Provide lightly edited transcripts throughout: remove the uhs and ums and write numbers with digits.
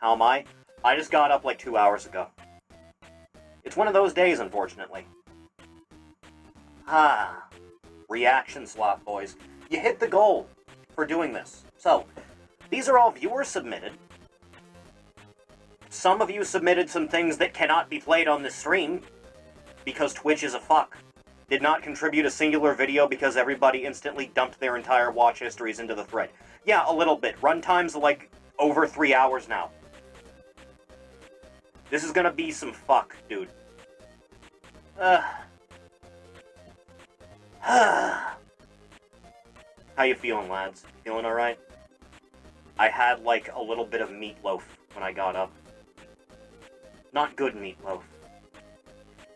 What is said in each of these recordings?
How am I? I just got up like 2 hours ago. It's one of those days, unfortunately. Reaction slot, boys. You hit the goal for doing this. So, these are all viewer submitted. Some of you submitted some things that cannot be played on this stream, because Twitch is a fuck. Did not contribute a singular video because everybody instantly dumped their entire watch histories into the thread. Yeah, a little bit. Runtime's like over 3 hours now. This is gonna be some fuck, dude. How you feeling, lads? Feeling alright? I had, like, a little bit of meatloaf when I got up. Not good meatloaf.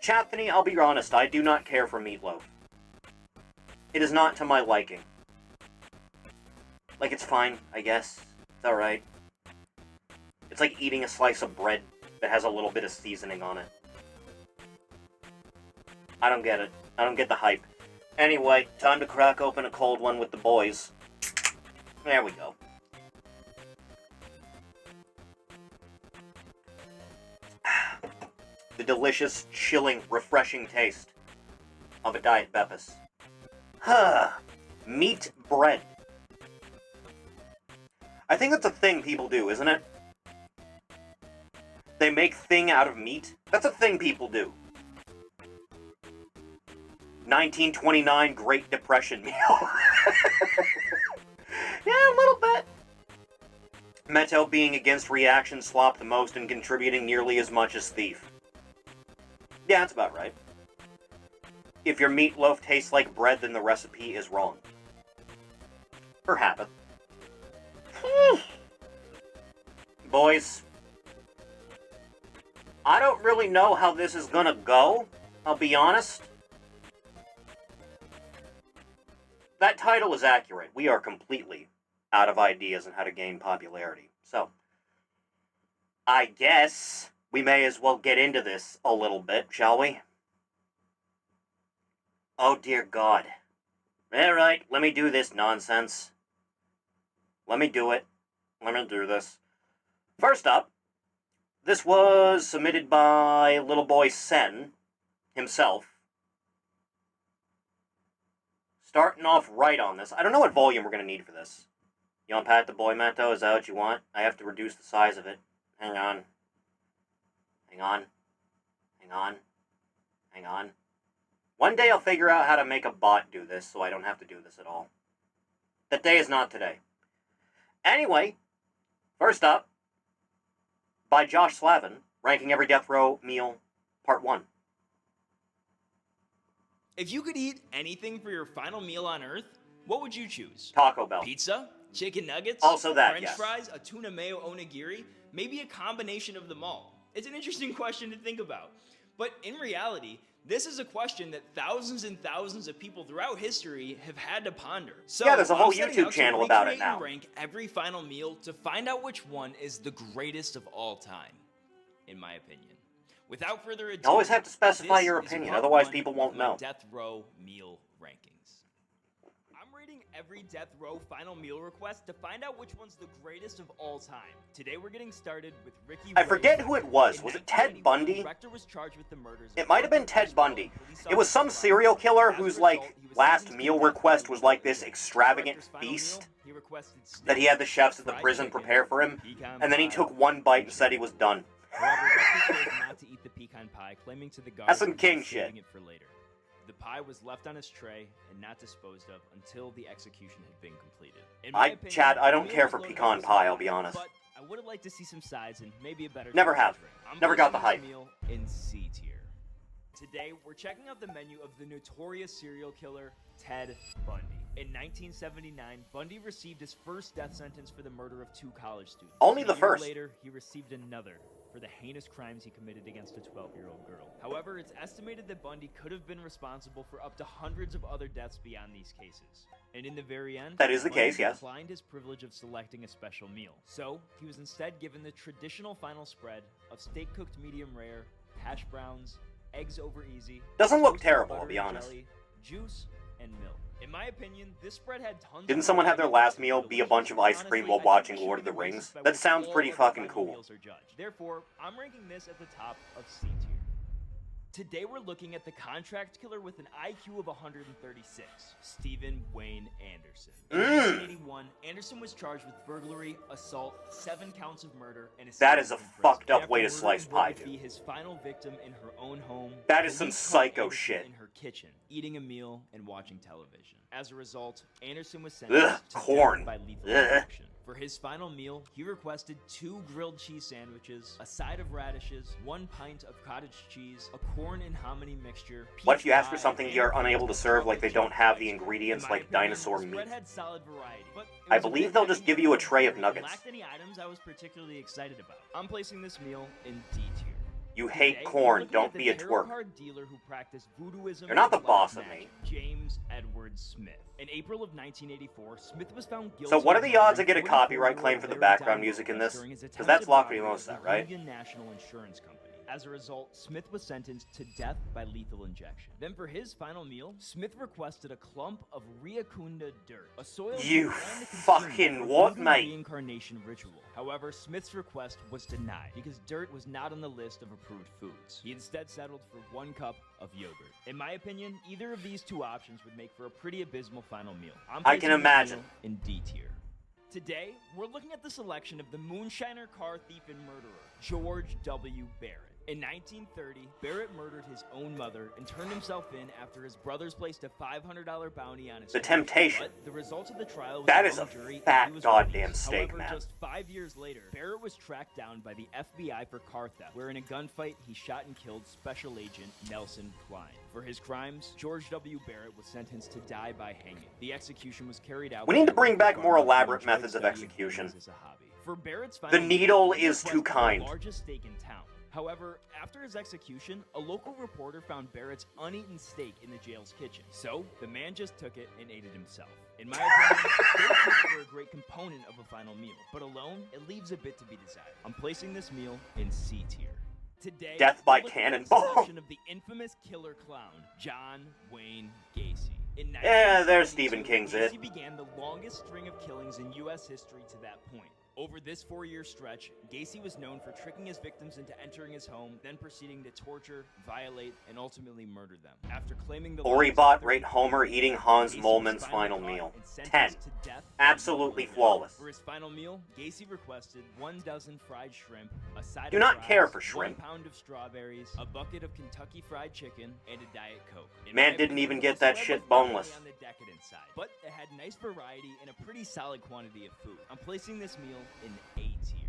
Chathany, I'll be honest, I do not care for meatloaf. It is not to my liking. Like, it's fine, I guess. It's alright. It's like eating a slice of bread that has a little bit of seasoning on it. I don't get it. I don't get the hype. Anyway, time to crack open a cold one with the boys. There we go. The delicious, chilling, refreshing taste of a Diet Beppis. Meat bread. I think that's a thing people do, isn't it? They make thing out of meat. That's a thing people do. 1929 Great Depression meal. Yeah, a little bit. Meto being against reaction slop the most and contributing nearly as much as Thief. Yeah, that's about right. If your meatloaf tastes like bread, then the recipe is wrong. Or happen. Boys, I don't really know how this is gonna go, I'll be honest. That title is accurate. We are completely out of ideas on how to gain popularity. So, I guess we may as well get into this a little bit, shall we? Oh dear God. Alright, let me do this nonsense. Let me do it. Let me do this. First up, this was submitted by little boy Sen himself. Starting off right on this. I don't know what volume we're going to need for this. You unpack the boy Meto? Is that what you want? I have to reduce the size of it. Hang on. Hang on. Hang on. Hang on. One day I'll figure out how to make a bot do this so I don't have to do this at all. That day is not today. Anyway, first up, by Josh Slavin, ranking every death row meal, part 1. If you could eat anything for your final meal on Earth, what would you choose? Taco Bell. Pizza? Chicken nuggets? Also that, French yes. fries? A tuna mayo onigiri? Maybe a combination of them all. It's an interesting question to think about. But in reality, this is a question that thousands and thousands of people throughout history have had to ponder. So yeah, there's a whole I'm setting YouTube out to channel about it recreate now. and rank every final meal to find out which one is the greatest of all time, in my opinion. Without further ado, You always have to specify your this is opinion, part otherwise one people of won't my know. Death Row meal rankings. I'm rating every Death Row final meal request to find out which one's the greatest of all time. Today we're getting started with Ricky I Ray. forget who it was. Was it Ted Bundy? Rector was charged with the murders It might have been Ted Bundy. It was some serial killer whose, like, last meal request was like this extravagant feast that he had the chefs at the prison prepare for him, and then he took one bite and said he was done. However, Rector chose not to eat the pecan pie, claiming to the guards That's some he was king saving shit. it for later. The pie was left on his tray and not disposed of until the execution had been completed. In my opinion, Chad, I don't the meal care was for loaded pecan with pie, some I'll be honest. But I would have liked to see some sides and maybe a better Never have. drink. I'm Never got the placing hype. this meal in C tier. Today, we're checking out the menu of the notorious serial killer, Ted Bundy. In 1979, Bundy received his first death sentence for the murder of 2 college students. Only the A year first. later, he received another for the heinous crimes he committed against a 12-year-old girl. However, it's estimated that Bundy could have been responsible for up to hundreds of other deaths beyond these cases. And in the very end, That is the Bundy case, yes. declined his privilege of selecting a special meal. So, he was instead given the traditional final spread of steak-cooked medium rare, hash browns, eggs over easy. Doesn't look toasted terrible, butter I'll be and honest. jelly, juice, and milk. In my opinion, this spread had tons Didn't of someone have their last variety and meal be a delicious. bunch of ice cream Honestly, while I think watching we should Lord of be the the Rings? basis by That which sounds all pretty other fucking final cool. meals are judged. Therefore, I'm ranking this at the top of C tier. Today we're looking at the contract killer with an IQ of 136, Stephen Wayne Anderson. In 1981, Anderson was charged with burglary, assault, 7 counts of murder, and That is a escaping from prison. fucked up After way to murdering slice pie, Dorothy, dude. his final victim in her own home, That is some police caught psycho Anderson shit. in her kitchen, eating a meal and watching television. As a result, Anderson was sentenced Ugh, to corn. death by lethal Ugh. injection. For his final meal, he requested 2 grilled cheese sandwiches, a side of radishes, 1 pint of cottage cheese, a corn and hominy mixture. What if you peach ask for pie, something and you're a unable to pint of serve, like chocolate they don't chip have the ice cream. ingredients In my like opinion, dinosaur the meat? spread had solid variety, but it I was a believe bit they'll just heavy give you a and tray of it nuggets. lacked any items I was particularly excited about. I'm placing this meal in D tier. You hate Today, we're corn, looking don't at the be a tarot twerp. card dealer who practiced voodooism You're not and the boss black of me. magic, James Edward Smith. In April of 1984, Smith was found guilty. So what are of the odds I murdering get a copyright 44-year-old claim for the Larry background Diamond music in this? during his Because that's attempted Lock robbery Mimosa, of the right? Union National Insurance Company. As a result, Smith was sentenced to death by lethal injection. Then for his final meal, Smith requested a clump of Riacunda dirt, a soil he You planned to consume fucking for a what, voodoo mate? reincarnation ritual. However, Smith's request was denied because dirt was not on the list of approved foods. He instead settled for 1 cup of yogurt. In my opinion, either of these 2 options would make for a pretty abysmal final meal. I'm I can placing this imagine. meal in D tier. Today, we're looking at the selection of the moonshiner, car thief, and murderer, George W. Barrett. In 1930, Barrett murdered his own mother and turned himself in after his brothers placed a $500 bounty on his The head. temptation. But the result of the trial was That a is hung a jury and fat he was goddamn released. steak, However, man. just 5 years later, Barrett was tracked down by the FBI for car theft, where in a gunfight he shot and killed Special Agent Nelson Klein. For his crimes, George W. Barrett was sentenced to die by hanging. The execution was carried out. We by need to a bring local back more farmer who elaborate enjoyed methods of studying execution. humans as a hobby. For Barrett's The final needle meal, he is too requested kind. the largest steak in town. However, after his execution, a local reporter found Barrett's uneaten steak in the jail's kitchen. So, the man just took it and ate it himself. In my opinion, steak makes for a great component of a final meal, but alone, it leaves a bit to be desired. I'm placing this meal in C tier. Today, Death by we're looking at the cannonball. selection of the infamous killer clown, John Wayne Gacy. In Yeah, there's 1972, Stephen King's it. Gacy began the longest string of killings in U.S. history to that point. Over this 4-year stretch, Gacy was known for tricking his victims into entering his home, then proceeding to torture, violate, and ultimately murder them. After claiming the Oribot rate Homer eating Hans Moleman's final meal. 10. Absolutely flawless. For his final meal, Gacy requested 1 dozen fried shrimp, a side Do of not fries, care for shrimp. 1 pound of strawberries, a bucket of Kentucky Fried Chicken, and a Diet Coke. In Man my didn't opinion, even the get that spread shit was definitely boneless. on the decadent side, but it had nice variety and a pretty solid quantity of food. I'm placing this meal in A tier.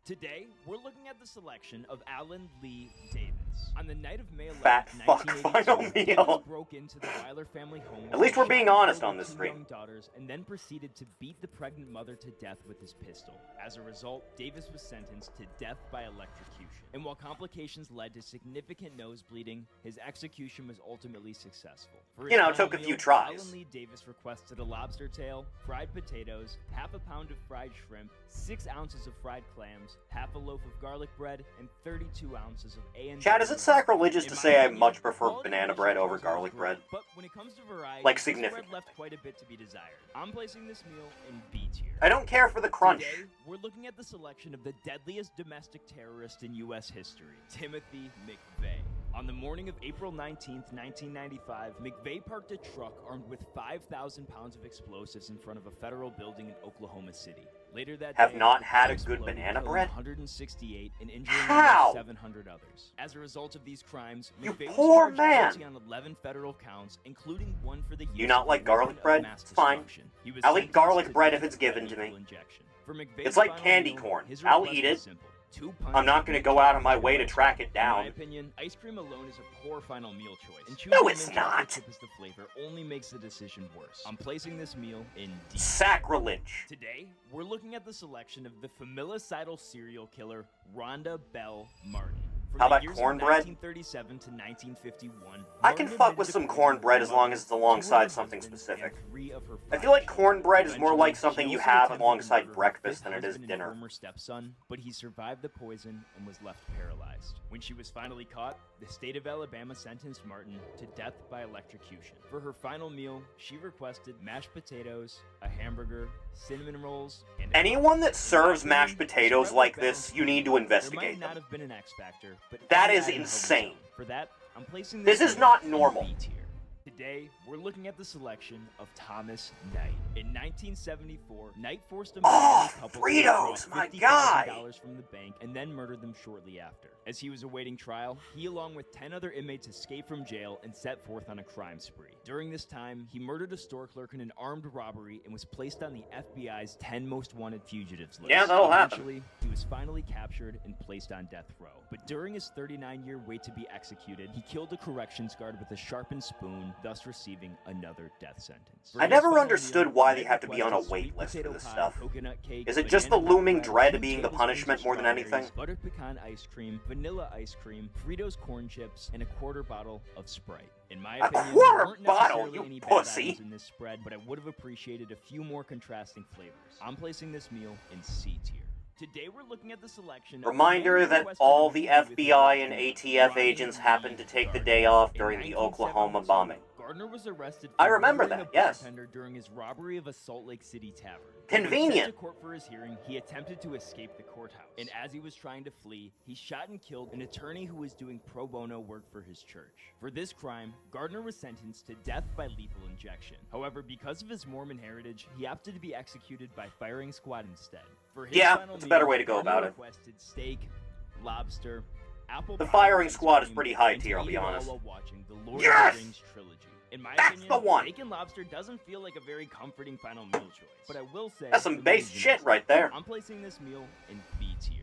Today, we're looking at the selection of Alan Lee Davis. On the night of May 11, Fat fuck 1982, final Davis meal. broke into the Weiler family home. At least we're shot being and honest killed on their this 2 stream. young daughters, and then proceeded to beat the pregnant mother to death with his pistol. As a result, Davis was sentenced to death by electrocution. And while complications led to significant nose bleeding, his execution was ultimately successful. For his You know, it final took a few meal, tries. Alan Lee Davis requested a lobster tail, fried potatoes, half a pound of fried shrimp, 6 ounces of fried clams, half a loaf of garlic bread, and 32 ounces of A&W. Chad, is it sacrilegious In to my say I opinion, much prefer quality banana of bread Russian over toast was garlic great, bread? But when it comes to variety, Like, this spread significant. left quite a bit to be desired. I'm placing this meal in B tier. I don't care for the crunch. Today, we're looking at the selection of the deadliest domestic terrorist in U.S. history, Timothy McVeigh. On the morning of April 19th, 1995, McVeigh parked a truck armed with 5,000 pounds of explosives in front of a federal building in Oklahoma City. Later that Have day, not the had truck a good exploded, banana killing bread? 168 and injuring How? almost 700 others. As a result of these crimes, You McVeigh poor was charged man. guilty on 11 federal counts, including one for the use You not of like a garlic weapon of bread? mass It's fine. destruction. He was I'll eat sentenced garlic to bread if death it's by given to me. lethal injection. For McVeigh's It's like final candy meal, corn. his I'll request eat was it. simple. 2 pints I'm not of gonna mint go out of my chocolate way to chip track it ice cream. In my down. opinion, ice cream alone is a poor final meal choice. And No, choosing it's mint chocolate not. chip as the flavor only makes the decision worse. I'm placing this meal in D. Sacrilege. Today, we're looking at the selection of the familicidal serial killer, Rhonda Bell Martin. From How the about years of cornbread? 1937 to 1951, I can fuck with some cornbread as long as it's alongside something specific. I feel like cornbread is more like something you have alongside breakfast than it is dinner. Former stepson, but he survived the poison and was left paralyzed. When she was finally caught, the state of Alabama sentenced Martin to death by electrocution. For her final meal, she requested mashed potatoes, a hamburger, cinnamon rolls, and Anyone that serves mashed potatoes like this, you need to investigate there might not them. have been an X factor, but That every is item held its insane. own. For that, I'm placing This is meal not in normal. B tier. Today, we're looking at the selection of Thomas Knight. In 1974, Knight forced a Miami couple to withdraw Fritos, my guy! $50,000 from the bank and then murdered them shortly after. As he was awaiting trial, he along with 10 other inmates escaped from jail and set forth on a crime spree. During this time, he murdered a store clerk in an armed robbery and was placed on the FBI's 10 most wanted fugitives list. Yeah, that'll happen. Eventually, he was finally captured and placed on death row. But during his 39-year wait to be executed, he killed a corrections guard with a sharpened spoon, thus receiving another death sentence. I never understood why they have to be on a wait list for this stuff. Is it just the looming dread of being the punishment more than anything? Buttered pecan ice cream, vanilla ice cream, Fritos corn chips, and a quarter bottle of Sprite. In my A opinion, quarter there weren't bottle, necessarily you any bad pussy. items in this spread, but I would have appreciated a few more contrasting flavors. I'm placing this meal in C tier. Today we're looking at the selection. Reminder that all the FBI and ATF agents happened to take the day off during the Oklahoma bombing. Gardner was arrested I for remember murdering that, a yes. bartender during his robbery of a Salt Lake City tavern. Convenient. When sent to court for his hearing, he attempted to escape the courthouse. And as he was trying to flee, he shot and killed an attorney who was doing pro bono work for his church. For this crime, Gardner was sentenced to death by lethal injection. However, because of his Mormon heritage, he opted to be executed by firing squad instead. For his Yeah, final it's a meal, better way to go Gardner about it. requested steak, lobster, apple The pie, firing ice squad is cream, pretty high and to tier, I'll eat be it all honest. while watching the Lord Yes! of the Rings trilogy. In my That's opinion, the one! steak and lobster doesn't feel like a very comforting final meal choice. But I will say That's some the base movie's shit amazing. right there. I'm placing this meal in B tier.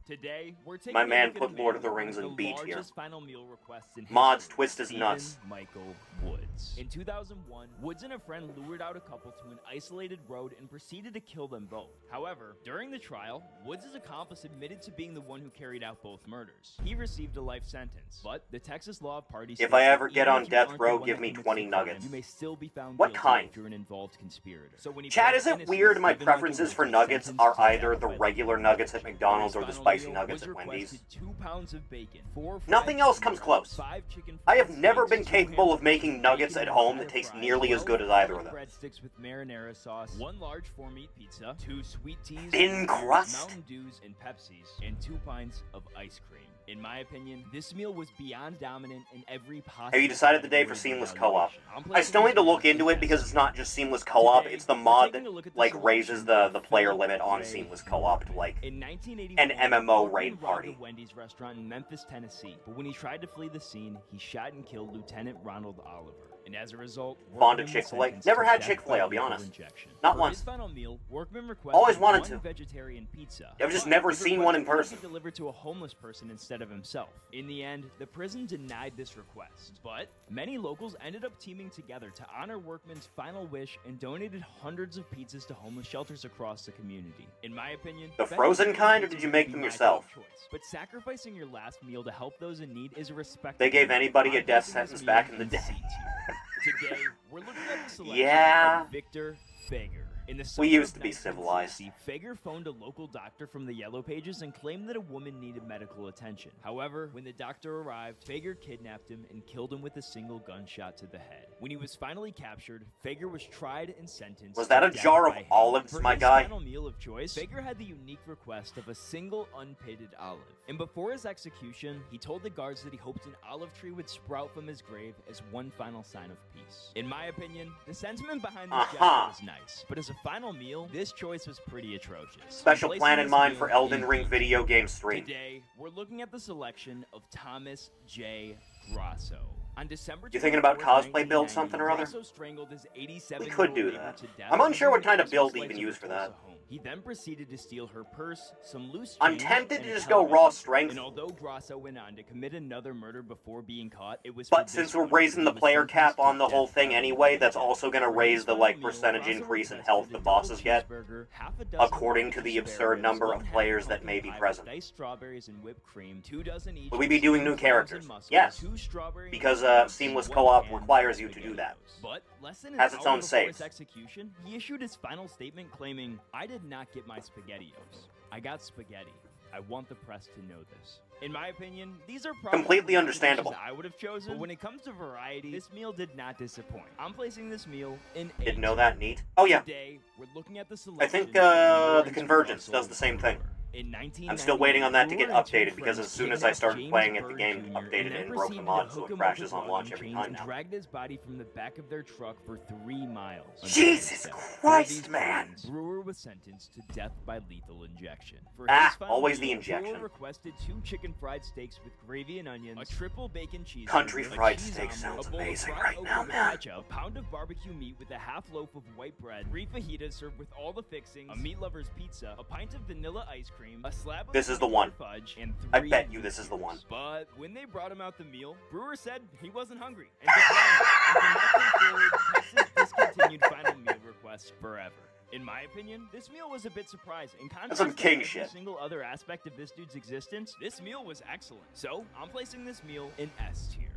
Today, we're taking My a man look at put a man Lord of the with one Rings of in the B tier. largest final meal requests in Mods history, twist his Stephen nuts. Michael Woods. In 2001, Woods and a friend lured out a couple to an isolated road and proceeded to kill them both. However, during the trial, Woods' accomplice admitted to being the one who carried out both murders. He received a life sentence, but the Texas law of parties If states I that ever get even on if you death aren't the row, one give that me commits 20 the crime, nuggets. You may still be found What guilty kind? if you're an involved conspirator. So when he Chad, pled is it innocent, weird my Stephen preferences Michael for Woods nuggets sentenced are to either death the by regular lethal nuggets at injection. McDonald's For or the his spicy final nuggets meal, at Woods Wendy's? requested 2 pounds of bacon, 4 fried Nothing else chicken comes breasts, close. 5 chicken I have fried never steaks, been 2 capable of hamburgers making with nuggets bacon at and home side that of taste fries, nearly as 12 good as either of them. breadsticks with marinara sauce, 1 large 4-meat pizza, 2 sweet teas, Thin crust? Mountain Dews and Pepsis, and 2 pints of ice cream. In my opinion, this meal was beyond dominant in every possible. Have you decided the day for category of seamless co-op? evaluation. I still need to look into it because it's not just seamless co-op, Today, it's the we're mod taking that a look at the like selection raises of the player Philip limit on Ray seamless co-op to like In 1981, an MMO Workman raid robbed party. a Wendy's restaurant in Memphis, Tennessee, but when he tried to flee the scene, he shot and killed Lieutenant Ronald Oliver. And as a result, Fond of Workman was Chick-fil-A? sentenced Never to had death Chick-fil-A, by I'll be lethal honest. injection. Not For once. his final meal, Workman requested Always wanted 1 to. vegetarian pizza. I've just but never his seen one in request person. was delivered to a homeless person instead of himself. In the end, the prison denied this request, but many locals ended up teaming together to honor Workman's final wish and donated hundreds of pizzas to homeless shelters across the community. In my opinion, The frozen kind, or did you vegetarian make pizza them would be my yourself? top choice, but sacrificing your last meal to help those in need is a respectable. They gave anybody a I'm death placing this sentence meal back in the C day. tier. Today, we're looking at the selection Yeah. of Victor Fager. In the We summer used of to be civilized. 1960, Fager phoned a local doctor from the Yellow Pages and claimed that a woman needed medical attention. However, when the doctor arrived, Fager kidnapped him and killed him with a single gunshot to the head. When he was finally captured, Fager was tried and sentenced. Was that to a death jar of by hanging. olives, For my his guy? final meal of choice, Fager had the unique request of a single unpitted olive. And before his execution, he told the guards that he hoped an olive tree would sprout from his grave as one final sign of peace. In my opinion, the sentiment behind this gesture was nice, but as a final meal, this choice was pretty atrocious. Special I'm plan placing in this mind meal for Elden in Ring B tier. video game stream. Today, we're looking at the selection of Thomas J. Grasso. On December You thinking about 24th, cosplay build 1990, something or other? Grasso strangled his 87 We could do neighbor that. to death I'm unsure what using kind a of build to slice even of use a for that. Tulsa home. He then proceeded to steal her purse, some loose I'm change, tempted and to a just go television. raw strength. And although Grasso went on to commit another murder before being caught, it was for But this since we're one raising the he was player sentenced cap to on the death whole thing by anyway, lethal that's injection. also going to For raise his the, final like, meal, percentage Grasso increase in requested health a the double bosses get, cheeseburger, half a dozen according to the large absurd asparagus, number of one half players that pumpkin may be pie with present. diced strawberries and whipped cream, 2 dozen each. Will we be doing new steamed clams characters? and mussels, Yes. 2 strawberry Because muffins, Seamless and Co-op 1 can requires of you to do that. SpaghettiOs. But less than an Has its hour own before his saves. execution, he issued his final statement claiming, "I did not get my SpaghettiOs. I got spaghetti. I want the press to know this." In my opinion, these are probably Completely not the understandable. dishes I would have chosen, but when it comes to variety, this meal did not disappoint. I'm placing this meal in A Didn't know tier. that? Neat. Oh yeah. Today, we're looking at the I selection think of the Lawrence Convergence Russell does the same thing. Brewer. In 1998, I'm still waiting on that to get Brewer and 2 updated, because friends as soon as I kidnapped started James playing it, the Byrd game Jr. updated and then and broke the proceeded mod, to so hook it him up crashes with on logging launch every chains time and now. dragged his body from the back of their truck for 3 miles. until Jesus his death. Christ, For these man. crimes, Brewer was sentenced to death by lethal injection. For Ah, his final always the meal, injection. Brewer requested 2 chicken fried steaks with gravy and onions, a triple bacon cheeseburger, Country a fried cheese steak omelet, sounds a bowl of amazing fried right okra now, with man. ketchup, a pound of barbecue meat with a half loaf of white bread, 3 fajitas served with all the fixings, a meat lover's pizza, a pint of vanilla ice cream, a slab of This is the peanut one. butter fudge, and 3 I bet you this is the one. But when they brought him out the meal, Brewer said he wasn't hungry and declined it. And from that day forward, Texas discontinued final meal requests forever. In my opinion, this meal was a bit surprising. In contrast some to king every shit. single other aspect of this dude's existence, this meal was excellent. So, I'm placing this meal in S tier.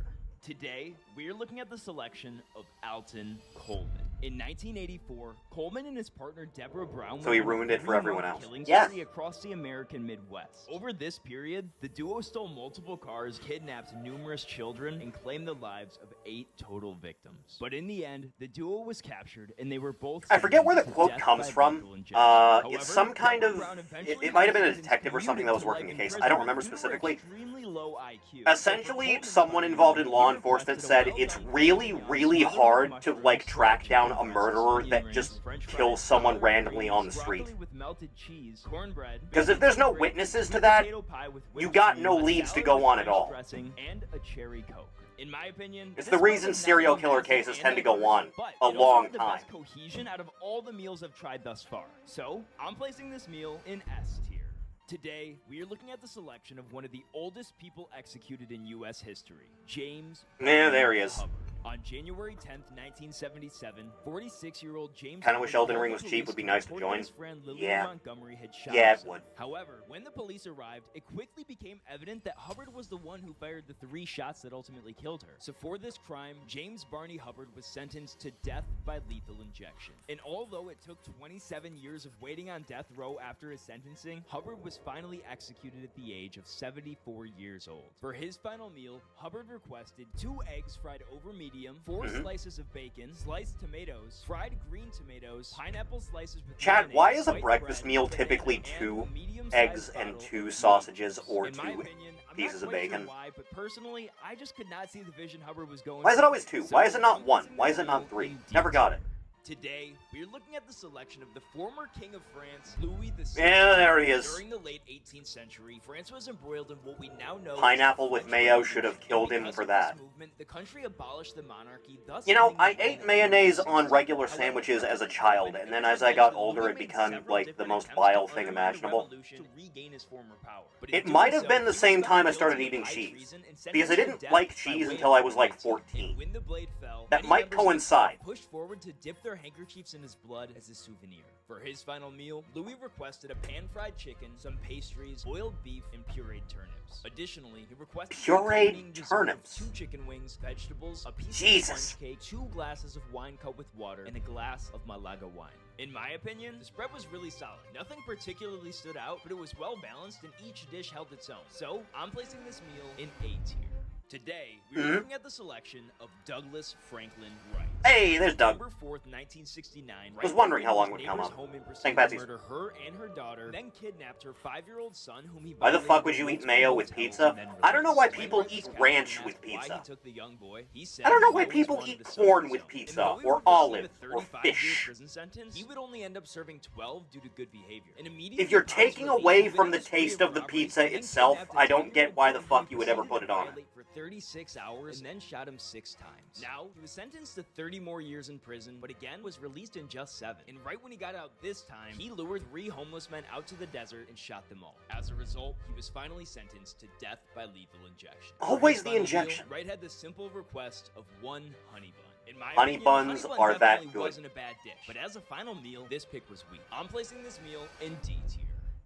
Today, we're looking at the selection of Alton Coleman. In 1984, Coleman and his partner Deborah Brown So he went on a ruined it for 3-month everyone else. killing Yes. spree across the American Midwest. Over this period, the duo stole multiple cars, kidnapped numerous children, and claimed the lives of 8 total victims. But in the end, the duo was captured, and they were both I forget where the sentenced to quote death comes by from. lethal injection. It's some kind Deborah of... Brown eventually It might have been a had her detective or sentence something that was commuted working to a case. life I don't in remember prison due to her specifically. extremely low IQ. Essentially, So for Coleman's someone final involved in meal, law he enforcement requested a said it's well-done really, chicken really smothered with hard to, mushrooms, like, track fried down chicken a breasts, murderer onion that rings, just french kills fries, someone collard randomly on the greens, street. broccoli with melted cheese, cornbread, Because if bacon there's no and gravy, witnesses to sweet that, potato pie with you whipped got cream, no a leads to salad go with on at French all. dressing, and a cherry Coke. In my opinion, It's this the meal reason was not serial only killer massive cases and tend to go diverse, on but a it also long had the time. best cohesion out of all the meals I've tried thus far. So, I'm placing this meal in S tier. Today, we are looking at the selection of one of the oldest people executed in U.S. history, James Yeah, there he is. Hubbard. On January 10th, 1977, 46-year-old James Kinda wish Hubbard Elden Ring called was the cheap, police would be to nice to report that join. his friend Lillian Yeah. Montgomery had shot Yeah, it himself. would. However, when the police arrived, it quickly became evident that Hubbard was the one who fired the 3 shots that ultimately killed her. So for this crime, James Barney Hubbard was sentenced to death by lethal injection. And although it took 27 years of waiting on death row after his sentencing, Hubbard was finally executed at the age of 74 years old. For his final meal, Hubbard requested 2 eggs fried over medium, 4 slices of bacon, sliced tomatoes, fried green tomatoes, pineapple slices with Chad, mayonnaise, why is a white breakfast bread, meal banana, typically and 2 a medium-sized eggs and bottle 2 of sausages meat. or In 2 my opinion, I'm pieces not of quite sure bacon? why, but personally, I just could not see the vision Hubbard was going Why is it for. always 2? So, Why is it not I'm 1? placing Why this is it not meal 3? in D Never got tier. it. Today, we're looking at the selection of the former king of France, Louis the Yeah, there he is. During the late 18th century, France was embroiled in what we now know Pineapple as the with French mayo Revolution. should have And killed him because for of this that. movement, the country abolished the monarchy, thus You know, ending the I reign ate of mayonnaise Louis on XVI. regular However, sandwiches as a after child, the and then French as I got Revolution, older, Louis it made became, several like, the different most attempts vile to thing undermine the imaginable. revolution to regain his former power. But in It doing might have so, been he the was same found time I guilty started of eating high cheese. treason and Because I sentenced to didn't death like by cheese way until of I was like guillotine. 14. And when the blade fell, That many might members of the coincide. crowd pushed forward to dip their handkerchiefs in his blood as a souvenir. For his final meal, Louis requested a pan-fried chicken, some pastries, boiled beef, and pureed turnips. Additionally, he requested Pureed a accompanying dessert of turnips? 2 chicken wings, vegetables, a piece Jesus. of sponge cake, 2 glasses of wine cut with water, and a glass of Malaga wine. In my opinion, the spread was really solid. Nothing particularly stood out, but it was well balanced and each dish held its own. So, I'm placing this meal in A tier. Today, we're looking at the selection of Douglas Franklin Wright. Hey, there's Doug. November 4th, 1969. Was wondering how long it would come neighbor's up. home and St. proceeded to Patsy's. murder her and her daughter, then kidnapped her 5-year-old son, whom he Why the violated fuck would in you eat multiple mayo with hotels pizza? and then I don't know why released. people When Wright eat was captured ranch and with asked why pizza. he took the young boy, he said I don't know he why always people wanted eat to serve corn his with own. pizza, And though he or would receive olive, a or 35-year fish. prison sentence, he would only end up serving 12 due to good behavior. And immediately If you're upon his taking release, away he went from on the a spree taste of of the robberies, pizza then itself, kidnapped a I don't 10-year-old get why the girl who fuck he you would ever proceeded put to it on it. violate for 36 hours and then shot him 6 times. Now, he was sentenced to 30 more years in prison, but again was released in just 7. And right when he got out this time, he lured 3 homeless men out to the desert and shot them all. As a result, he was finally sentenced to death by lethal injection. Always the injection. Wright had the simple request of 1 honey bun. In my Honey opinion, buns honey bun are that definitely good. wasn't a bad dish, but as a final meal, this pick was weak. I'm placing this meal in D tier.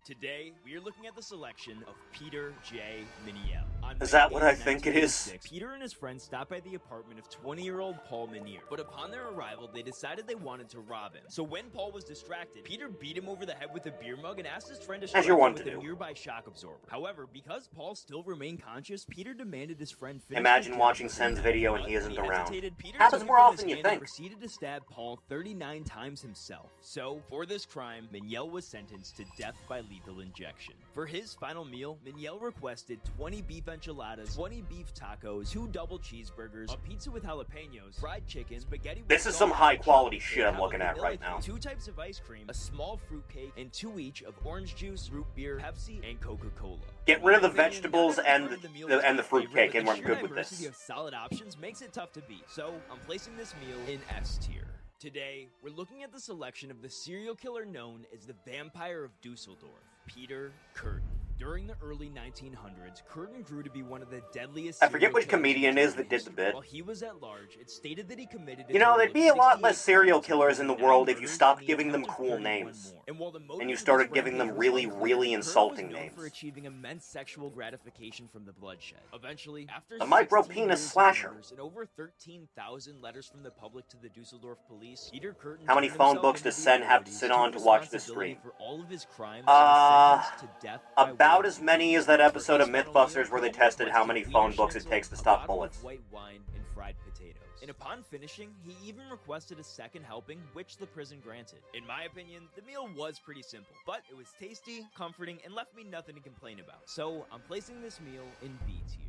Today, we are looking at the selection of Peter J. Miniel. Is that what I think it is? Peter and his friends stopped by the apartment of 20-year-old Paul Minier, but upon their arrival, they decided they wanted to rob him. So when Paul was distracted, Peter beat him over the head with a beer mug and asked his friend to strike him with a nearby shock absorber. However, because Paul still remained conscious, Peter demanded his friend finish. Imagine watching Sen's video and he isn't around. Peter Happens more often than you think. Proceeded to stab Paul 39 times himself. So, for this crime, Miniel was sentenced to death by lethal injection. For his final meal, Miniel requested 20 beef enchiladas, 20 beef tacos, 2 double cheeseburgers, a pizza with jalapenos, fried chicken, spaghetti with This is some high quality shit I'm looking at right now. 2 types of ice cream, a small fruit cake, and 2 each of orange juice, root beer, Pepsi, and Coca-Cola. Get rid of the vegetables and the fruit cake and we're good with this. The diversity of solid options makes it tough to beat, so I'm placing this meal in S tier. Today, we're looking at the selection of the serial killer known as the Vampire of Dusseldorf, Peter Kürten. During the early 1900s, Kürten grew to be one of the deadliest. I forget which comedian it is that did the bit. While he was at large, it stated that he committed. You know, there'd be a lot less serial killers in the world if you stopped giving them cool names. And you started giving them really, really insulting names. For achieving immense sexual gratification from the bloodshed. Eventually, after a micro-penis slasher. And over 13,000 letters from the public to the Dusseldorf police, Peter Kürten. How many phone books does Sen have to sit on to watch this stream? For all of his crimes, to death about as many as that episode of Mythbusters where they tested how many phone books it takes to stop bullets. White wine and fried potatoes. And upon finishing, he even requested a second helping, which the prison granted. In my opinion, the meal was pretty simple, but it was tasty, comforting, and left me nothing to complain about. So I'm placing this meal in B tier.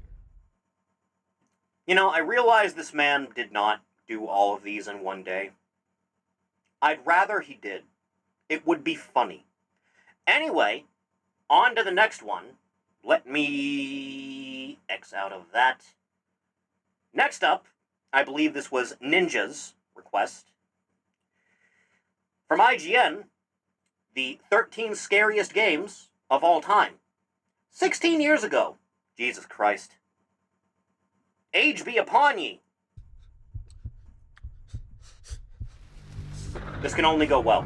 You know, I realize this man did not do all of these in one day. I'd rather he did. It would be funny. Anyway, on to the next one. Let me X out of that. Next up, I believe this was Ninja's request. From IGN, the 13 scariest games of all time. 16 years ago. Jesus Christ. Age be upon ye. This can only go well.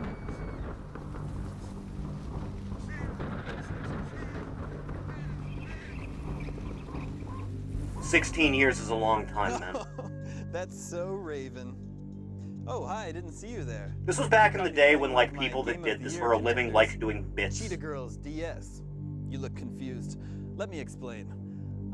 "16 years is a long time, man." That's so Raven. Oh, hi, I didn't see you there. This was back in the day when, like, people that did this for a living liked doing bits. Cheetah Girls DS. You look confused. Let me explain.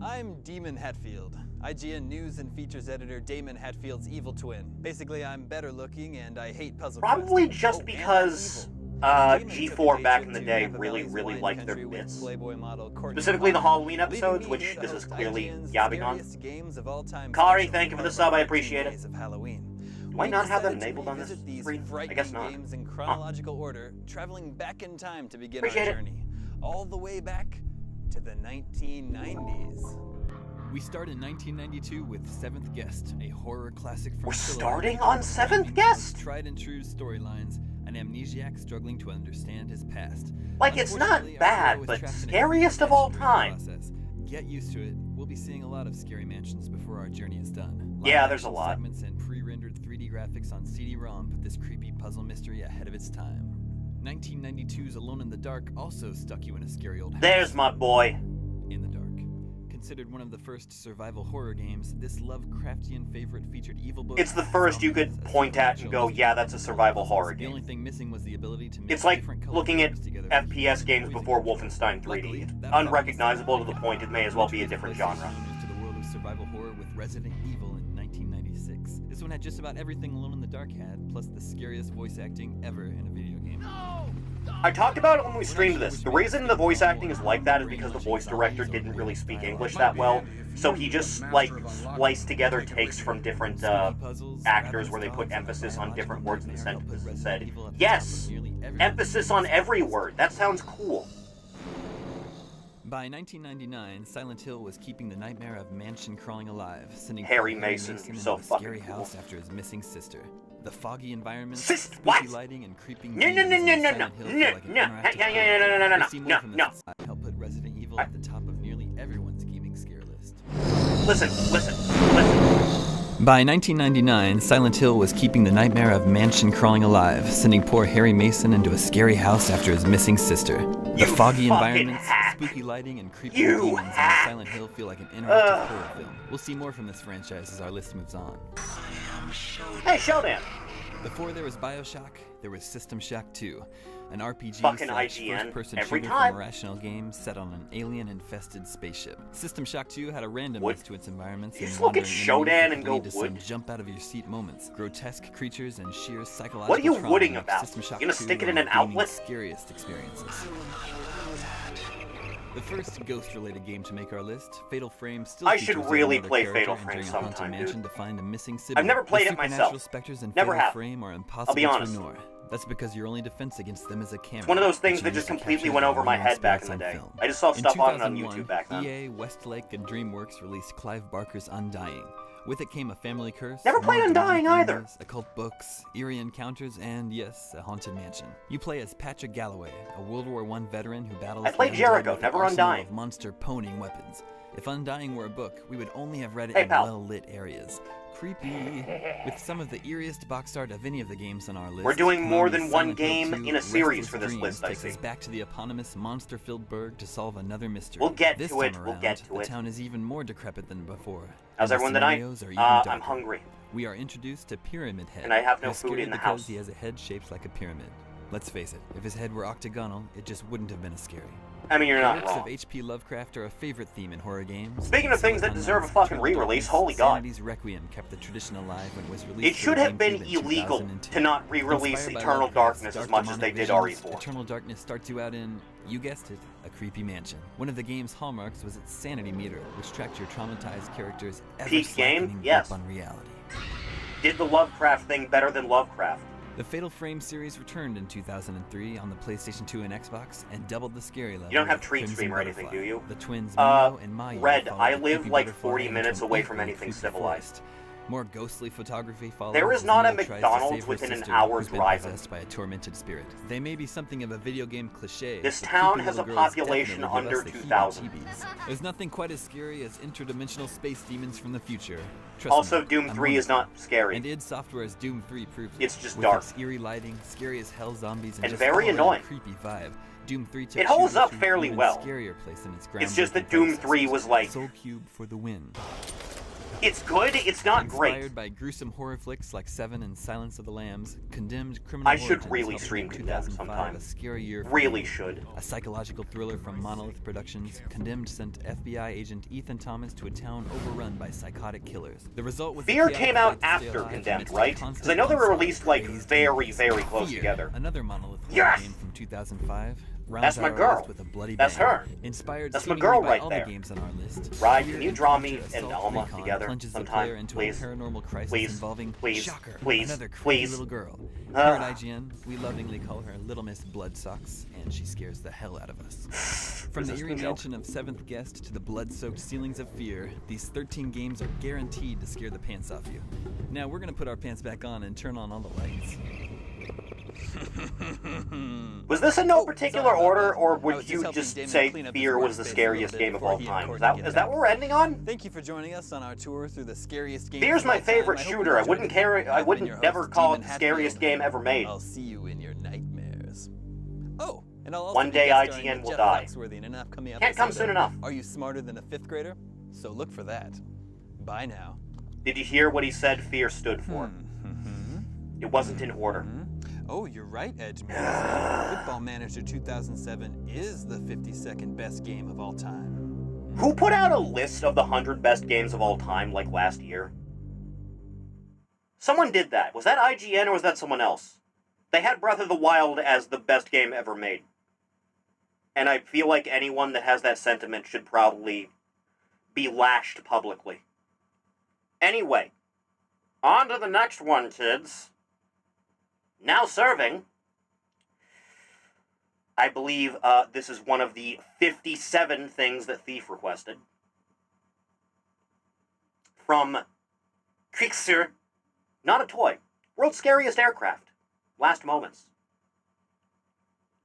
I'm Damon Hatfield, IGN News and Features Editor Damon Hatfield's evil twin. Basically, I'm better looking and I hate puzzle Probably twists. just because G4 back in the day really liked their bits. Specifically the Halloween episodes, which this is clearly yabbing on. Kari, thank you for the sub, I appreciate it. Do I not have that enabled on this screen? I guess not. Games in chronological order, traveling back in time to begin Appreciate our journey. All the way back to the 1990s. We start in 1992 with Seventh Guest, a horror classic from We're starting on Seventh Guest? Tried and true storylines, an amnesiac struggling to understand his past. Like, it's not bad, but scariest of all time. Get used to it. We'll be seeing a lot of scary mansions before our journey is done. Yeah, there's a lot. Segments and pre-rendered 3D graphics on CD-ROM put this creepy puzzle mystery ahead of its time. 1992's Alone in the Dark also stuck you in a scary old house. There's my boy. In the Dark. Considered one of the first survival horror games, this Lovecraftian favorite featured evil book. It's the first you could point at and go, yeah, that's a survival horror The only game. thing missing was the ability to mix It's like different color looking at pictures together. FPS games before Wolfenstein 3D. Unrecognizable to the point it may as well be a different genre. To the world of survival horror with Resident Evil in 1996. This one had just about everything Alone in the Dark had, plus the scariest voice acting ever in a video game. I talked about it when we streamed this. The reason the voice acting is like that is because the voice director didn't really speak English that well, so he just, like, spliced together takes from different, actors where they put emphasis on different words in the sentences and said, yes, emphasis on every word. That sounds cool. By 1999, Silent Hill was keeping the nightmare of mansion crawling alive, sending Harry poor Mason, into you're so a fucking scary cool. house after his missing sister. The foggy environment, Sis- spooky what? lighting, and creeping No, no, demons no, in no, no, Silent Hill no, feel like an no, interactive no, horror no, no, no, no, film. no, We'll see more no, from no. this side, help put Resident Evil at the top of nearly everyone's gaming scare list. Listen. By 1999, Silent Hill was keeping the nightmare of mansion crawling alive, sending poor Harry Mason into a scary house after his missing sister. The You foggy fucking environments, hack. spooky lighting, and creepy You demons in hack. Silent Hill feel like an interactive horror film. We'll see more from this franchise as our list moves on. Hey, Showdown. Before there was BioShock, there was System Shock 2, an RPG Fucking slash IGN, first-person every shooter time. from Irrational Games set on an alien-infested spaceship. System Shock 2 had a randomness Wood. to its environments You and just look at wandering Shodan enemies that and could go lead to some wood. jump-out-of-your-seat moments, grotesque creatures, and sheer psychological What are you trauma wooding make about? System Shock You gonna 2 stick it in one of an gaming's outlet? scariest experiences. The first ghost-related game to make our list, Fatal Frame, still I should features yet really another play character Fatal Frame entering a haunted sometime, dude. mansion to find a missing sibling. I've never played The it myself. supernatural specters in Never Fatal have. Frame are impossible be honest. to ignore. That's because your only defense against them is a camera. It's one of those things which that you just use to completely capture went the over my remaining head back in spirits the on day. film. I just saw In stuff on it on 2001, YouTube back then. EA, Westlake, and DreamWorks released Clive Barker's Undying. With it came a family curse, Never played more Undying demonic either. enemies, occult books, eerie encounters, and yes, a haunted mansion. You play as Patrick Galloway, a World War I veteran who battles I played the undead Jericho, with never an arsenal Undying. of monster poning weapons. If Undying were a book, we would only have read it Hey, in pal. well-lit areas. Creepy. With some of the eeriest box art of any of the games on our list. We're doing more Konami's than one Silent Hill game 2 in a series Restless for this Dreams list, I takes us see. back to the eponymous monster-filled burg to solve another mystery. We'll get This to it, time we'll around, get to the it. town is even more decrepit than before. How's and the everyone tonight? scenarios are even I'm darker. hungry. We are introduced to Pyramid Head. And I have no who's food scary in the because house. he has a head shaped like a pyramid. Let's face it, if his head were octagonal, it just wouldn't have been as scary. I mean, you're The not works of wrong. H.P. Lovecraft are a favorite theme in horror games. Speaking of things that Silicon deserve a Knight's fucking Eternal re-release, Darkness, holy god. Sanity's Requiem kept the tradition alive when it was released. It for should the have been GameCube in illegal 2002. to not re-release Inspired by Eternal Lovecraft's Darkness as dark much as they demonic did visions, RE4. Eternal Darkness starts you out in, you guessed it, a creepy mansion. One of the game's hallmarks was its sanity meter, which tracked your traumatized characters ever Peak game? slackening Yes. grip on reality. Did the Lovecraft thing better than Lovecraft. The Fatal Frame series returned in 2003 on the PlayStation 2 and Xbox and doubled the scary level. You don't have with Treat Crimson Stream or anything, Butterfly. do you? The twins Mio and Maya Red, follow I the live creepy like butterfly 40 into minutes an away from equally anything creepy civilized. forest. More ghostly photography follows. There is as not a Mia tries to McDonald's save her within an sister, hour's who's been drive. possessed by a tormented spirit. They may be something of a video game cliche. This but town creepy has little a girls population definitely give under us the 2,000. heebie-jeebies. There's nothing quite as scary as interdimensional space demons from the future. Trust Also, me, Doom I'm 3 on is it. not scary. And id Software's Doom 3 proves it. It's just With dark. its eerie lighting, scary as hell zombies, and And just very all-around annoying. creepy vibe. Doom 3 took It holds shooters up to an fairly even well. Scarier place than its It's just that groundbreaking Doom 3 was predecessors. like, Soul Cube for the win. it's good, it's not Inspired great. by gruesome horror flicks like Seven and Silence of the Lambs, Condemned Criminal I should Origins really helped stream make Condemned 2005 sometime. a scary year for Really gaming. should. A psychological thriller from Monolith Productions, Condemned sent FBI agent Ethan Thomas to a town overrun by psychotic killers. The result was a Fear chaotic came out fight to stay after alive Condemned, amidst right? constant Because I know they were onslaught of released like crazed very, demons. very close Fear, together. Another Monolith horror Yes! game from 2005. rounds That's my out our girl. list with a bloody That's bang. her. Inspired That's my seemingly girl by right all there. the games on our list. Ryan, Fear can you draw Adventure me and Assault Alma Recon together plunges the sometime, player into please? a paranormal crisis Please, involving please, Shocker, please, another creepy please. little girl. Ah. Here at IGN, we lovingly call her Little Miss Bloodsocks, and she scares the hell out of us. From the Is this eerie the joke? mansion of Seventh Guest to the blood-soaked ceilings of Fear, these 13 games are guaranteed to scare the pants off you. Now we're gonna put our pants back on and turn on all the lights. Was this in no particular sorry about order, that. or I would was you just helping just Damon say clean up his Fear was the workspace a scariest little bit game of before all he and time? Courtney Is get that back. what we're ending on? Thank you for joining us on our tour through the scariest games. Fear's of my all time. favorite I hope you shooter. I enjoyed wouldn't it. care. I I've been your wouldn't host, never call it Demon the scariest Hatfield. game ever made. I'll see you in your nightmares. Oh, and I'll also One be day guest starring IGN with will Jeff die. Foxworthy in an upcoming Can't come episode soon of enough. Are You Smarter Than a Fifth Grader? So look for that. Bye now. Did you hear what he said Fear stood for? It wasn't in order. Oh, you're right, Edge Man. Football Manager 2007 is the 52nd best game of all time. Who put out a list of the 100 best games of all time like last year? Someone did that. Was that IGN or was that someone else? They had Breath of the Wild as the best game ever made. And I feel like anyone that has that sentiment should probably be lashed publicly. Anyway, on to the next one, kids. Now serving. I believe this is one of the 57 things that Thief requested. From Kriegser, not a toy. World's scariest aircraft. Last moments.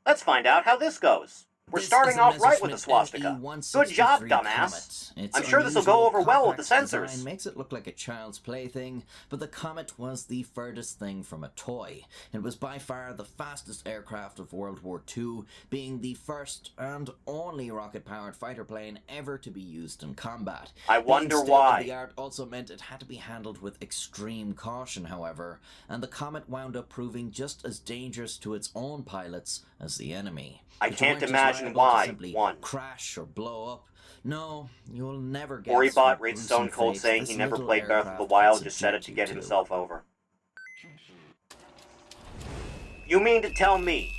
Let's find out how this goes. We're starting off right with the swastika. Good job, dumbass. I'm sure this will go over well with the sensors. Makes it look like a child's plaything, but the Comet was the furthest thing from a toy. It was by far the fastest aircraft of World War II, being the first and only rocket-powered fighter plane ever to be used in combat. I wonder Being why. state-of-the-art also meant it had to be handled with extreme caution, however, and the Comet wound up proving just as dangerous to its own pilots as the enemy. I But you can't weren't just imagine liable to why. simply One. crash or blow up. No, you'll never guess. Oribot what rates gruesome Stone Cold fates saying this he never little played Breath of the aircraft Wild, could just said it subject to you get himself over. You mean to tell me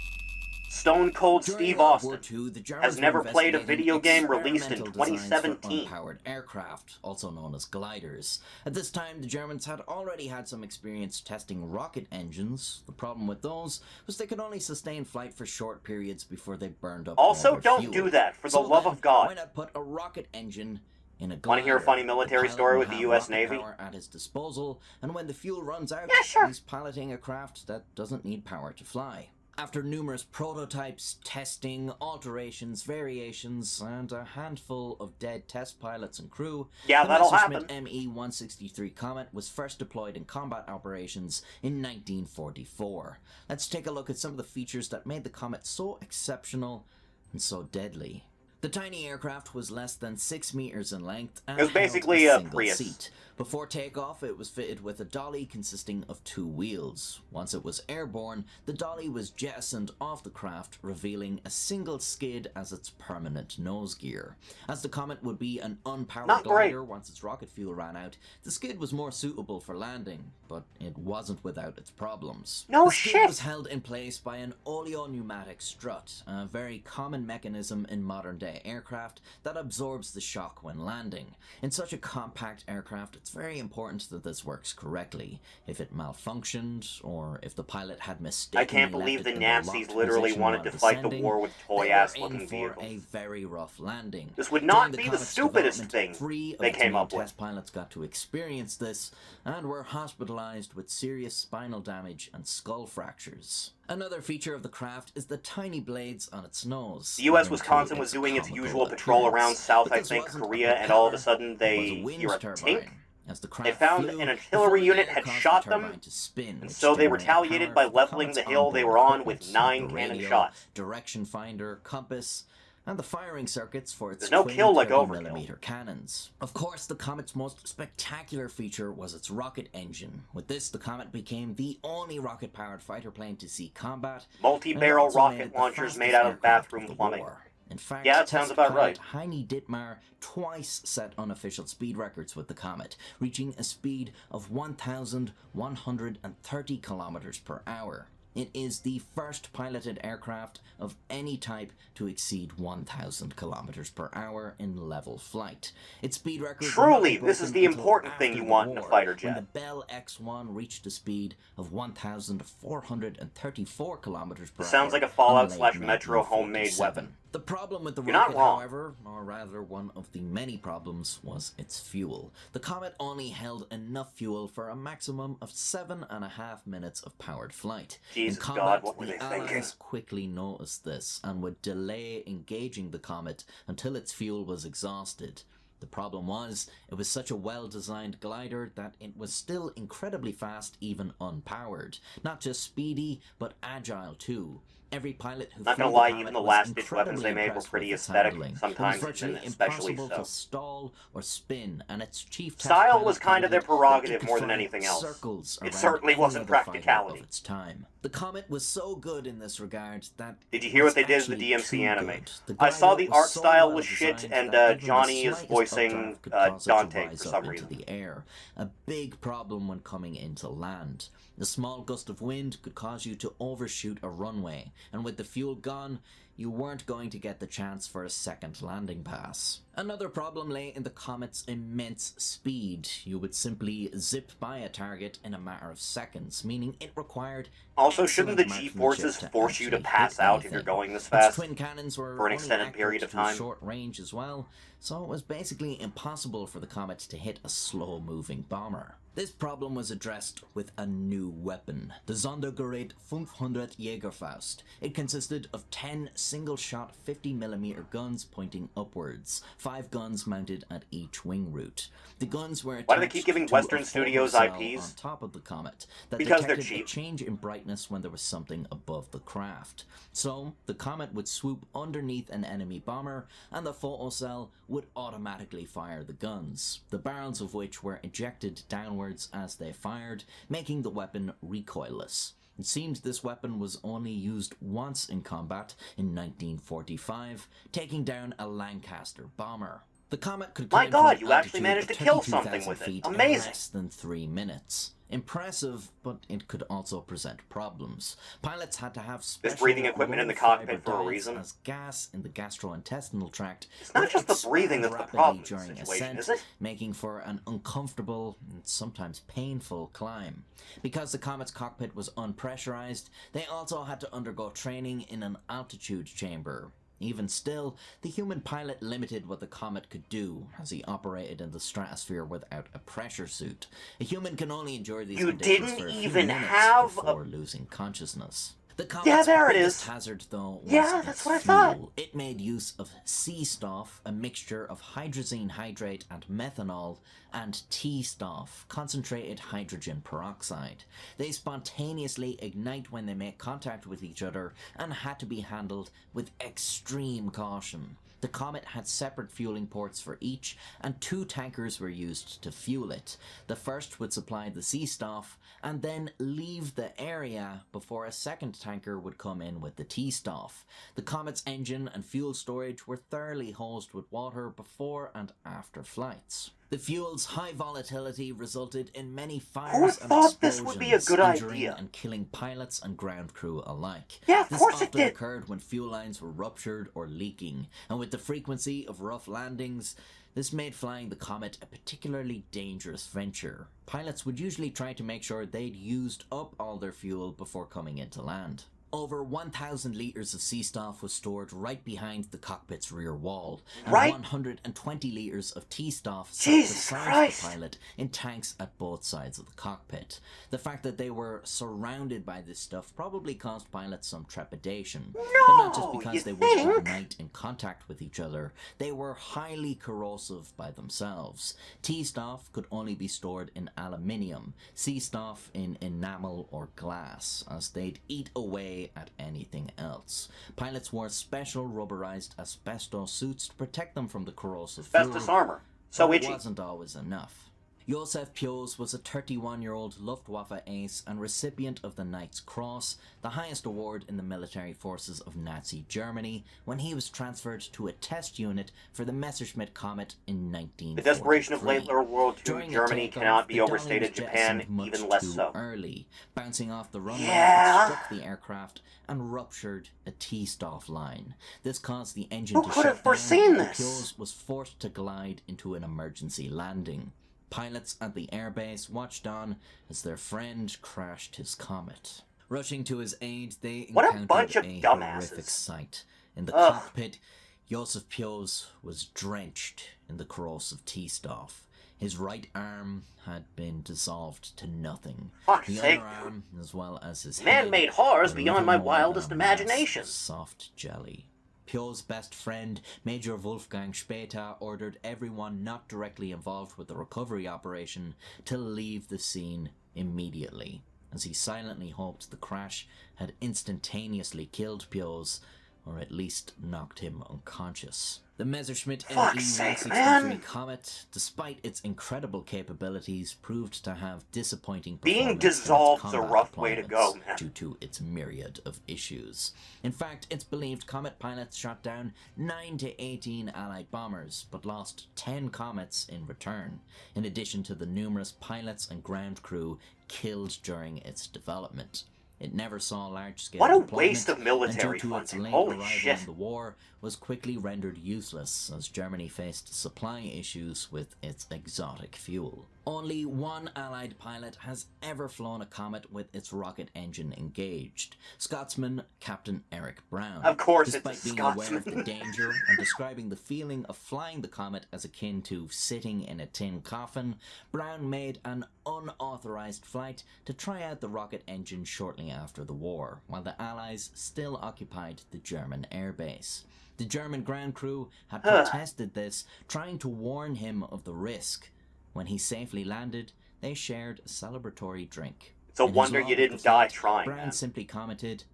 Stone Cold During Steve World War Austin II, the Germans has never were played a investigating video game released in experimental designs for 2017? unpowered aircraft, also known as gliders. At this time, the Germans had already had some experience testing rocket engines. The problem with those was they could only sustain flight for short periods before they burned up all Also, their don't fuel. do that, for the So love then, of God. Why not put a rocket engine in a glider? Want to hear a funny military The pilot story will with the have US rocket Navy? power at his disposal, and when the fuel runs out, Yeah, sure. he's piloting a craft that doesn't need power to fly. After numerous prototypes, testing, alterations, variations, and a handful of dead test pilots and crew, Yeah, the that'll Messerschmitt happen. ME-163 Comet was first deployed in combat operations in 1944. Let's take a look at some of the features that made the Comet so exceptional and so deadly. The tiny aircraft was less than 6 meters in length and It was held basically a a single Prius. seat. Before takeoff, it was fitted with a dolly consisting of 2 wheels. Once it was airborne, the dolly was jettisoned off the craft, revealing a single skid as its permanent nose gear. As the Comet would be an unpowered Not great. glider once its rocket fuel ran out, the skid was more suitable for landing, but it wasn't without its problems. No The skid shit. was held in place by an oleo-pneumatic strut, a very common mechanism in modern-day aircraft that absorbs the shock when landing. In such a compact aircraft, it's very important that this works correctly. If it malfunctioned, or if the pilot had mistakenly I can't believe left the it in Nazis locked literally position wanted while to fight the descending, war with they were toy-ass in looking for vehicles. a very rough landing. This would not During the be the Comet's stupidest development, thing 3 of they its came main up with. test pilots got to experience this and were hospitalized with serious spinal damage and skull fractures. Another feature of the craft is the tiny blades on its nose. The U.S. giving Wisconsin to was doing its comical usual patrol around appearance. South, But I this think, wasn't a Korea, and all of a propeller, sudden it was they a wind hear a turbine. tink. As the They craft found flew, an the artillery full unit air had caused shot the them, turbine to spin, and which so they generated retaliated power by for the leveling Comet's the hill they onboard were on with equipment, 9 the cannon radio, shots. direction finder, compass, and the firing circuits for its There's no twin kill like 30mm cannons. Of course, the Comet's most spectacular feature was its rocket engine. With this, the Comet became the only rocket-powered fighter plane to see combat. Multi-barrel and it also made rocket it the launchers fastest made out of aircraft bathroom of the plumbing. war. In fact, Yeah, that sounds test about pilot right. Heini Dittmar twice set unofficial speed records with the Comet, reaching a speed of 1,130 kilometers per hour. It is the first piloted aircraft of any type to exceed 1,000 kilometers per hour in level flight. Its speed record Truly, was not this is broken the until important after thing you the want in a war, fighter when jet. the Bell X-1 reached a speed of 1,434 kilometers per This hour. sounds like a in Fallout late / Metro homemade 1947. weapon. The problem with the You're not rocket, wrong. however, or rather one of the many problems, was its fuel. The Comet only held enough fuel for a maximum of 7.5 minutes of powered flight. Jesus In combat, God, what were the they thinking? Allies quickly noticed this and would delay engaging the Comet until its fuel was exhausted. The problem was, it was such a well-designed glider that it was still incredibly fast even unpowered. Not just speedy, but agile too. Every pilot who Not flew gonna the lie, Comet even the was last-ditch weapons they incredibly made were impressed pretty with its aesthetic, handling. sometimes, It was virtually and especially impossible so. to stall or spin, and its chief test Style pilot was kind of their commented that prerogative it could more than fly anything else. circles It around certainly any wasn't other fighter practicality. of its time. The Comet was so good in this regard that Did you it hear was what they did with the actually DMC too anime? good. The I saw glider the art so style well was shit, designed and that even the Johnny is slightest voicing updraft could cause it to Dante rise for up some into reason. the air, a big problem when coming into land. A small gust of wind could cause you to overshoot a runway, and with the fuel gone, you weren't going to get the chance for a second landing pass. Another problem lay in the comet's immense speed. You would simply zip by a target in a matter of seconds, meaning it required Also, shouldn't the excellent G-forces marksmanship force you to actually pass hit out if you're anything. going this Its fast? twin cannons were for an only extended accurate period of to time? short range as well, so it was basically impossible for the comet to hit a slow-moving bomber. This problem was addressed with a new weapon, the Sondergerät 500 Jägerfaust. It consisted of 10 single-shot 50mm guns pointing upwards, 5 guns mounted at each wing root. The guns were attached Why do they keep giving to Western a Studios photo cell IPs? on top of the comet that Because they're detected a cheap. change in brightness when there was something above the craft. So, the comet would swoop underneath an enemy bomber, and the photocell would automatically fire the guns, the barrels of which were ejected downwards as they fired, making the weapon recoilless. It seems this weapon was only used once in combat in 1945, taking down a Lancaster bomber. The comet could My climb God, to you an actually altitude managed of to kill 32,000 something with it. feet in Amazing. less than 3 minutes. Impressive, but it could also present problems. Pilots had to have special breathing equipment in the low-fiber cockpit for a diets reason? as gas in the gastrointestinal tract It's not would just the expand breathing that's the rapidly problem in this during situation, ascent, is it? making for an uncomfortable and sometimes painful climb. Because the comet's cockpit was unpressurized, they also had to undergo training in an altitude chamber. Even still, the human pilot limited what the comet could do, as he operated in the stratosphere without a pressure suit. A human can only endure these You conditions didn't for a few even minutes have before losing consciousness. The Yeah, comet's there it biggest is. hazard, though, was Yeah, its that's what I fuel. thought. It made use of C-Stoff, a mixture of hydrazine hydrate and methanol, and T-Stoff, concentrated hydrogen peroxide. They spontaneously ignite when they make contact with each other and had to be handled with extreme caution. The Comet had separate fueling ports for each, and 2 tankers were used to fuel it. The first would supply the C-Stoff, and then leave the area before a second tanker would come in with the T-Stoff. The Comet's engine and fuel storage were thoroughly hosed with water before and after flights. The fuel's high volatility resulted in many fires and thought explosions, this would be a good injuring idea? and killing pilots and ground crew alike. Yeah, of This course it often did. occurred when fuel lines were ruptured or leaking, and with the frequency of rough landings, this made flying the Comet a particularly dangerous venture. Pilots would usually try to make sure they'd used up all their fuel before coming into land. Over 1,000 litres of C-Stoff was stored right behind the cockpit's rear wall, and Right? 120 litres of T-Stoff sat Jesus beside Christ. the pilot in tanks at both sides of the cockpit. The fact that they were surrounded by this stuff probably caused pilots some trepidation, but not just No, because you they would think? ignite in contact with each other. They were highly corrosive by themselves. T-Stoff could only be stored in aluminium, C-Stoff in enamel or glass, as they'd eat away at anything else. Pilots wore special rubberized asbestos suits to protect them from the corrosive Asbestos fuel. armor. So But itchy. it wasn't always enough. Josef Pios was a 31-year-old Luftwaffe ace and recipient of the Knight's Cross, the highest award in the military forces of Nazi Germany, when he was transferred to a test unit for the Messerschmitt Comet in 1943. The desperation of late World II During a Germany takeoff, cannot be the Dolly overstated. was Japan, jettisoned much even less too so. early. Bouncing off the runway, Yeah. it struck the aircraft and ruptured a T-Stoff line. This caused the engine Who to could shut have down, foreseen and this? Pios was forced to glide into an emergency landing. Pilots at the airbase watched on as their friend crashed his Comet. Rushing to his aid, they What a encountered bunch of a dumbasses. horrific sight. In the Ugh. cockpit, Josef Pios was drenched in the corrosive T-Stoff. His right arm had been dissolved to nothing. Fuck's The sake. other arm, as well as his Man-made head, horrors were beyond little my more wildest than a mass imagination. of soft jelly. Pios' best friend, Major Wolfgang Später, ordered everyone not directly involved with the recovery operation to leave the scene immediately, as he silently hoped the crash had instantaneously killed Pios, or at least knocked him unconscious. The Messerschmitt Fuck's sake, ME-163 man. Comet, despite its incredible capabilities, proved to have disappointing Being performance in its dissolved's a combat rough way to go, deployments man. due to its myriad of issues. In fact, it's believed Comet pilots shot down 9 to 18 Allied bombers, but lost 10 Comets in return, in addition to the numerous pilots and ground crew killed during its development. It never saw large-scale What a deployment, waste of and military due to its funding. late Holy arrival shit. in the war, was quickly rendered useless as Germany faced supply issues with its exotic fuel. Only one Allied pilot has ever flown a Comet with its rocket engine engaged, Scotsman Captain Eric Brown. Of course it's a Despite being aware of Scotsman. the danger and describing the feeling of flying the Comet as akin to sitting in a tin coffin, Brown made an unauthorized flight to try out the rocket engine shortly after the war, while the Allies still occupied the German airbase. The German ground crew had protested this, trying to warn him of the risk. When he safely landed, they shared a celebratory drink. It's a In his wonder log you of the didn't die flight, trying, Brown man. simply commented,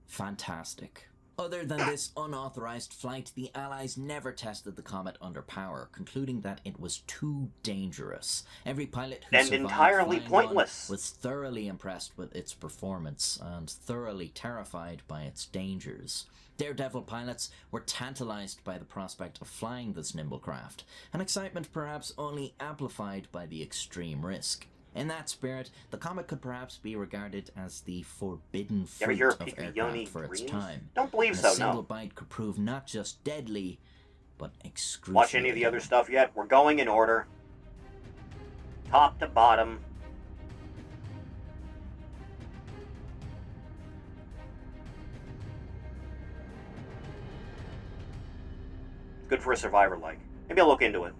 "Fantastic." Other than this unauthorized flight, the Allies never tested the Comet under power, concluding that it was too dangerous. Every pilot who And survived entirely flying one pointless. was thoroughly impressed with its performance and thoroughly terrified by its dangers. Daredevil pilots were tantalized by the prospect of flying this nimble craft, an excitement perhaps only amplified by the extreme risk. In that spirit, the Comet could perhaps be regarded as the forbidden You ever fruit hear of of Picayune aircraft for its dreams? time. Don't believe And so, a single no. bite could prove not just deadly, but excruciating. Watch any of the other stuff yet? We're going in order. Top to bottom. Good for a survivor-like. Maybe I'll look into it.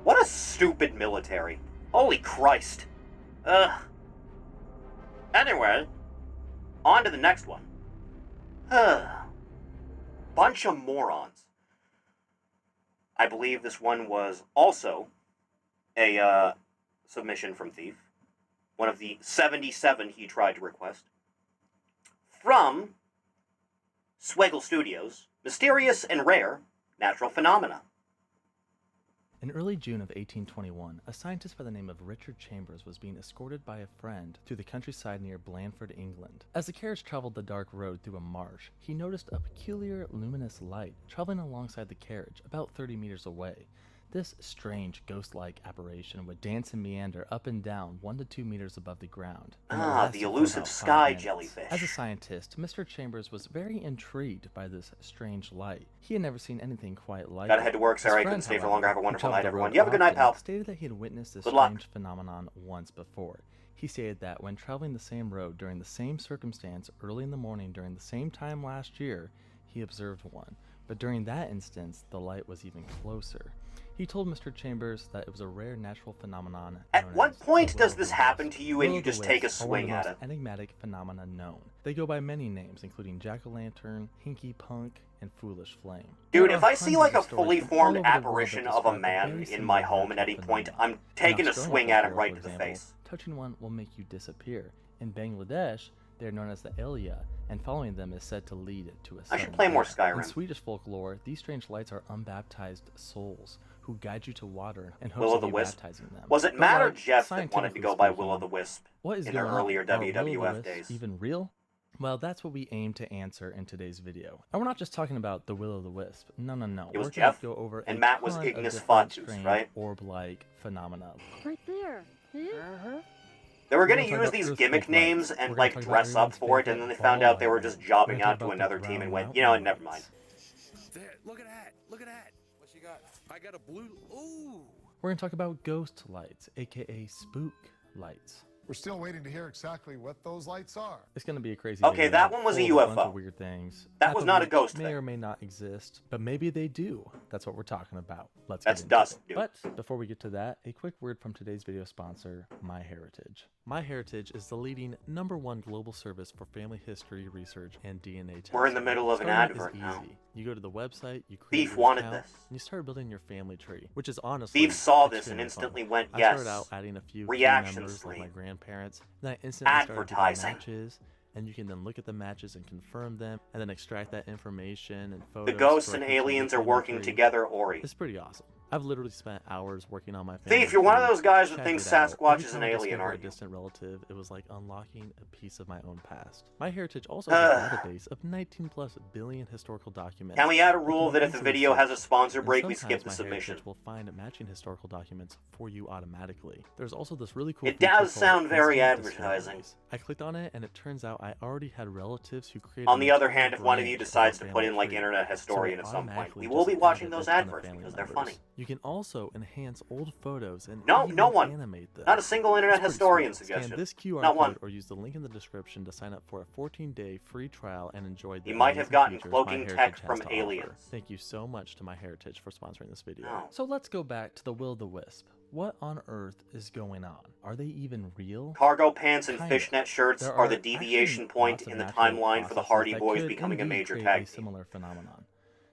What a stupid military. Holy Christ. Ugh. Anyway, on to the next one. Bunch of morons. I believe this one was also a submission from Thief. One of the 77 he tried to request. From Swaggle Studios, Mysterious and Rare Natural Phenomena. In early June of 1821, a scientist by the name of Richard Chambers was being escorted by a friend through the countryside near Blandford, England. As the carriage traveled the dark road through a marsh, he noticed a peculiar luminous light traveling alongside the carriage about 30 meters away. This strange ghost-like apparition would dance and meander up and down 1 to 2 meters above the ground. and it Ah, lasted the for elusive about 5 sky minutes. jellyfish. As a scientist, Mr. Chambers was very intrigued by this strange light. He had never seen anything quite like Gotta it. head to work, His sorry I friend, couldn't stay for however, longer. Have a who wonderful traveled night, the everyone. road You have a good night, often, pal. Stated that he had witnessed this Good luck. strange phenomenon once before. He stated that when traveling the same road during the same circumstance early in the morning during the same time last year, he observed one. But during that instance, the light was even closer. He told Mr. Chambers that it was a rare natural phenomenon. At known what as point the does will-o'-the-wisp. this happen to you and you just take a Will-o'-the-wisps are one of swing the at most it? enigmatic phenomena known. They go by many names, including jack-o'-lantern, hinky punk, and foolish flame. Dude, There if are I see hundreds like a of stories fully from all formed over the world apparition that of a describe man very in similar my home at natural any point, phenomena. I'm taking In a Australian swing at him folklore, right for to the example, face. touching one will make you disappear. In Bangladesh, they are known as the Elia, and following them is said to lead to a I should sudden play more death. Skyrim. In Swedish folklore, these strange lights are unbaptized souls who guide you to water in hopes of you Will-o'-the-wisp? baptizing them. Was it But Matt or like, Jeff that wanted to scientifically go by speaking, Will-o'-the-Wisp what is in their going on? earlier Are WWF will-o'-the-wisps days? even real? Well, that's what we aim to answer in today's video. And we're not just talking about the will-o'-the-wisp. No. It was We're gonna Jeff, go over and a Matt was ton of Ignis different Fatuus, strange right? orb-like phenomena. Right there. See it? They were We're gonna gonna talk use about these earthquake gimmick lights. names We're and gonna like talk about dress up everyone's for it, and then they favorite found out they ball were just lightning. jobbing We're gonna out talk to about another the team and brown went, you know what, mountain never mind. lights. There, look at that. Look at that. What you got? I got a blue. Ooh. We're gonna talk about ghost lights, aka spook lights. We're still waiting to hear exactly what those lights are. It's gonna be a crazy Okay, video that one was a full of bunch UFO. of weird things. That half was of not a which ghost may thing. or may not exist, but maybe they do. That's what we're talking about. Let's That's get into dust, it. dude. But before we get to that, a quick word from today's video sponsor, MyHeritage. MyHeritage is the leading #1 global service for family history research and DNA testing. We're in the middle of an Starting is advert now. easy. You go to the website, you create Thief your wanted account, this. and you start building your family tree, which is honestly Thief saw this and extremely instantly fun. went, I yes. started out adding a few key Reaction members like my stream. grandparents, and I instantly started Advertising. getting matches, and you can then look at the matches and confirm them, and then extract that information and photos. The ghosts and directly from the aliens are family working tree. together, Ori. It's pretty awesome. I've literally spent hours working on my family. Thief, you're one of those guys that Check thinks it out. Sasquatch Every is an time I alien, discover aren't a you? distant relative, it was like unlocking a piece of my own past. My heritage also has a database of 19 plus billion historical documents. Can we add a You rule can that if the easily video has a search, sponsor and break, we sometimes skip the my submission? heritage will find matching historical documents for you automatically. There's also this really cool It feature does called sound very instant advertising. discoveries. I clicked on it, and it turns out I already had relatives who created. On the an other entire hand, if one of you branch decides of to our put in family like tree. internet So it historian at some point, automatically we will be just watching added those a ton of adverts family because they're members. funny. You can also enhance old photos and No, even no one. animate them. Not a single internet It's pretty historian sweet. suggestion. Scan this QR Not code one. or use the link in the description to sign up for a 14-day free trial and enjoy the You might have amazing gotten features cloaking MyHeritage tech has from to offer. aliens. Thank you so much to MyHeritage for sponsoring this video. No. So let's go back to the Will-o-the-Wisp. What on earth is going on? Are they even real? Cargo pants and Kinda. fishnet shirts There are the actually deviation point lots of in the natural timeline for the processes Hardy that Boys could becoming a indeed major create tag a team. similar phenomenon.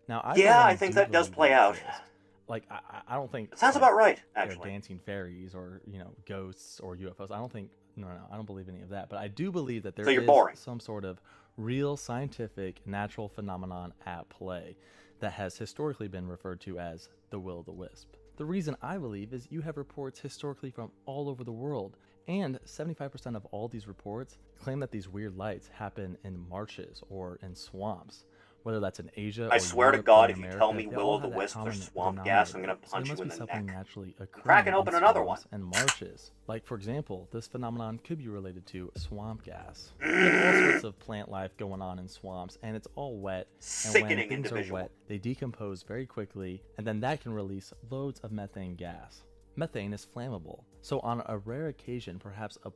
Now, Yeah, really I think do that does believe play they out. exist. Like, I don't think Sounds like, about right, they're actually. dancing fairies or ghosts or UFOs. I don't think no, I don't believe any of that. But I do believe that there So you're is boring. some sort of real scientific natural phenomenon at play that has historically been referred to as the Will-o-the-Wisp. The reason I believe is you have reports historically from all over the world, and 75% of all these reports claim that these weird lights happen in marshes or in swamps. Whether that's in Asia or I swear to Europe God, or in if you America, tell me they all have that Will-o-the-wisps are common swamp gas, I'm denominator. gonna So there punch must you in be the something neck. naturally occurring cracking open in another one. swamps and marshes. Like, for example, this phenomenon could be related to swamp gas. You have all sorts of plant life going on in swamps, and it's all wet. And Sickening when things individual. are wet, they decompose very quickly, and then that can release loads of methane gas. Methane is flammable, so on a rare occasion, perhaps a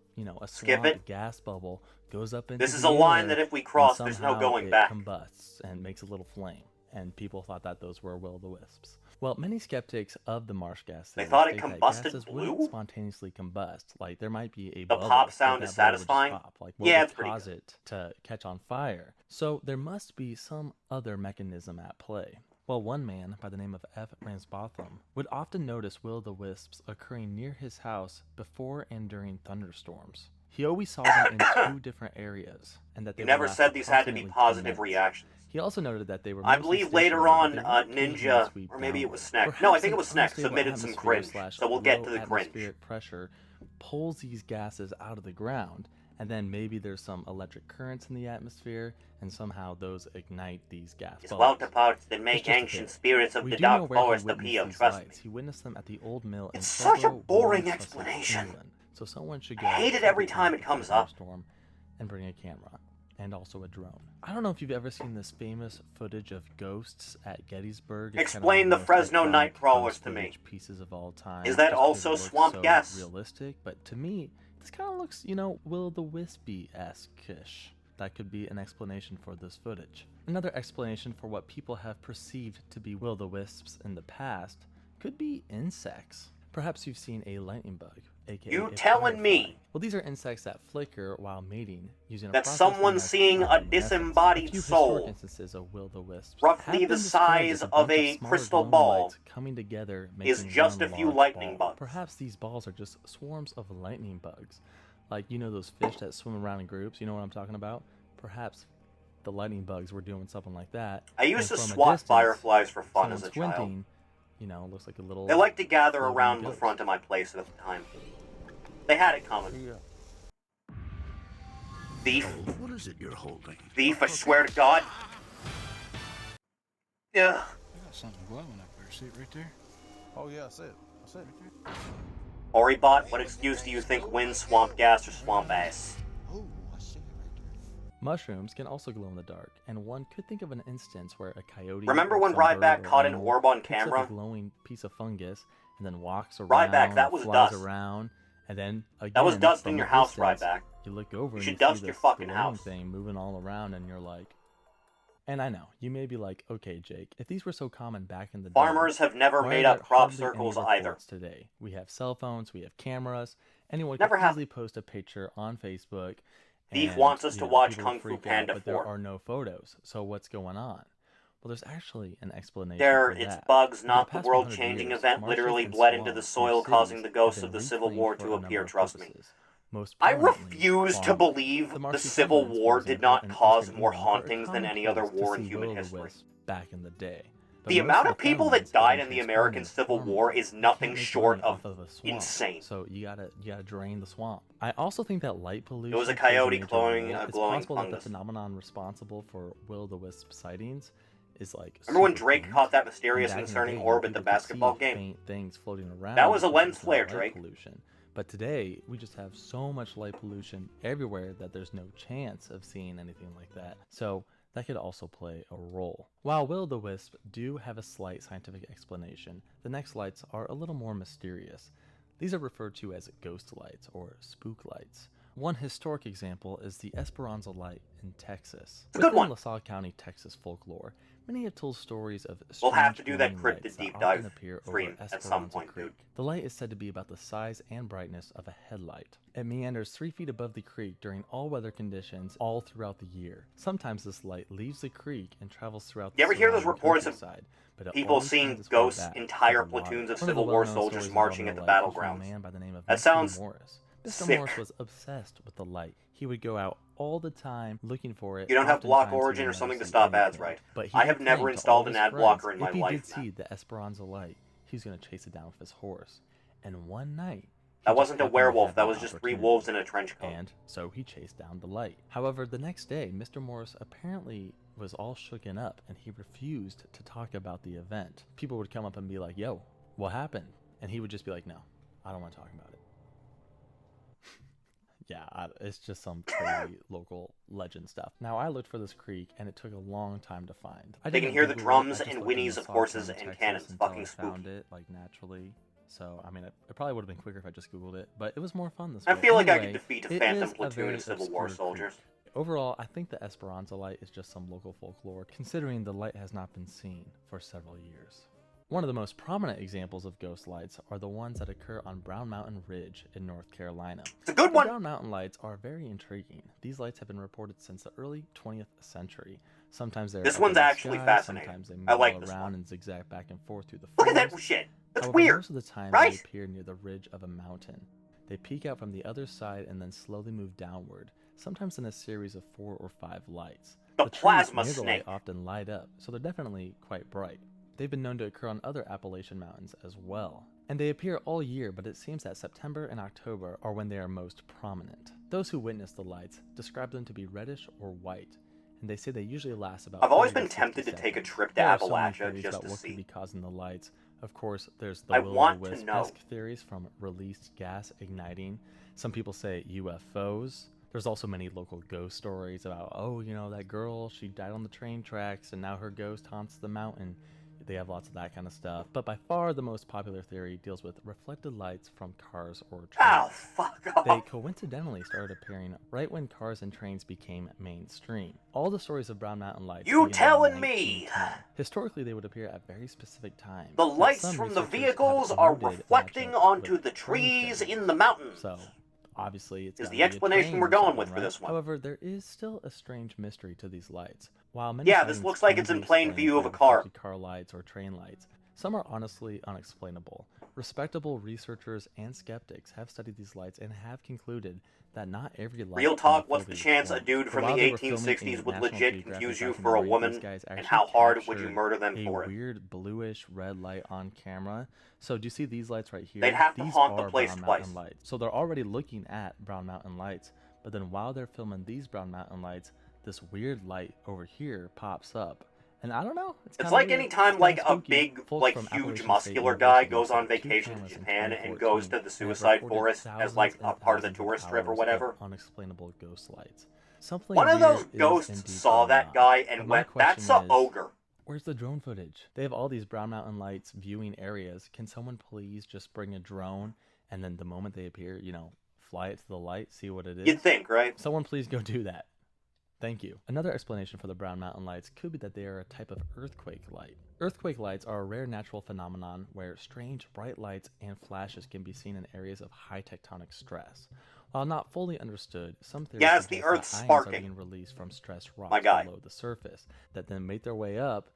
Skip swamp it. gas bubble goes up into This the is a line air, that if we and cross, there's no somehow going it back. combusts and makes a little flame, and people thought that those were will-o-the-wisps. Well, many skeptics of the marsh gas They theory thought it state that combusted gases wouldn't blue? spontaneously combust. Like, there might be a The bubble, pop but sound that is bubble would just satisfying? pop. Like, what Yeah, would it's pretty cause it to catch on fire? So there must be some other mechanism at play. Well, one man by the name of F. Ramsbotham would often notice will-o-the-wisps occurring near his house before and during thunderstorms. He always saw them in two different areas, and that they You would never last said these had to be approximately 10 positive minutes. reactions. He also noted that they were I mostly believe later stationary, on, but they would occasionally Ninja, sweep or maybe it was downward. Snack. No, I Perhaps think it an was Snack, unstable submitted some atmosphere cringe, slash so we'll get low to the cringe. atmospheric pressure pulls these gases out of the ground, and then maybe there's some electric currents in the atmosphere, and somehow those ignite these gas It's bubbles. parts that It's make just a ancient theory. spirits of We the do know dark where he forest witnessed appeal, these trust lights. me. He witnessed them at the old mill in It's such a several boring warm Sussex, explanation. England. So someone should I go hate it take every a time trip it comes before a up. storm and bring a camera and also a drone. I don't know if you've ever seen this famous footage of ghosts at Gettysburg. It's Explain kind the of the most Fresno iconic Nightcrawlers ghost to me. footage pieces of all time. Is that just 'cause also it looks swamp so gas? realistic? But to me, this kind of looks, will-o-the-wispy-esque-ish. That could be an explanation for this footage. Another explanation for what people have perceived to be will-o-the-wisps in the past could be insects. Perhaps you've seen a lightning bug, aka You a telling me firefly. Well, these are insects that flicker while mating using a that process someone known as seeing a bioluminescence. disembodied A few soul, historic instances of will-o-the-wisps roughly have the been described size as of bunch a smaller crystal glowing ball, lights coming together, is making just one a few large lightning ball. bugs. Perhaps these balls are just swarms of lightning bugs, like those fish that swim around in groups. You know what I'm talking about? Perhaps the lightning bugs were doing something like that. I used to and from a swat distance, fireflies for fun as someone a child. squinting, looks like a little. They liked to gather floating around the ghost. front of my place at the time. They had it coming. Thief. What is it you're holding? Thief, I swear to God. Yeah. I got something glowing up there. See it right there? Oh yeah, that's it. That's it. Oribot, what excuse do you think wins swamp gas or swamp ass? Oh, I see it right there. Mushrooms can also glow in the dark, and one could think of an instance where a coyote. Remember or when some bird Ryback or caught an animal orb on picks up camera? a glowing piece of fungus and then walks around, Ryback, that was flies dust. around, and then again, That was dust from in a your house, distance, Ryback. You look over You and should you dust see your this fucking glowing house. thing moving all around, and you're like. And I know you may be like, okay, Jake, if these were so common back in the day, Farmers have never why made are up there crop hardly any circles either. reports today? We have cell phones, we have cameras. Anyone Never can have. easily post a picture on Facebook. Thief and, wants us to watch people Kung Fu freak Panda out, but there 4. are no photos. So what's going on? Well, there's actually an explanation. There, for it's that. bugs, For not the past world-changing 100 years, event marshes literally and bled into the swamps soil, near causing cities the ghosts have of the been Civil reclaimed War for to a number appear, of trust me. purposes. Most I prominently, refuse to farming. believe the marshy Civil settlements, War for did example, not in cause eastern more England were a hauntings than common any other place to war in see human history. will-o-the-wisps back in the day. But The most amount the of people pheromones that died have in the been American transformed Civil into War farming. is You nothing can't make short money of off a swamp, insane. So you gotta drain the swamp. I also think that light pollution It was a plays coyote major glowing role. a It's glowing possible that fungus. the phenomenon responsible for will-o-the-wisp sightings is like Remember when super Drake faint? caught that And mysterious back and in the concerning day, orb at the people could see basketball game? faint things floating around. That was a because lens of the flare, light Drake. pollution. But today, we just have so much light pollution everywhere that there's no chance of seeing anything like that. So that could also play a role. While will-o-the-wisp do have a slight scientific explanation, the next lights are a little more mysterious. These are referred to as ghost lights or spook lights. One historic example is the Esperanza Light in Texas. It's a good Within one. LaSalle County, Texas folklore, many have told stories of We'll have to strange do that glowing cryptid lights that deep often dive appear stream over at some Esperanza point, Creek. dude. The light is said to be about the size and brightness of a headlight. It meanders 3 feet above the creek during all weather conditions all throughout the year. Sometimes this light leaves the creek and travels throughout the You ever hear those surrounding reports of countryside, but it people always seeing finds its way ghosts, back to entire the water. platoons of One the Civil War well-known soldiers stories marching involving at the the light comes from battlegrounds? a man by the name of That Mr. sounds Morris. Mr. sick. Morris was obsessed with the light. He would go out all the time looking for it. You don't have block Oftentimes, he origin would or never something to see stop ads, anything. right? But he I have did never claim to installed all an his ad friends, blocker in my if he life did now. see the Esperanza light, he was going to chase it down with his horse. And one night, he That just wasn't a happened to werewolf, have that the was just 3 opportunity. wolves in a trench coat. And so he chased down the light. However, the next day, Mr. Morris apparently was all shooken up and he refused to talk about the event. People would come up and be like, yo, what happened? And he would just be like, no, I don't want to talk about it. Yeah, it's just some crazy local legend stuff. Now, I looked for this creek and it took a long time to find. I They can didn't hear the Google it, I drums just and looked in whinnies of LaSalle horses County, and Texas, cannons. until Fucking I found spooky. it, like, naturally. So, I mean, it probably would have been quicker if I just Googled it, but it was more fun this I way. feel like I Anyway, could defeat a it phantom is a platoon very of Civil War obscure creek. soldiers. Overall, I think the Esperanza light is just some local folklore, considering the light has not been seen for several years. One of the most prominent examples of ghost lights are the ones that occur on Brown Mountain Ridge in North Carolina. It's a good The one! Brown Mountain lights are very intriguing. These lights have been reported since the early 20th century. Sometimes they're This up one's in the actually sky, fascinating. Sometimes they move I like all this around one. and zigzag back and forth through the Look at forest. that shit! That's However, weird! most of the time right? they appear near the ridge of a mountain. They peek out from the other side and then slowly move downward, sometimes in a series of 4 or 5 lights. The trees plasma near the light snake. often light up, so they're definitely quite bright. They've been known to occur on other Appalachian mountains as well. And they appear all year, but it seems that September and October are when they are most prominent. Those who witness the lights describe them to be reddish or white, and they say they usually last about I've always 30 been to tempted 60 to take a seconds. trip to There are so many Appalachia theories just about to what could see. be causing the lights. Of course, there's the I want to will-o-the-wisp-esque theories from released gas igniting. Some people say UFOs. There's also many local ghost stories about, oh, you know, that girl, she died on the train tracks and now her ghost haunts the mountain. They have lots of that kind of stuff. But by far the most popular theory deals with reflected lights from cars or trains. Oh, fuck off! They coincidentally started appearing right when cars and trains became mainstream. All the stories of Brown Mountain lights You begin in telling me? 1910. Historically, they would appear at very specific times. The but lights some from the researchers vehicles have are alluded it reflecting match up onto with the train trees schedules. in the mountains. So, obviously, it's Is gotta the be a explanation train we're or going something, with for right? this one. However, there is still a strange mystery to these lights. While many Yeah, this sightings looks like can it's in be plain explained view of by a car. reflected car lights or train lights, some are honestly unexplainable. Respectable researchers and skeptics have studied these lights and have concluded that not every light Real can talk, be what's the fully chance a explained. dude But from while the they were filming 1860s a would National legit Geographic confuse you for a documentary, woman, these guys and actually how hard would you captured murder them a for it? weird bluish red light on camera. So do you see these lights right here? They'd have to These haunt the are place Brown twice. Mountain lights. So they're already looking at Brown Mountain lights, but then while they're filming these Brown Mountain lights, this weird light over here pops up. And I don't know. It's It's kinda like weird. anytime It's like kinda a spooky. big, Folks like from huge Appalachian muscular State guy University goes on set 2 vacation to cameras in Japan and 2014 goes to the and have suicide recorded forest as like a thousands part of the and tourist thousands trip or of whatever. hours of unexplainable ghost lights. Something One of weird those is ghosts indeed saw going that on. guy But and my went, "That's a question is, ogre." where's the drone footage? They have all these Brown Mountain lights viewing areas. Can someone please just bring a drone and then the moment they appear, you know, fly it to the light, see what it is? You'd think, right? Someone please go do that. Thank you. Another explanation for the Brown Mountain lights could be that they are a type of earthquake light. Earthquake lights are a rare natural phenomenon where strange bright lights and flashes can be seen in areas of high tectonic stress. While not fully understood, some theories Yeah, it's the suggest that Earth ions sparking. are being released from stressed My rocks guy. below the surface that then make their way up,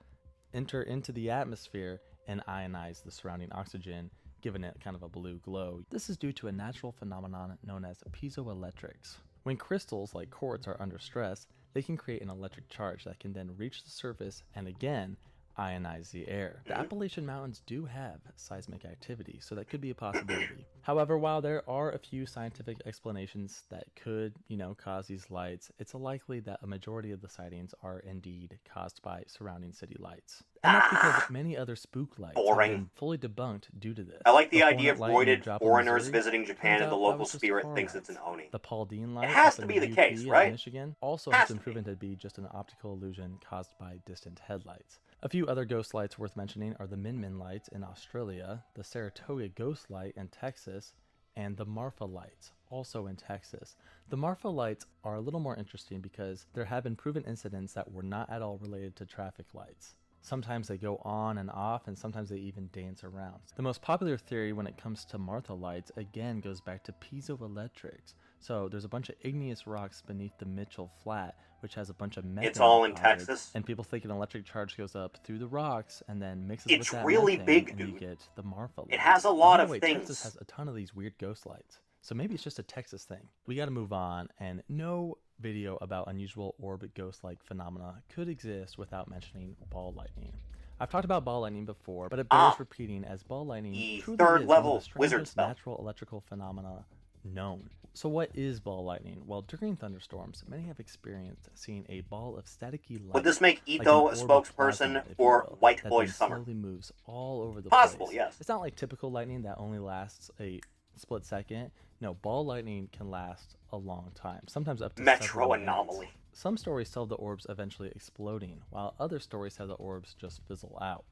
enter into the atmosphere, and ionize the surrounding oxygen, giving it kind of a blue glow. This is due to a natural phenomenon known as piezoelectrics. When crystals like quartz are under stress, they can create an electric charge that can then reach the surface and again ionize the air. The Appalachian Mountains do have seismic activity, so that could be a possibility. However, while there are a few scientific explanations that could, cause these lights, it's likely that a majority of the sightings are indeed caused by surrounding city lights. And that's because many other spook lights have been fully debunked due to this. I like the idea of Hornet light near roided Joplin, foreigners Missouri, visiting Japan turns and the out that local was just spirit car thinks lights. it's an Oni. The Pauldine light has up to in be the the UP case, in right? Michigan also Has has to been be. proven to be just an optical illusion caused by distant headlights. A few other ghost lights worth mentioning are the Min Min lights in Australia, the Saratoga ghost light in Texas, and the Marfa lights, also in Texas. The Marfa lights are a little more interesting because there have been proven incidents that were not at all related to traffic lights. Sometimes they go on and off, and sometimes they even dance around. The most popular theory when it comes to Martha lights again goes back to piezoelectrics. So there's a bunch of igneous rocks beneath the Mitchell Flat, which has a bunch of methane. It's all in deposits, Texas. and people think an electric charge goes up through the rocks and then mixes It's with that really methane, big, and dude. you get the Marfa lights. It has a lot By of the way, things. Texas has a ton of these weird ghost lights. So maybe it's just a Texas thing. We gotta move on, and no video about unusual orb ghost-like phenomena could exist without mentioning ball lightning. I've talked about ball lightning before, but it bears repeating as ball lightning The truly third is level one of the wizard strangest spell. natural electrical phenomena known. So what is ball lightning? Well, during thunderstorms, many have experienced seeing a ball of staticky light. Would this make like Ito an a orb of spokesperson plasma, if you for will, White that Boy then Summer? slowly moves all over the Possible, place. yes. It's not like typical lightning that only lasts a split second. No, ball lightning can last a long time, sometimes up to Metro several anomaly. minutes. Some stories tell the orbs eventually exploding, while other stories have the orbs just fizzle out.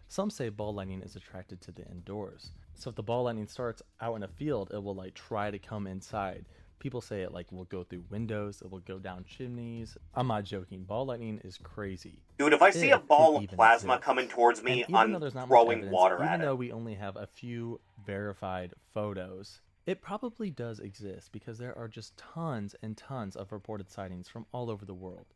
Some say ball lightning is attracted to the indoors. So if the ball lightning starts out in a field, it will try to come inside. People say it will go through windows, it will go down chimneys. I'm not joking, ball lightning is crazy. Dude, if I see a If ball it of even plasma exists. coming towards me, And even I'm though there's not much throwing evidence, water even at though it. we only have a few verified photos, it probably does exist because there are just tons and tons of reported sightings from all over the world.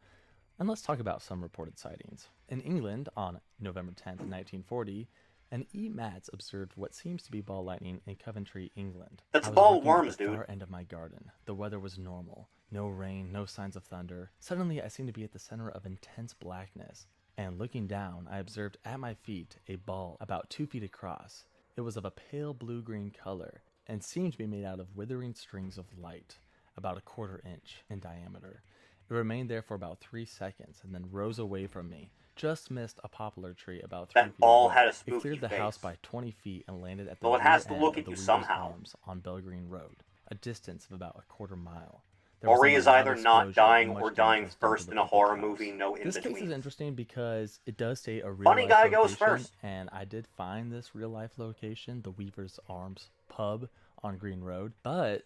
And let's talk about some reported sightings. In England, on November 10th, 1940, an E. Matz observed what seems to be ball lightning in Coventry, England. That's I was ball working at worms, the dude. far end of my garden. The weather was normal. No rain, no signs of thunder. Suddenly, I seemed to be at the center of intense blackness. And looking down, I observed at my feet a ball about 2 feet across. It was of a pale blue-green color and seemed to be made out of withering strings of light, about 1/4 inch in diameter. It remained there for about 3 seconds and then rose away from me. Just missed a poplar tree about 3 That feet ball away. had a It spooky cleared the face. house by 20 feet and landed at the Well, it rear has to end look of at the you Weaver's somehow. Arms on Belgreen Road, a distance of about 1/4 mile. There Or was he then is a loud either not explosion dying and or much damage dying was done to first the in a public horror house. movie, no in This case is between. interesting because it does state a real Funny life guy location, goes first. and I did find this real life location, the Weaver's Arms pub on Green Road, but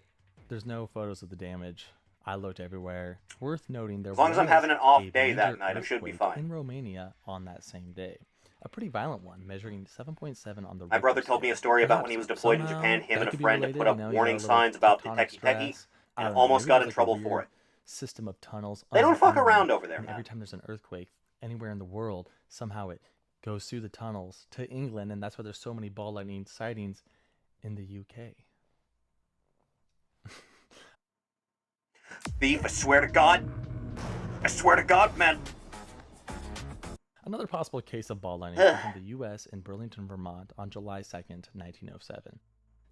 there's no photos of the damage. I looked everywhere. Worth noting, there As long as I'm was having an off a day that major night, I should be earthquake fine. in Romania on that same day. A pretty violent one, measuring 7.7 on the My Richter brother told me a scale. story about when Perhaps he was deployed in somehow Japan, him that and a could be friend related, put up you warning got a little signs about the tectonic techie techie, stress. I and don't know, almost maybe got there's in a trouble for weird it. system of tunnels. They don't fuck underground, around over there, and man. every time there's an earthquake anywhere in the world, somehow it goes through the tunnels to England, and that's why there's so many ball lightning sightings in the UK. Thief, I swear to God. I swear to God, man. Another possible case of ball lightning is in the U.S. in Burlington, Vermont on July 2nd, 1907.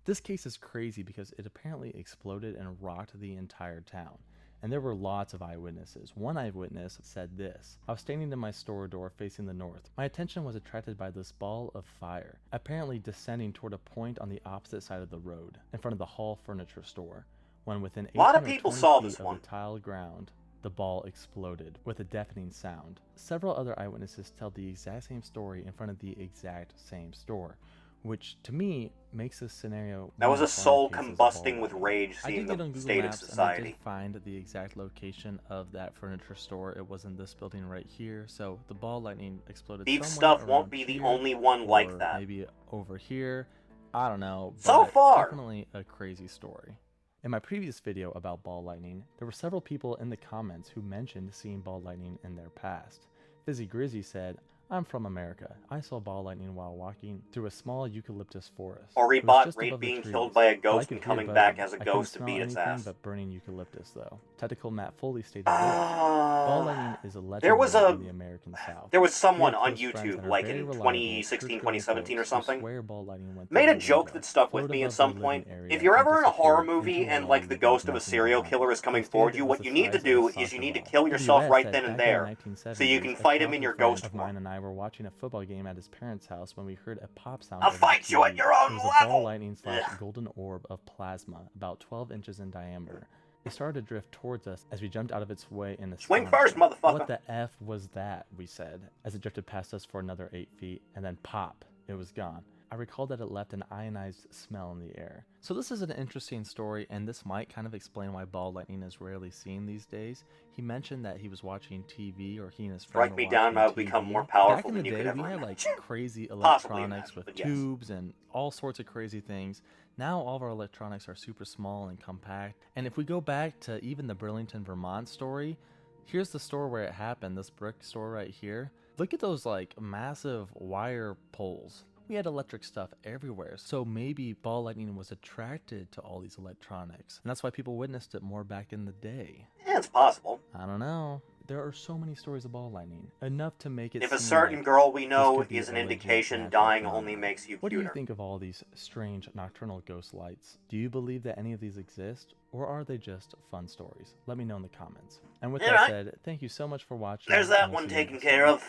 This case is crazy because it apparently exploded and rocked the entire town, and there were lots of eyewitnesses. One eyewitness said this: "I was standing in my store door facing the north. My attention was attracted by this ball of fire, apparently descending toward a point on the opposite side of the road, in front of the Hall Furniture Store. When within A lot of 820 people saw feet this of one. the tiled ground, the ball exploded with a deafening sound." Several other eyewitnesses tell the exact same story in front of the exact same store, which to me makes this scenario That was one a of the soul funnier cases of ball combusting with lightning. rage I seeing did get on the Google state of Maps and I society. did find the exact location of that furniture store. It was in this building right here, so the ball lightning exploded Thief somewhere stuff won't around be the here, only one or like that. maybe over here. I don't know. So but far. definitely a crazy story. In my previous video about ball lightning, there were several people in the comments who mentioned seeing ball lightning in their past. Fizzy Grizzy said, I'm from America. I saw ball lightning while walking through a small eucalyptus forest. Or he It was bought just Raid above the being trees, killed by a but I ghost could and hear coming buzzing. back as a I couldn't ghost to smell beat its anything ass. but burning eucalyptus, though. Tactical Matt Foley stated this. Ball lightning is a There was legendary in the American South. There was We someone had on close friends YouTube, and are like very in reliable, 2016, church-going 2017 or folks who something, swear ball lightning went made through a the joke window, that stuck with floated me at above some their point. living area, If you're and ever in a horror disappeared movie into a and wall like the with ghost of a nothing serial behind. killer is coming They towards stated you, it what was you the need to size of a do is soccer you need to ball. kill yourself WS right said then and back in the there, 1970s, so you can a fight him in childhood your friend ghost of form. mine and I were watching a football game at his parents' house when we heard a pop sound. I'll over the fight you at TV. your own It was a ball level! lightning Ugh. / golden orb of plasma, about 12 inches in diameter. It started to drift towards us as we jumped out of its way in the Swing first, motherfucker! What the F was that, we said, as it drifted past us for another 8 feet, and then pop, it was gone. I recall that it left an ionized smell in the air. So this is an interesting story, and this might kind of explain why ball lightning is rarely seen these days. He mentioned that he was watching TV, or he and his friend Strike were me down, watching I will TV. become more powerful Back in than the you could day, ever we had like imagine. crazy Possibly electronics imagine, with but yes. tubes and all sorts of crazy things. Now all of our electronics are super small and compact. And if we go back to even the Burlington, Vermont story, here's the store where it happened, this brick store right here. Look at those like massive wire poles. We had electric stuff everywhere, so maybe ball lightning was attracted to all these electronics, and that's why people witnessed it more back in the day. Yeah, it's possible. I don't know. There are so many stories of ball lightning, enough to make it If a seem certain like girl we this know could be is an a legit indication natural dying phenomenon. only makes you What do you cuter. think of all these strange nocturnal ghost lights? Do you believe that any of these exist, or are they just fun stories? Let me know in the comments. And with that Alright. said, thank you so much for watching. There's and that we'll one see you taken next care time. of.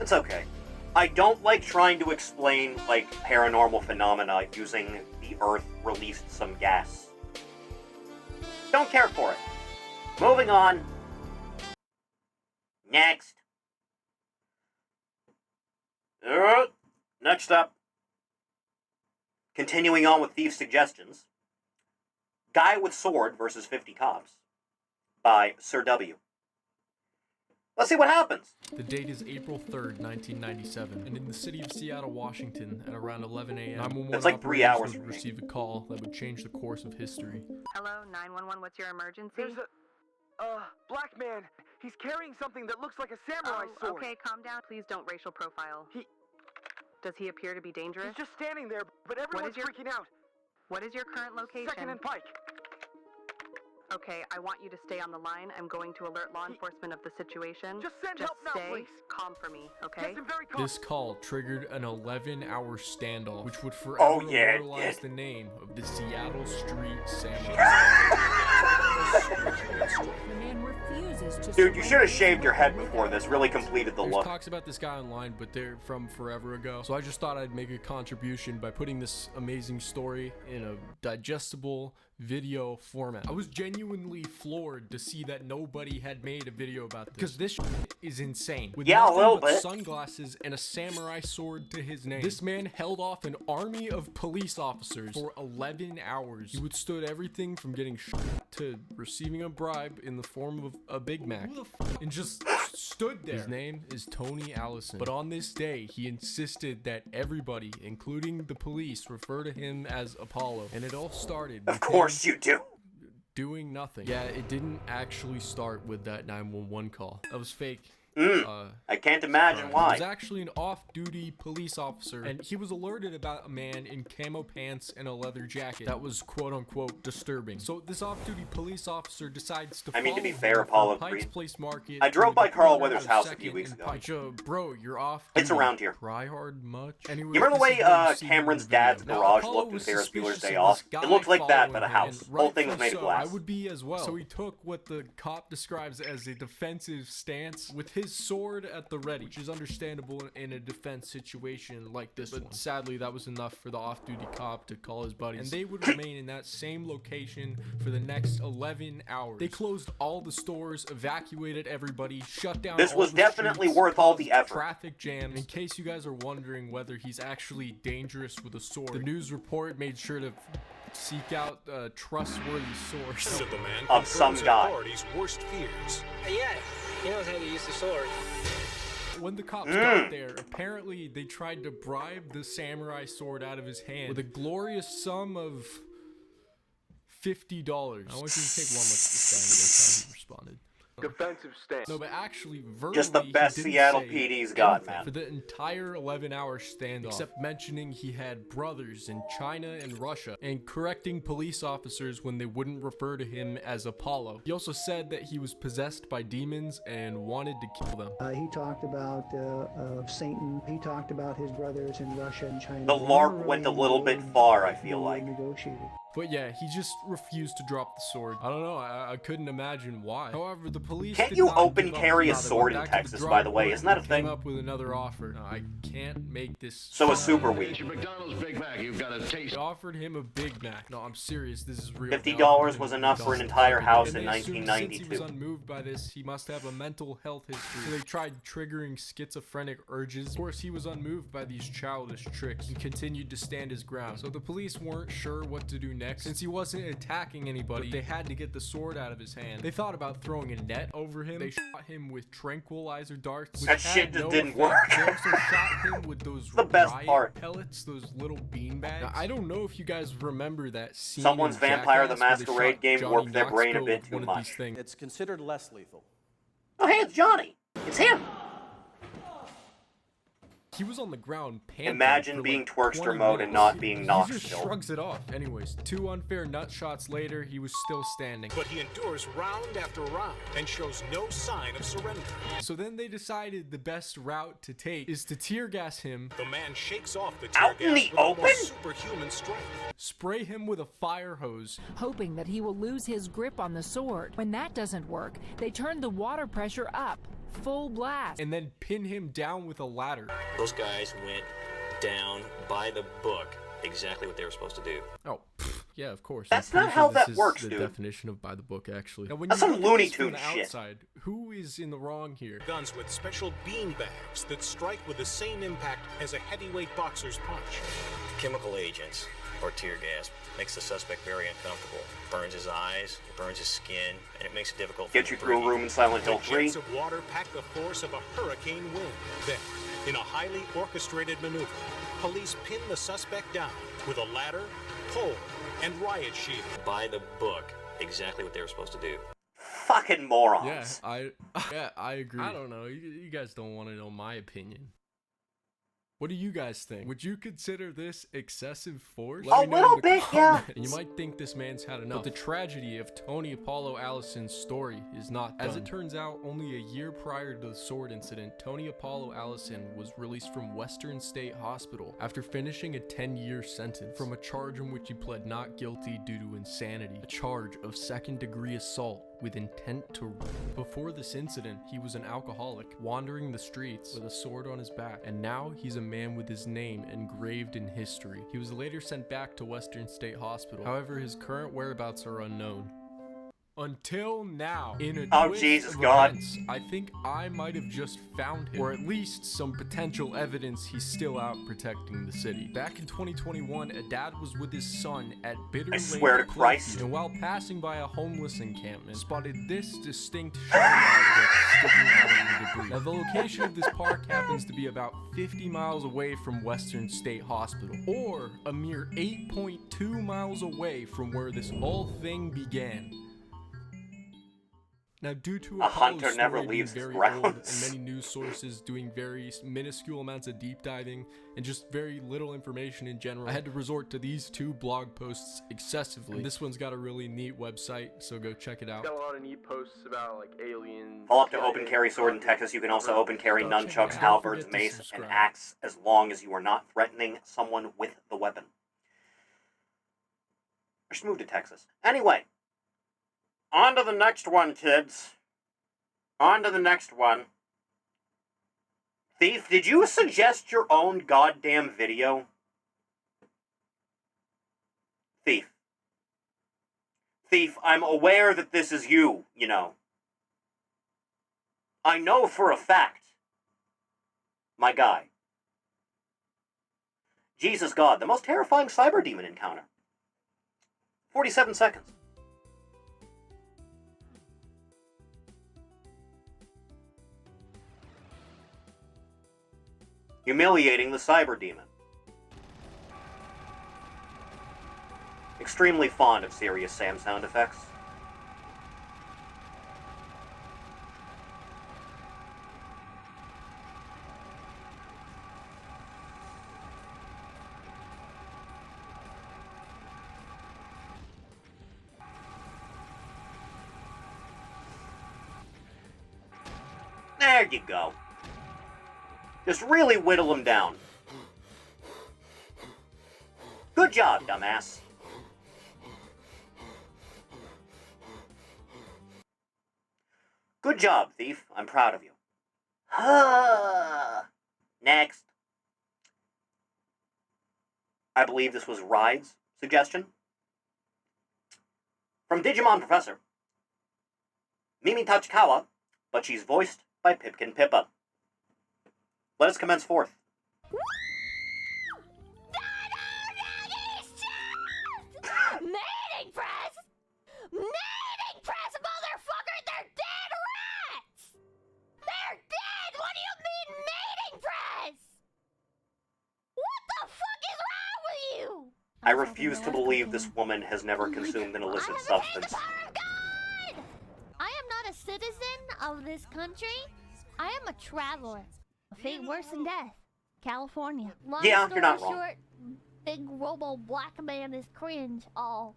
It's okay. I don't like trying to explain, like, paranormal phenomena using the Earth released some gas. Don't care for it. Moving on. Next. Next up. Continuing on with Thief Suggestions. Guy with Sword versus 50 Cops. By Sir W. Let's see what happens. The date is April 3rd, 1997, and in the city of Seattle, Washington, at around 11 a.m., 911 That's like 3 operators hours would from me. receive a call that would change the course of history. Hello, 911, what's your emergency? There's a black man. He's carrying something that looks like a samurai Oh, sword. okay, calm down. Please don't racial profile. Does he appear to be dangerous? He's just standing there, but everyone's freaking out. What is your current location? 2nd and Pike. Okay, I want you to stay on the line. I'm going to alert law enforcement of the situation. Just send help now, stay please. calm for me, okay? Yes, I'm very calm. This call triggered an 11-hour standoff, which would forever Oh, yeah, it immortalize did. the name of the Seattle Street Samurai. The man refuses to Dude, you should have shaved your head before this. Really completed the There's look. talks about this guy online, but they're from forever ago. So I just thought I'd make a contribution by putting this amazing story in a digestible video format. I was genuinely floored to see that nobody had made a video about this, because this is insane. With Yeah, a nothing little but bit. sunglasses and a samurai sword to his name, this man held off an army of police officers for 11 hours. He withstood everything from getting shot to receiving a bribe in the form of a Big Mac, and just stood there. His name is Tony Allison, but on this day, he insisted that everybody, including the police, refer to him as Apollo, and it all started with Of course him you do. doing nothing. Yeah, it didn't actually start with that 911 call. That was fake. I can't imagine He why. was actually an off-duty police officer, and he was alerted about a man in camo pants and a leather jacket that was quote-unquote disturbing. So this off-duty police officer decides to I mean, to be follow fair, him from Apollo Pikes Creed. Place Market I drove to by the Carl corner Weathers' of house a 2nd few weeks and ago. Pike. Bro, you're off. It's duty. around here. Try hard much. Anyway, You remember the this way is where you see him in Cameron's the video. dad's Now, garage Apollo looked in was Ferris Bueller's suspicious Day of Off? this guy It looked like that, following but a him, house. and Whole thing was rightfully made of so, glass. I would be as well. So he took what the cop describes as a defensive stance with his sword at the ready, which is understandable in a defense situation like this one. Sadly, that was enough for the off-duty cop to call his buddies, and they would remain in that same location for the next 11 hours. They closed all the stores, evacuated everybody, shut down This all was the definitely streets, worth all the caused effort. traffic jams. And in case you guys are wondering whether he's actually dangerous with a sword, the news report made sure to seek out a trustworthy source. Of some guy. Authorities' worst fears. Yeah, he knows how to use the sword. When the cops got there, apparently they tried to bribe the samurai sword out of his hand with a glorious sum of $50. I want you to take one look at this guy and guess how he responded. defensive stance. No, but actually, verbally, Just the best he didn't Seattle say PD's got, anything man. for the entire 11-hour standoff, except mentioning he had brothers in China and Russia, and correcting police officers when they wouldn't refer to him as Apollo. He also said that he was possessed by demons and wanted to kill them. He talked about Satan. He talked about his brothers in Russia and China. The LARP went a little bit far, I feel like. Negotiated. But yeah, he just refused to drop the sword. I don't know, I couldn't imagine why. However, the police Can't did you not open give up. carry a Rather, sword in went back to the Texas, drawing by the way? board Isn't that a and thing? Came up with another offer. No, I can't make this. So a Super Week. It's your McDonald's Big Mac. You've got to taste. They offered him a Big Mac. No, I'm serious. This is real. $50 was enough for an entire house in And they assumed 1992. Since he was unmoved by this, he must have a mental health history. So they tried triggering schizophrenic urges. Of course, he was unmoved by these childish tricks and continued to stand his ground. So the police weren't sure what to do next. Since he wasn't attacking anybody, they had to get the sword out of his hand. They thought about throwing a net over him. They shot him with tranquilizer darts. That shit just didn't work. They also shot him with those the best riot part. pellets, those little bean bags. Now, I don't know if you guys remember that scene. Someone's in Vampire the Jackass where they Masquerade shot game Johnny warped their brain a Knoxville bit with too one of much. these things. It's considered less lethal. Oh, hey, it's Johnny. It's him. He was on the ground panting. Imagine for being like Twerkster 20 mode and minutes. not being He knocked just still. shrugs it off. Anyways, 2 unfair nut shots later, he was still standing. But he endures round after round and shows no sign of surrender. So then they decided the best route to take is to tear gas him. The man shakes off the tear Out in gas the with open? almost superhuman strength. Spray him with a fire hose. Hoping that he will lose his grip on the sword. When that doesn't work, they turn the water pressure up, full blast. And then pin him down with a ladder. Those guys went down by the book exactly what they were supposed to do. Oh, yeah, of course. That's I'm pretty not how sure this that is works, the dude. definition of by the book, actually. Now, when That's you some look at Looney this from Tunes the shit. outside, who is in the wrong here? Guns with special bean bags that strike with the same impact as a heavyweight boxer's punch. Chemical agents, or tear gas, makes the suspect very uncomfortable. Burns his eyes, it burns his skin, and it makes it difficult for Get you through a room in Silent Hill 3. Jets of water pack the force of a hurricane wind. Then, in a highly orchestrated maneuver, police pin the suspect down with a ladder, pole, and riot shield. By the book, exactly what they were supposed to do. Fucking morons. Yeah, I agree. I don't know. You guys don't want to know my opinion. What do you guys think? Would you consider this excessive force? A little bit, yeah. You might think this man's had enough. But the tragedy of Tony Apollo Allison's story is not done. As it turns out, only a year prior to the sword incident, Tony Apollo Allison was released from Western State Hospital after finishing a 10-year sentence from a charge in which he pled not guilty due to insanity, a charge of second-degree assault with intent to rape. Before this incident, he was an alcoholic, wandering the streets with a sword on his back, and now he's a man with his name engraved in history. He was later sent back to Western State Hospital. However, his current whereabouts are unknown. Until now, in a Oh, twist Jesus, of God. events, I think I might have just found him, or at least some potential evidence he's still out protecting the city. Back in 2021, a dad was with his son at Bitter I Lake swear to Christ. Playview, and while passing by a homeless encampment, spotted this distinct shiny object sticking out of the debris. Now, the location of this park happens to be about 50 miles away from Western State Hospital, or a mere 8.2 miles away from where this whole thing began. Now, due to A hunter Apollo's never story being leaves his very old and grounds. many news sources doing very minuscule amounts of deep diving and just very little information in general, I had to resort to these 2 blog posts excessively. And this one's got a really neat website, so go check it out. Got a lot of neat posts about like aliens. Follow up to open carry sword in Texas. You can also open carry nunchucks, halberds, mace, and axe as long as you are not threatening someone with the weapon. I should move to Texas. Anyway, on to the next one, kids. On to the next one. Thief, did you suggest your own goddamn video? Thief. Thief, I'm aware that this is you, you know. I know for a fact. My guy. Jesus God, the most terrifying cyber demon encounter. 47 seconds. Humiliating the cyber demon. Extremely fond of Serious Sam sound effects. There you go. Just really whittle him down. Good job, dumbass. Good job, thief. I'm proud of you. Next. I believe this was Ride's suggestion. From Digimon Professor. Mimi Tachikawa, but she's voiced by Pipkin Pippa. Let us commence forth. Mating press! Mating press, motherfucker! They're dead rats! They're dead! What do you mean mating press? What the fuck is wrong with you? I refuse to believe this woman has never consumed an illicit substance. I am not a citizen of this country. I am a traveler. A fate worse than death. California. Long Yeah, story you're not wrong. short, big robo black man is cringe. Oh,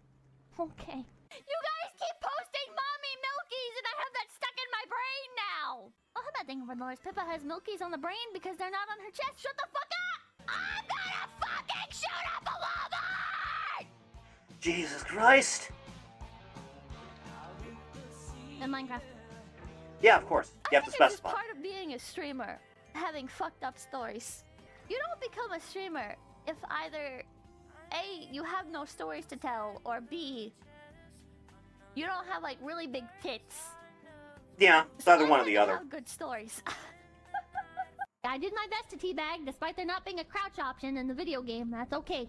okay. You guys keep posting mommy milkies and I have that stuck in my brain now. Oh, how about thinking for Lars? Pippa has milkies on the brain because they're not on her chest. Shut the fuck up! I'm gonna fucking shoot up a Walmart! Jesus Christ. In Minecraft. Yeah, of course. You have to It's specify. part of being a streamer, having fucked up stories. You don't become a streamer if either A, you have no stories to tell, or B, you don't have like really big tits. Yeah, it's either one or the other. Have good stories. I did my best to teabag, despite there not being a crouch option in the video game. That's okay.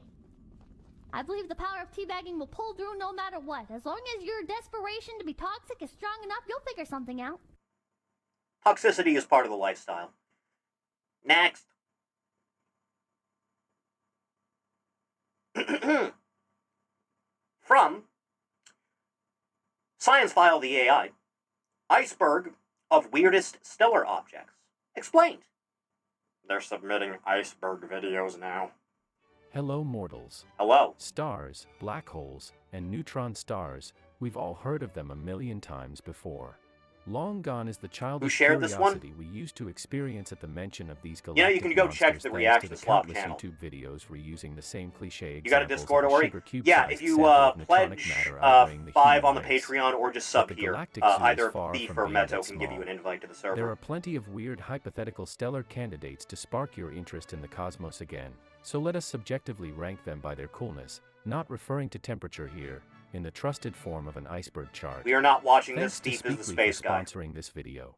I believe the power of teabagging will pull through no matter what. As long as your desperation to be toxic is strong enough, you'll figure something out. Toxicity is part of the lifestyle. Next. From Science File the AI, Iceberg of Weirdest Stellar Objects. Explained. They're submitting iceberg videos now. Hello, mortals. Hello. Stars, black holes, and neutron stars, we've all heard of them a million times before. Long gone is the childish shared this one? curiosity we used to experience at the mention of these galactic You know, you can go check monsters the thanks reaction to to the Slop countless channel. YouTube videos reusing the same cliche You got a examples Discord, of a Ori? sugar cube Yeah, sized if you sample of neutronic pledge matter outweighing the 5 human on the race. Patreon or just But sub the here, galactic zoo is either far Beef from or being Meto that can give you small. an invite to the server. There are plenty of weird hypothetical stellar candidates to spark your interest in the cosmos again, so let us subjectively rank them by their coolness, not referring to temperature here, in the trusted form of an iceberg chart. We are not watching Thanks this. to Steve is the Speakly space for guy. sponsoring this video.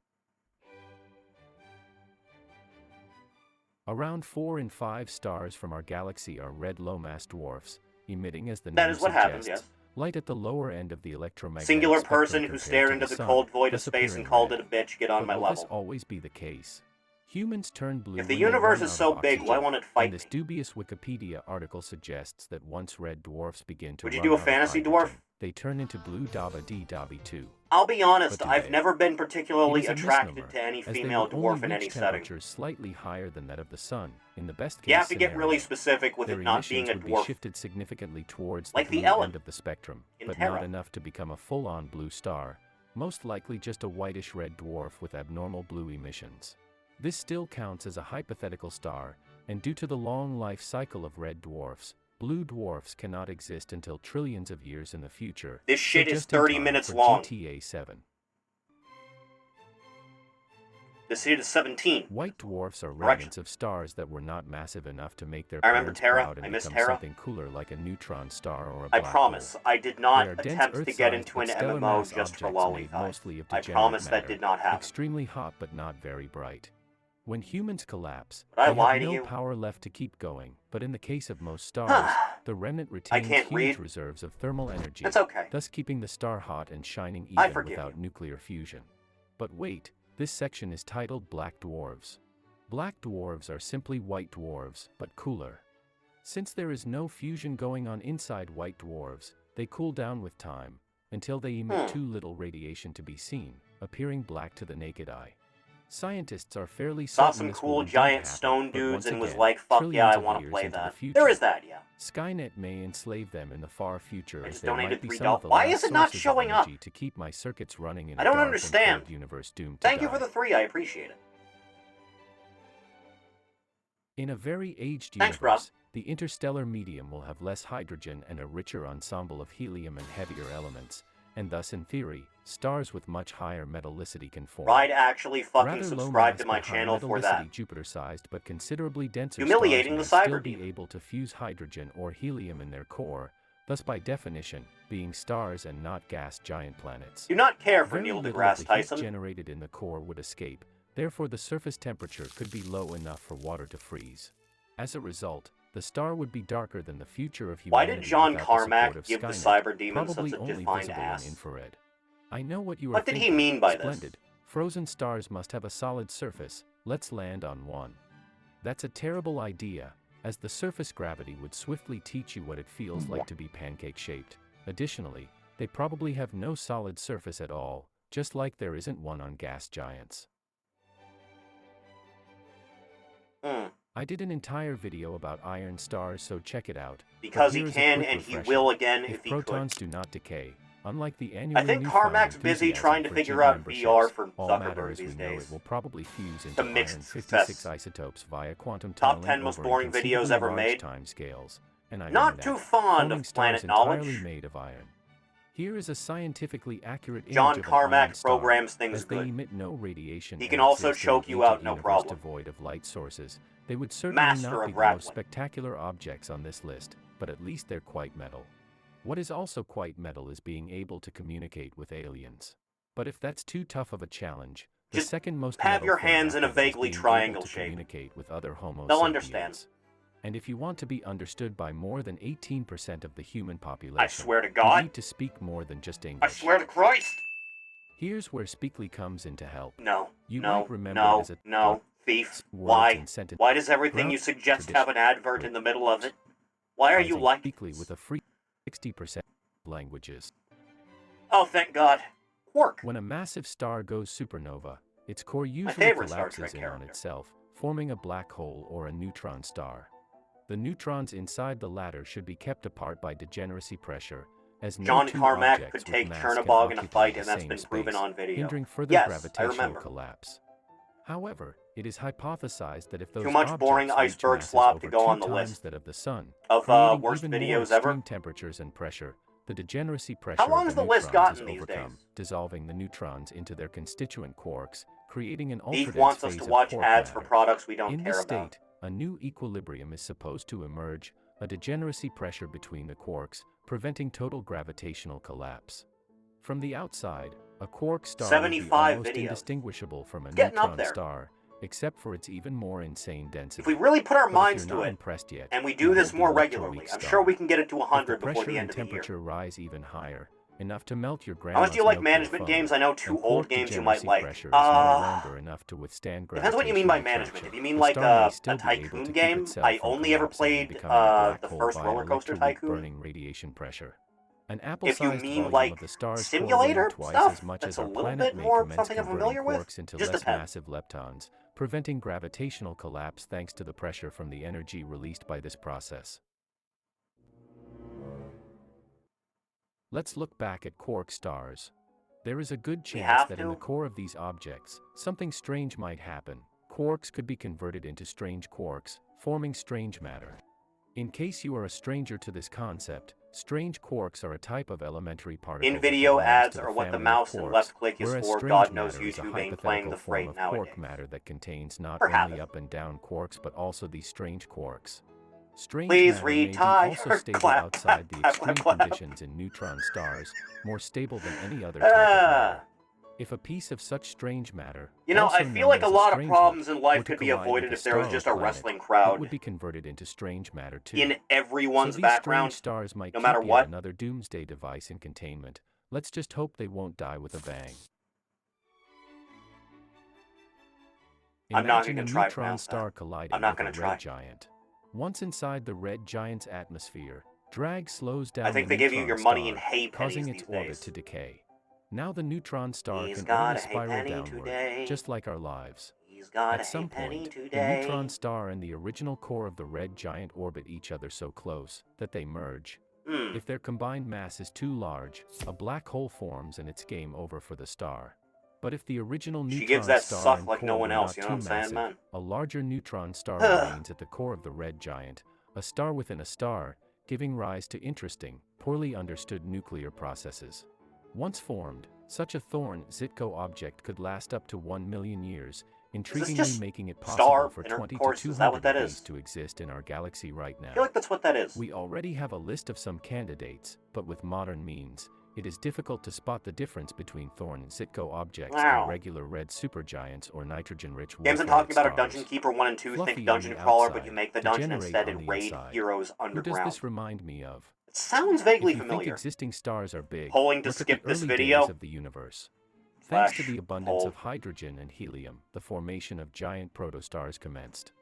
Around 4 and 5 stars from our galaxy are red low-mass dwarfs, emitting, as the That name is what happens, suggests, light at the lower end of the electromagnetic Singular spectrum person who compared stared to into the the sun, cold void of thus space appearing and called red. it a bitch. Get on my But will level. this always be the case? Humans turn blue If the when they universe run is out so of big, why oxygen, won't it fight and this dubious Wikipedia article suggests that once red dwarfs begin to Would you run do a out of fantasy hydrogen, dwarf? they turn into blue Daba D Dabi 2. I'll be honest, But do I've they? never been It particularly is a attracted misnomer, to any as they female will only dwarf in reach any setting. temperatures slightly higher than that of the sun. In the best case You have to get really scenario, specific with their it not being emissions a would dwarf. be shifted significantly towards Like the the blue Ellen end of the spectrum, in but Terra. not enough to become a full-on blue star, most likely just a whitish red dwarf with abnormal blue emissions. This still counts as a hypothetical star, and due to the long life cycle of red dwarfs, blue dwarfs cannot exist until trillions of years in the future. This shit so is just in 30 time minutes for long. GTA 7. This shit is 17. White dwarfs are Correction. remnants of stars that were not massive enough to make their I remember parents Terra. proud and I miss become Terra. something cooler like a neutron star or a I black promise, hole. I did They not are dense attempt to get Earth-sized into an but stellar MMO mass just for objects lolly made thighs. mostly of I degenerate promise that matter, did not happen. extremely hot but not very bright. When humans collapse, But I they lie have to no you. power left to keep going, but in the case of most stars, the remnant retains can't huge read. reserves of thermal energy, That's okay. thus keeping the star hot and shining I even forgive without you. nuclear fusion. But wait, this section is titled Black Dwarves. Black dwarves are simply white dwarves, but cooler. Since there is no fusion going on inside white dwarves, they cool down with time, until they emit too little radiation to be seen, appearing black to the naked eye. Scientists are fairly Saw certain some this cool will indeed giant happen, stone but dudes once and was again, like, fuck yeah, I trillions of want to years play into the that. future, There is that, yeah. Skynet may enslave them in the far future, I as just there donated might be $3. some of the Why last is it not sources of showing up? energy to keep my circuits running in I a don't dark understand. and cold universe doomed to Thank you die. for the 3, I appreciate it. In a very aged Thanks, universe, the interstellar medium will have less hydrogen and a richer ensemble of helium and heavier elements, and thus in theory, stars with much higher metallicity can form. Ride actually fucking Rather subscribe low to my mass but high channel for that. metallicity Jupiter-sized but considerably denser Humiliating stars the may cyber still be able to fuse hydrogen or helium in their core, thus by definition, being stars and not gas giant planets. Do not care for Very Neil little deGrasse of the heat Tyson. generated in the core would escape, therefore the surface temperature could be low enough for water to freeze. As a result, the star would be darker than the future of Why humanity did John without the Carmack support of give the Skynet, cyber demon probably such a only defined visible ass? in infrared. I know what you are What did he thinking. mean by this? Splendid. Frozen stars must have a solid surface. Let's land on one. That's a terrible idea, as the surface gravity would swiftly teach you what it feels like to be pancake-shaped. Additionally, they probably have no solid surface at all, just like there isn't one on gas giants. I did an entire video about iron stars, so check it out. Because But he here is a can quick and he refresher. will again if he could. Protons do not decay, unlike the annually I think newfound Carmack's busy enthusiasm trying to for figure gym out memberships. VR for All Zuckerberg matter as these we know days. it will probably fuse into To iron mixed 56 success. isotopes via quantum Top tunneling 10 most over boring videos inconceivably ever large made. time scales. And I Not mean too that. fond Forming of planet stars knowledge. entirely made of iron. Here is a scientifically accurate image John of an Carmack iron star, programs things as they good. emit no radiation He and can also exist in an choke you out, ancient no universe problem. devoid of light sources. They would certainly Master not of be the grappling. most spectacular objects on this list, but at least they're quite metal. What is also quite metal is being able to communicate with aliens. But if that's too tough of a challenge, the Just second most have metal your thing hands out in a there is vaguely being triangle able to shape. communicate with other Homo They'll sapiens. understand. And if you want to be understood by more than 18% of the human population, I swear to God. you need to speak more than just English. I swear to Christ! Here's where Speakly comes in to help. No, You no, might remember no, it as a no, thief. words Why? and sentences Why does everything you throughout suggest tradition. have an advert in the middle of it? Why are you Using like Speakly this? with a free 60% languages. Oh, thank God. Quark. When a massive star goes supernova, its core usually favorite Star collapses Trek in on character. itself, forming a black hole or a neutron star. The neutrons inside the latter should be kept apart by degeneracy pressure, as no John two Carmack objects could with take mass can Chernobog in a occupy fight, the and that's same been proven space, on video. hindering further Yes, I gravitational remember. collapse. However, it is hypothesized that if those Too much objects boring reach iceberg masses slop to over go 2 on the times list that of the sun, of creating worst even more videos ever. extreme temperatures and pressure, the degeneracy pressure How long of has the the list neutrons gotten is these overcome, days? dissolving the neutrons into their constituent quarks, creating an Beef ultra-dense wants us phase to of watch quark ads for matter. products we don't In care this about. state, a new equilibrium is supposed to emerge, a degeneracy pressure between the quarks, preventing total gravitational collapse. From the outside, a quark star would be 75 almost videos. indistinguishable from a Getting up neutron there. star, except for its even more insane density. If we really put our But if minds you're to not it, impressed yet, and we you do this won't be more left to a regularly, weak I'm star. sure we can get it to If 100 the before pressure the and end of the year. temperature rise even higher, enough to melt your How grandma's much do you like Nokia management phone, games? I know two and old quark games you might degeneracy like. pressure is no longer enough to withstand Depends what you mean by gravitational management. attraction. If you mean The like star may a still be able to tycoon keep game, itself I from only ever collapsing and played becoming a black the hole first via Roller Coaster electroweak Tycoon. burning radiation pressure. An If you apple-sized mean volume like of the star's core simulator weighing twice stuff, as much that's as a our little planet bit may more commence something I'm converting familiar with. quarks into Just less depends. massive leptons, preventing gravitational collapse thanks to the pressure from the energy released by this process. Let's look back at quark stars. There is a good chance have that in to? the core of these objects, something strange might happen. Quarks could be converted into strange quarks, forming strange matter. In case you are a stranger to this concept, strange quarks are a type of elementary particle. that In-video belongs ads to are the what the family of mouse and quarks, left click is whereas for. strange God knows matter is a YouTube ain't playing hypothetical the form freight of nowadays. quark matter that contains not Or have only it. up and down quarks but also these strange quarks. Strange Please matter read may be Tiger. also stable Clap, outside the clap, extreme clap, clap. conditions in neutron stars, more stable than any other type of matter. If a piece of such strange matter, You know, also I feel known like a as lot of strange problems light, in life were to could be collide avoided with if there was star or just a planet, wrestling it crowd would be converted into strange matter too. in everyone's so these background, strange stars might no keep matter yet what. another doomsday device in containment. Let's just hope they won't die with a bang. I'm not Imagine gonna a try to neutron pronounce star that. colliding I'm not with gonna a try. red giant. Once inside the red giant's atmosphere, drag slows down I think the they give you neutron your money in star, hay pennies causing these its orbit days. to decay. Now the neutron star He's can got only a spiral penny downward, today. just like our lives. He's got At some a penny point, the today. neutron star and the original core of the red giant orbit each other so close that they merge. If their combined mass is too large, a black hole forms and it's game over for the star. But if the original neutron She gives that star suck and like core no one were else, not you know too what I'm saying, massive, man? a larger neutron star remains at the core of the red giant, a star within a star, giving rise to interesting, poorly understood nuclear processes. Once formed, such a Thorne-Zitko object could last up to 1 million years, intriguingly just making it star possible for 20 to intercourse? Is that what 200 that of is? these to exist in our galaxy right now. I feel like that's what that is. We already have a list of some candidates, but with modern means, it is difficult to spot the difference between Thorne-Zitko objects Wow. and regular red supergiants or nitrogen-rich Games I'm wolf-red talking about are stars. Dungeon Keeper 1 and 2. Fluffy Think on Dungeon the Crawler, but outside, you make the dungeon degenerate instead on and the raid inside. heroes Who does underground. this remind me of? It sounds vaguely If you familiar. think existing stars are big, Polling to look skip at the this early video. days of the universe. Thanks to Flash the abundance poll. of hydrogen and helium, the formation of giant protostars commenced.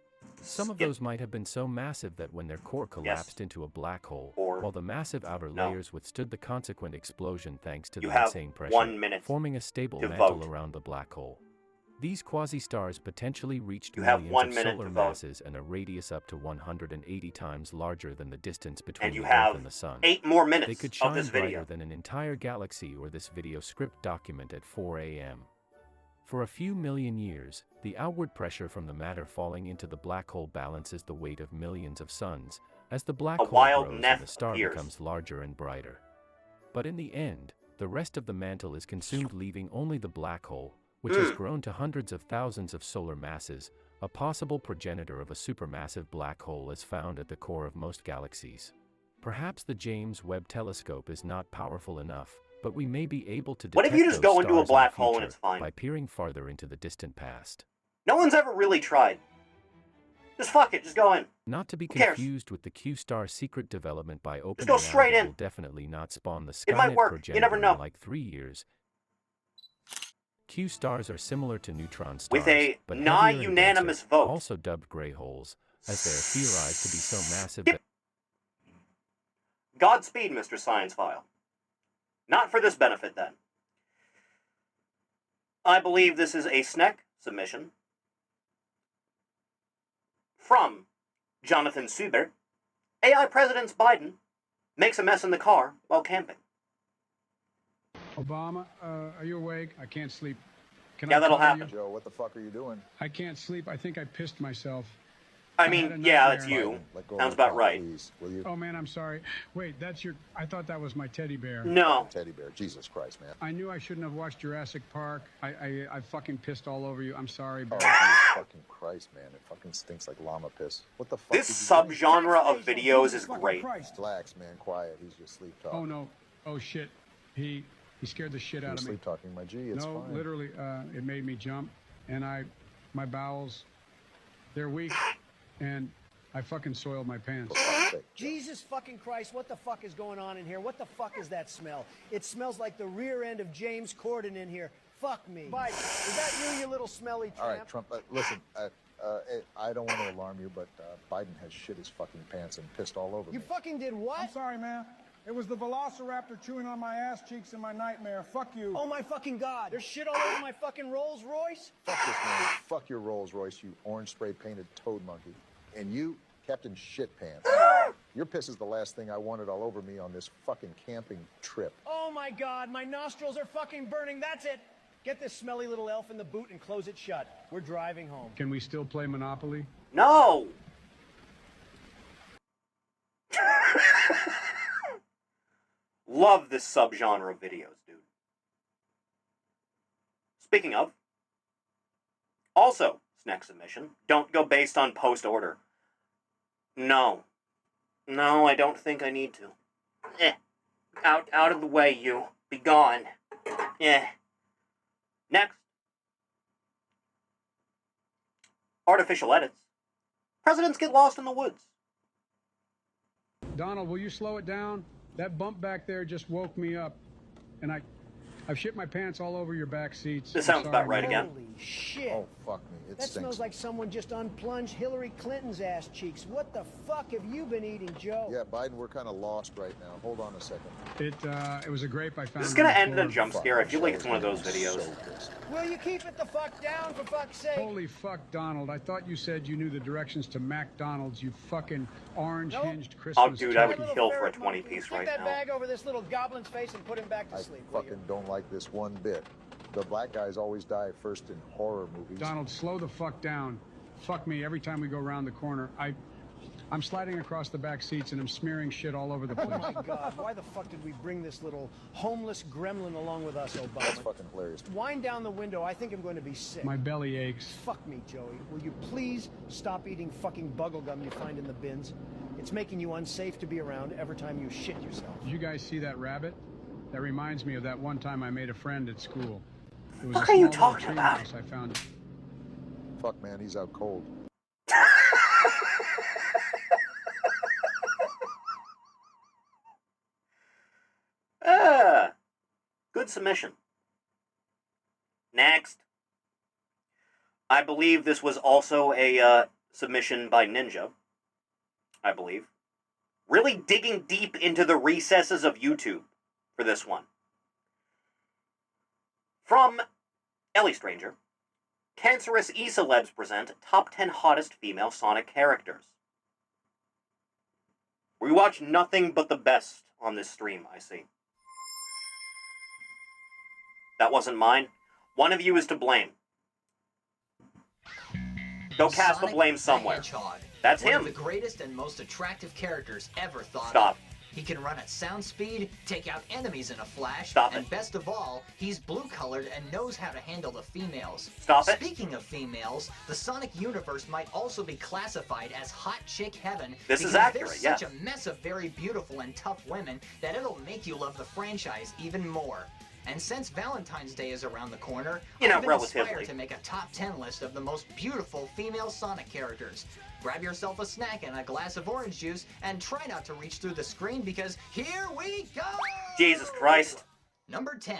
Some of those might have been so massive that when their core collapsed into a black hole, while the massive outer layers withstood the consequent explosion thanks to You the have insane pressure, 1 minute forming a stable to mantle vote. around the black hole. These quasi-stars potentially reached You have millions 1 of minute solar to vote. masses and a radius up to 180 times larger than the distance between And you the have Earth and the Sun. 8 more minutes They could of shine this video. brighter than an entire galaxy or this video script document at 4 a.m. For a few million years, the outward pressure from the matter falling into the black hole balances the weight of millions of suns, as the black A hole wild grows Neth and the star appears. becomes larger and brighter. But in the end, the rest of the mantle is consumed, leaving only the black hole, which has grown to hundreds of thousands of solar masses, a possible progenitor of a supermassive black hole as found at the core of most galaxies. Perhaps the James Webb Telescope is not powerful enough, but we may be able to detect What if you just those go into a stars in the black hole and future it's fine? by peering farther into the distant past. No one's ever really tried. Just fuck it, just go in. Not to be Who cares? confused with the Q-star secret development by opening go straight in. will definitely not spawn the It might Skynet work, progenitor you never know. in like 3 years. Q-stars are similar to neutron stars, With a but nigh heavier and unanimous denser, vote. also dubbed gray holes, as they are theorized to be so massive that Godspeed, Mr. Science File. Not for this benefit, then. I believe this is a SNEC submission from Jonathan Suber. AI President Biden makes a mess in the car while camping. Obama, are you awake? I can't sleep. Can Yeah, I that'll cover happen. you? Joe, what the fuck are you doing? I can't sleep. I think I pissed myself. I had a mean, yeah, that's nightmare. you. Let go of Sounds my about cock, right. Please, will you? Oh man, I'm sorry. Wait, that's your. I thought that was my teddy bear. No. Teddy bear. Jesus Christ, man. I knew I shouldn't have watched Jurassic Park. I fucking pissed all over you. I'm sorry, Oh, bear. Jesus fucking Christ, man. It fucking stinks like llama piss. What the fuck? This did you do? subgenre of videos is great. Relax, man. Quiet. He's just sleep talking. Oh no. Oh shit. He scared the shit He out was of me. sleep talking, my G. It's No, fine. literally, it made me jump, and my bowels, they're weak, and I fucking soiled my pants. Jesus fucking Christ, what the fuck is going on in here? What the fuck is that smell? It smells like the rear end of James Corden in here. Fuck me. Biden, is that you, you little smelly tramp? All right, Trump. Listen, I don't want to alarm you, but Biden has shit his fucking pants and pissed all over You me. fucking did what? I'm sorry, man. It was the velociraptor chewing on my ass cheeks in my nightmare. Fuck you. Oh my fucking God, there's shit all over my fucking Rolls Royce? Fuck this man. Fuck your Rolls Royce, you orange spray painted toad monkey. And you, Captain Shit Pants. Your piss is the last thing I wanted all over me on this fucking camping trip. Oh my God, my nostrils are fucking burning. That's it. Get this smelly little elf in the boot and close it shut. We're driving home. Can we still play Monopoly? No! Love this subgenre of videos, dude. Speaking of, also, SNEC submission, don't go based on post order. No. No, I don't think I need to. Out of the way, you. Be gone. Next. Artificial edits. Presidents get lost in the woods. Donald, will you slow it down? That bump back there just woke me up, and I've shit my pants all over your back seats. This sounds about right again. Holy shit. Oh, fuck me. It That stinks. smells like someone just unplunged Hillary Clinton's ass cheeks. What the fuck have you been eating, Joe? Yeah, Biden, we're kind of lost right now. Hold on a second. It was a grape I found. This is gonna on the end in a floor. jump scare. I feel like it's one of those videos. Will you keep it the fuck down, for fuck's sake? Holy fuck, Donald. I thought you said you knew the directions to McDonald's, you fucking orange-hinged Christmas Oh, dude, I would turkey. kill for a 20-piece Stick right that now. bag over this little goblin's face and put him back to sleep. will you? Fucking don't like this one bit. The black guys always die first in horror movies. Donald, slow the fuck down. Fuck me, every time we go around the corner, I'm sliding across the back seats and I'm smearing shit all over the place. Oh my God, why the fuck did we bring this little homeless gremlin along with us, Obama? That's fucking hilarious. Wind down the window, I think I'm going to be sick. My belly aches. Fuck me, Joey. Will you please stop eating fucking bubblegum you find in the bins? It's making you unsafe to be around every time you shit yourself. Did you guys see that rabbit? That reminds me of that one time I made a friend at school. It was What a are you small little talking tree about? mouse I found. Fuck, man, he's out cold. Good submission. Next. I believe this was also a submission by Ninja. I believe. Really digging deep into the recesses of YouTube for this one. From Ellie Stranger. Cancerous e-celebs present top 10 hottest female Sonic characters. We watch nothing but the best on this stream, I see. That wasn't mine. One of you is to blame. Go cast the Sonic blame the somewhere. Hedgehog, That's one him. of the greatest and most attractive characters ever thought Stop. of. He can run at sound speed, take out enemies in a flash, Stop and it. best of all, he's blue-colored and knows how to handle the females. Stop it. Speaking of females, the Sonic universe might also be classified as hot chick heaven. This is because accurate, there's yeah. such a mess of very beautiful and tough women that it'll make you love the franchise even more. And since Valentine's Day is around the corner, You know, I've been inspired relatively. to make a top 10 list of the most beautiful female Sonic characters. Grab yourself a snack and a glass of orange juice, and try not to reach through the screen because here we go! Jesus Christ. Number 10.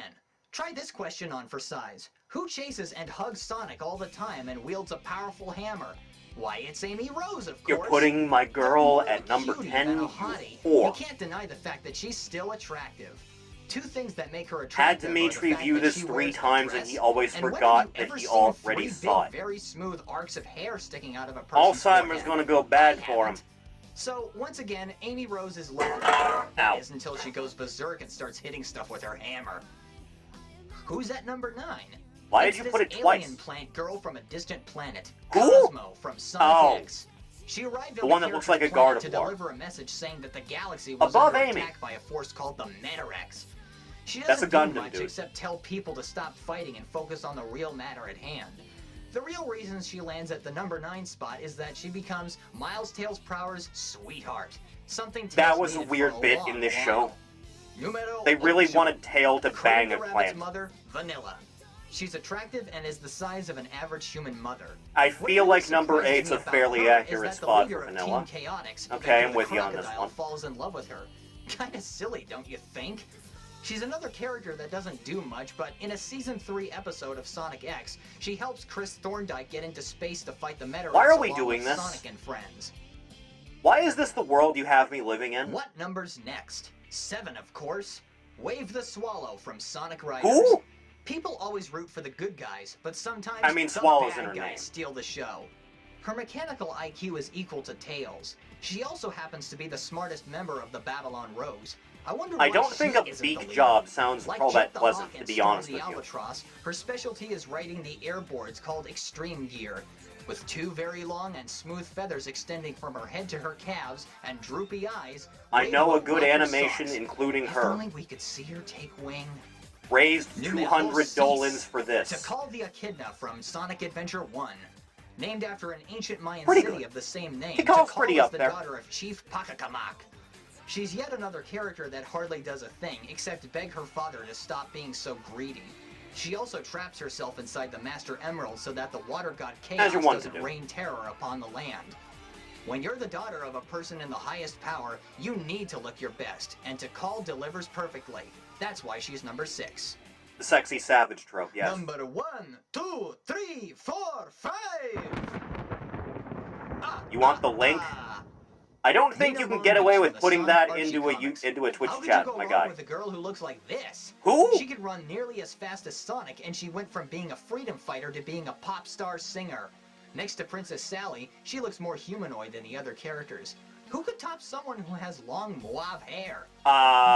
Try this question on for size. Who chases and hugs Sonic all the time and wields a powerful hammer? Why, it's Amy Rose, of course. You're putting my girl at number Cutie 10, than a you hottie. whore. You can't deny the fact that she's still attractive. Two things that make her Had attractive Dimitri are the fact view that this she 3 wears a times and dress, he always and when have forgot you that ever he seen already three saw big, it. very smooth arcs of hair sticking out of a person's Alzheimer's forehead? gonna go bad I for him. haven't. So, once again, Amy Rose is lovely. That is until she goes berserk and starts hitting stuff with her hammer. Who's at number 9? Why It's did you this put it alien twice? plant girl from a distant planet, Who? Cosmo from Sonic Oh. X. She arrived The on one the that looks character's like a guard planet of to war. deliver a message saying that the galaxy was Above under Amy. attack by a force called the Metarex. She That's doesn't a Gundam do much dude. except tell people to stop fighting and focus on the real matter at hand. The real reason she lands at the number 9 spot is that she becomes Miles Tails Prower's sweetheart. Something Tails That was a needed weird for a bit long in this while. show. Numero They really ocho. wanted Tail to bang Craig a the Rabbit's plant. mother, Vanilla. She's attractive and is the size of an average human mother. I What feel really like number surprises 8's me a about fairly her accurate is that the spot leader for of Vanilla. Team Chaotix, Okay, Vector I'm the with you on this Crocodile, one. falls in love with her. Kinda silly, don't you think? She's another character that doesn't do much, but in a Season 3 episode of Sonic X, she helps Chris Thorndike get into space to fight the Metarex Why are we along doing with this? Sonic and friends. Why is this the world you have me living in? What number's next? 7, of course. Wave the Swallow from Sonic Riders. Who? People always root for the good guys, but sometimes I mean, the Swallow's bad in her guys name. steal the show. Her mechanical IQ is equal to Tails. She also happens to be the smartest member of the Babylon Rogues. I wonder I why don't she think a isn't the beak leader. job sounds Like all Jet that the pleasant, Hawk to and be Storm honest the with you. Albatross, her specialty is riding the airboards called Extreme Gear, with 2 very long and smooth feathers extending from her head to her calves and droopy eyes. I Wave know a will good rock her animation socks. including If her. only we could see her take wing. Raised Numero 200 6. dolans for this. To call the Echidna from Sonic Adventure 1. Named after an ancient Mayan Pretty city good. of the same name, Tikal's Tikal pretty is up the there. daughter of Chief Pakakamak. She's yet another character that hardly does a thing, except beg her father to stop being so greedy. She also traps herself inside the Master Emerald so that the water god Chaos you're wont to doesn't do. rain terror upon the land. When you're the daughter of a person in the highest power, you need to look your best, and Tikal delivers perfectly. That's why she's number 6. The sexy savage trope, yes. Number 1, 2, 3, 4, 5. You want the link? I don't think you can get away with putting that into a Twitch chat, my guy. With a girl who looks like this. Who? She could run nearly as fast as Sonic, and she went from being a freedom fighter to being a pop star singer. Next to Princess Sally, she looks more humanoid than the other characters. Who could top someone who has long mauve hair?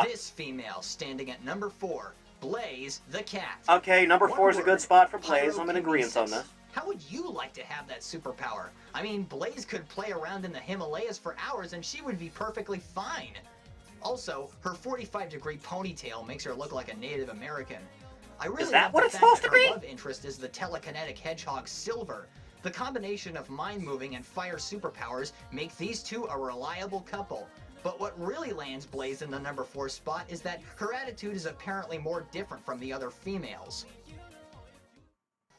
This female, standing at number 4, Blaze the cat. Okay, number 4 is a good spot for Blaze. I'm in agreement on this. How would you like to have that superpower? I mean, Blaze could play around in the Himalayas for hours and she would be perfectly fine. Also, her 45-degree ponytail makes her look like a Native American. I really Is that love what the it's fact supposed that to be? her love interest is the telekinetic hedgehog Silver. The combination of mind-moving and fire superpowers make these two a reliable couple. But what really lands Blaze in the number 4 spot is that her attitude is apparently more different from the other females.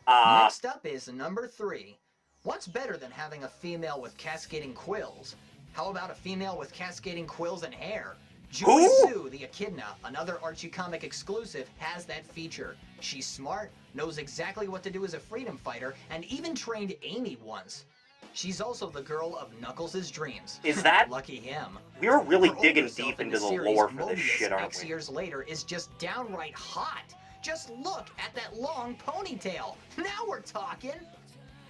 Next up is number 3. What's better than having a female with cascading quills? How about a female with cascading quills and hair? Julie Sue, the Echidna, another Archie comic exclusive, has that feature. She's smart, knows exactly what to do as a freedom fighter, and even trained Amy once. She's also the girl of Knuckles' dreams. Is that? Lucky him. We're really Her digging older self deep in into the series, lore for this Mobius, shit, aren't X we? years later is just downright hot. Just look at that long ponytail. Now we're talking.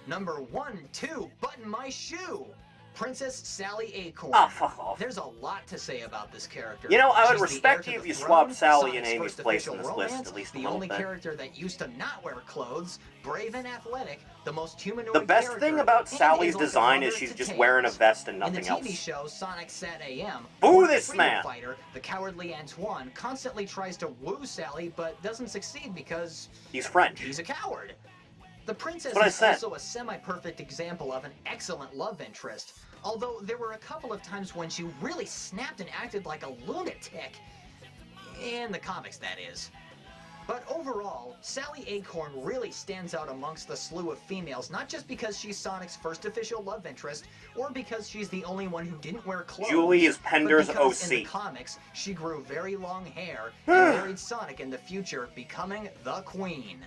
Number 1, 2, button my shoe. Princess Sally Acorn. Ah, fuck off. There's a lot to say about this character. You know, I would She's the respect heir you to if you the swapped throne, Sally and Sonic's Amy's first place in official this list romance, at least a the little only bit. character that used to not wear clothes, brave and athletic, the most humanoid The best character, thing about and Sally's is like a design mother is she's to just Tails. wearing a vest and nothing In the else. TV show Sonic Sat AM, Boo the this freedom man! fighter, the cowardly Antoine, constantly tries to woo Sally but doesn't succeed because He's French. he's a coward. The princess That's what I is said. also a semi-perfect example of an excellent love interest, although there were a couple of times when she really snapped and acted like a lunatic. In the comics, that is. But overall, Sally Acorn really stands out amongst the slew of females, not just because she's Sonic's first official love interest, or because she's the only one who didn't wear clothes. Julie is Pender's but because in OC. the comics, she grew very long hair and married Sonic in the future, becoming the Queen.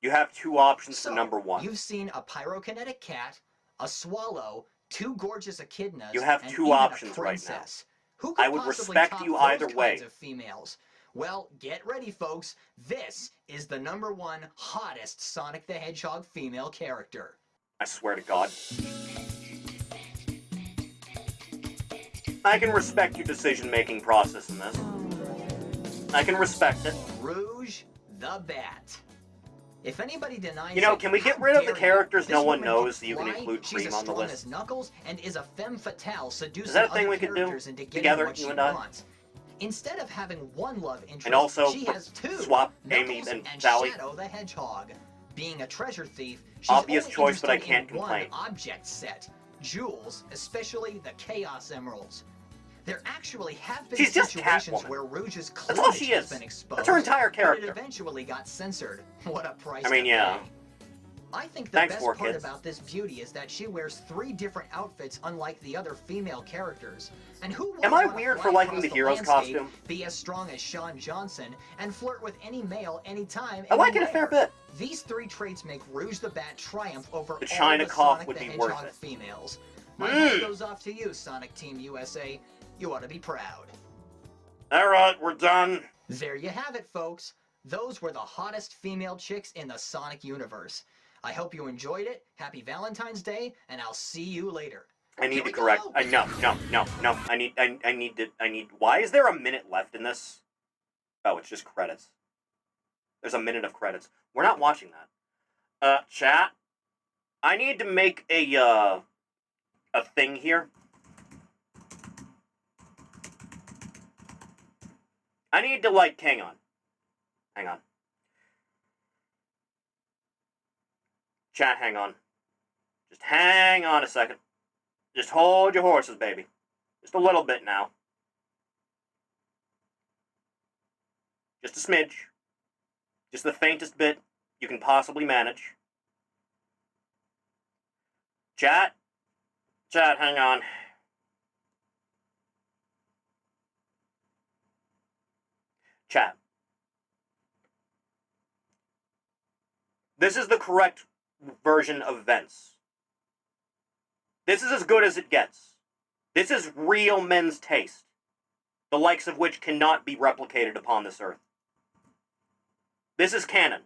You have 2 options for number 1. You've seen a pyrokinetic cat, a swallow, 2 gorgeous echidnas, You have and 2 even a options right now. princess. Who could I would possibly respect top you those either kinds way. of females? Well, get ready, folks. This is the number 1 hottest Sonic the Hedgehog female character. I swear to God. I can respect your decision-making process in this. I can respect it. Rouge the Bat. If anybody denies You know, it, can we get how rid of the dare you? characters This no one woman knows can that you can fly, include she's Cream as on the strong list? as Knuckles and is a femme fatale, seducing Is that a thing other we could do characters into getting together, what you she and I? wants. Instead of having one love interest, And also she has 2. swap Knuckles Amy and Sally. Shadow the Hedgehog. Being a treasure thief, she's Obvious only choice, but I interested in can't one complain. object set. Jewels, especially the Chaos Emeralds. There actually have been She's just situations Catwoman. where Rouge's That's all cleavage she has is. been exposed. That's her entire But character. it eventually got censored. What a price I mean, to yeah. pay. I think the Thanks, best 4 part Kids. about this beauty is that she wears 3 different outfits unlike the other female characters. And who Am wouldn't I wanna weird fly for liking across the hero's landscape, costume? be as strong as Sean Johnson, and flirt with any male anytime, I like it a anywhere? fair bit. These 3 traits make Rouge the Bat triumph over The all China the cough Sonic would the be worth Hedgehog it. females. My hat goes off to you, Sonic Team USA. You ought to be proud. Alright, we're done. There you have it, folks. Those were the hottest female chicks in the Sonic universe. I hope you enjoyed it. Happy Valentine's Day, and I'll see you later. I need to correct. No. I need. Why is there a minute left in this? Oh, it's just credits. There's a minute of credits. We're not watching that. Chat. I need to make a thing here. I need to, like, hang on. Chat, hang on. Just hang on a second. Just hold your horses, baby. Just a little bit now. Just a smidge. Just the faintest bit you can possibly manage. Chat, hang on. Chat. This is the correct version of events. This is as good as it gets. This is real men's taste, the likes of which cannot be replicated upon this earth. This is canon.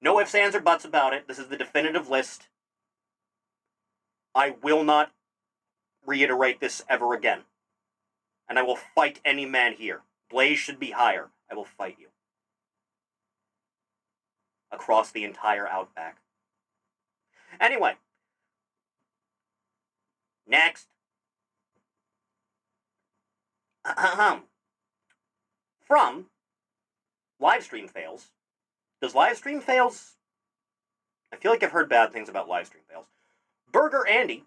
No ifs, ands, or buts about it. This is the definitive list. I will not reiterate this ever again. And I will fight any man here. Blaze should be higher. I will fight you. Across the entire Outback. Anyway. Next. From Livestream Fails. Does Livestream Fails... I feel like I've heard bad things about Livestream Fails. Burger Andy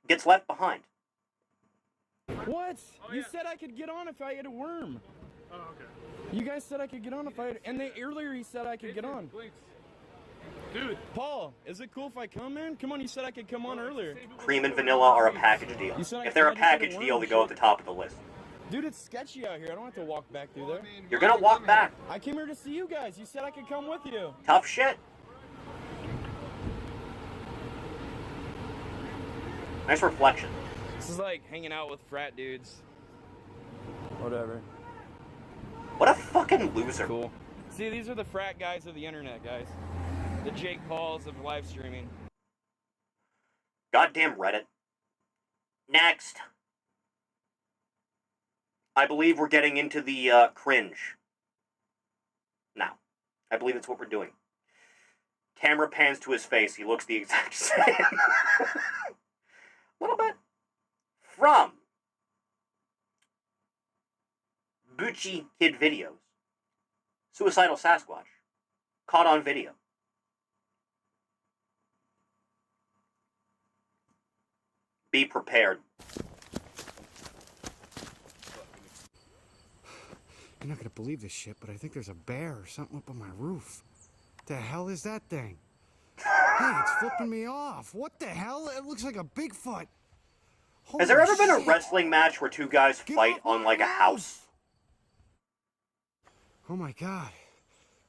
gets left behind. What? You said I could get on if I had a worm. Oh, okay. You guys said I could get on if I had... And earlier he said I could get on. Dude. Paul, is it cool if I come, man? Come on, you said I could come on earlier. Cream and vanilla are a package deal. If they're a package deal, they go at the top of the list. Dude, it's sketchy out here. I don't have to walk back through there. You're gonna walk back. I came here to see you guys. You said I could come with you. Tough shit. Nice reflection. This is like hanging out with frat dudes. Whatever. What a fucking loser. Cool. See, these are the frat guys of the internet, guys. The Jake Pauls of live streaming. Goddamn Reddit. Next. I believe we're getting into the cringe. Now. I believe that's what we're doing. Camera pans to his face. He looks the exact same. A little bit. From Bucci Kid Videos. Suicidal Sasquatch. Caught on video. Be prepared. You're not gonna believe this shit, but I think there's a bear or something up on my roof. The hell is that thing? Hey, it's flipping me off. What the hell? It looks like a Bigfoot. Has there ever been a wrestling match where two guys fight on, like, a house? Oh my god.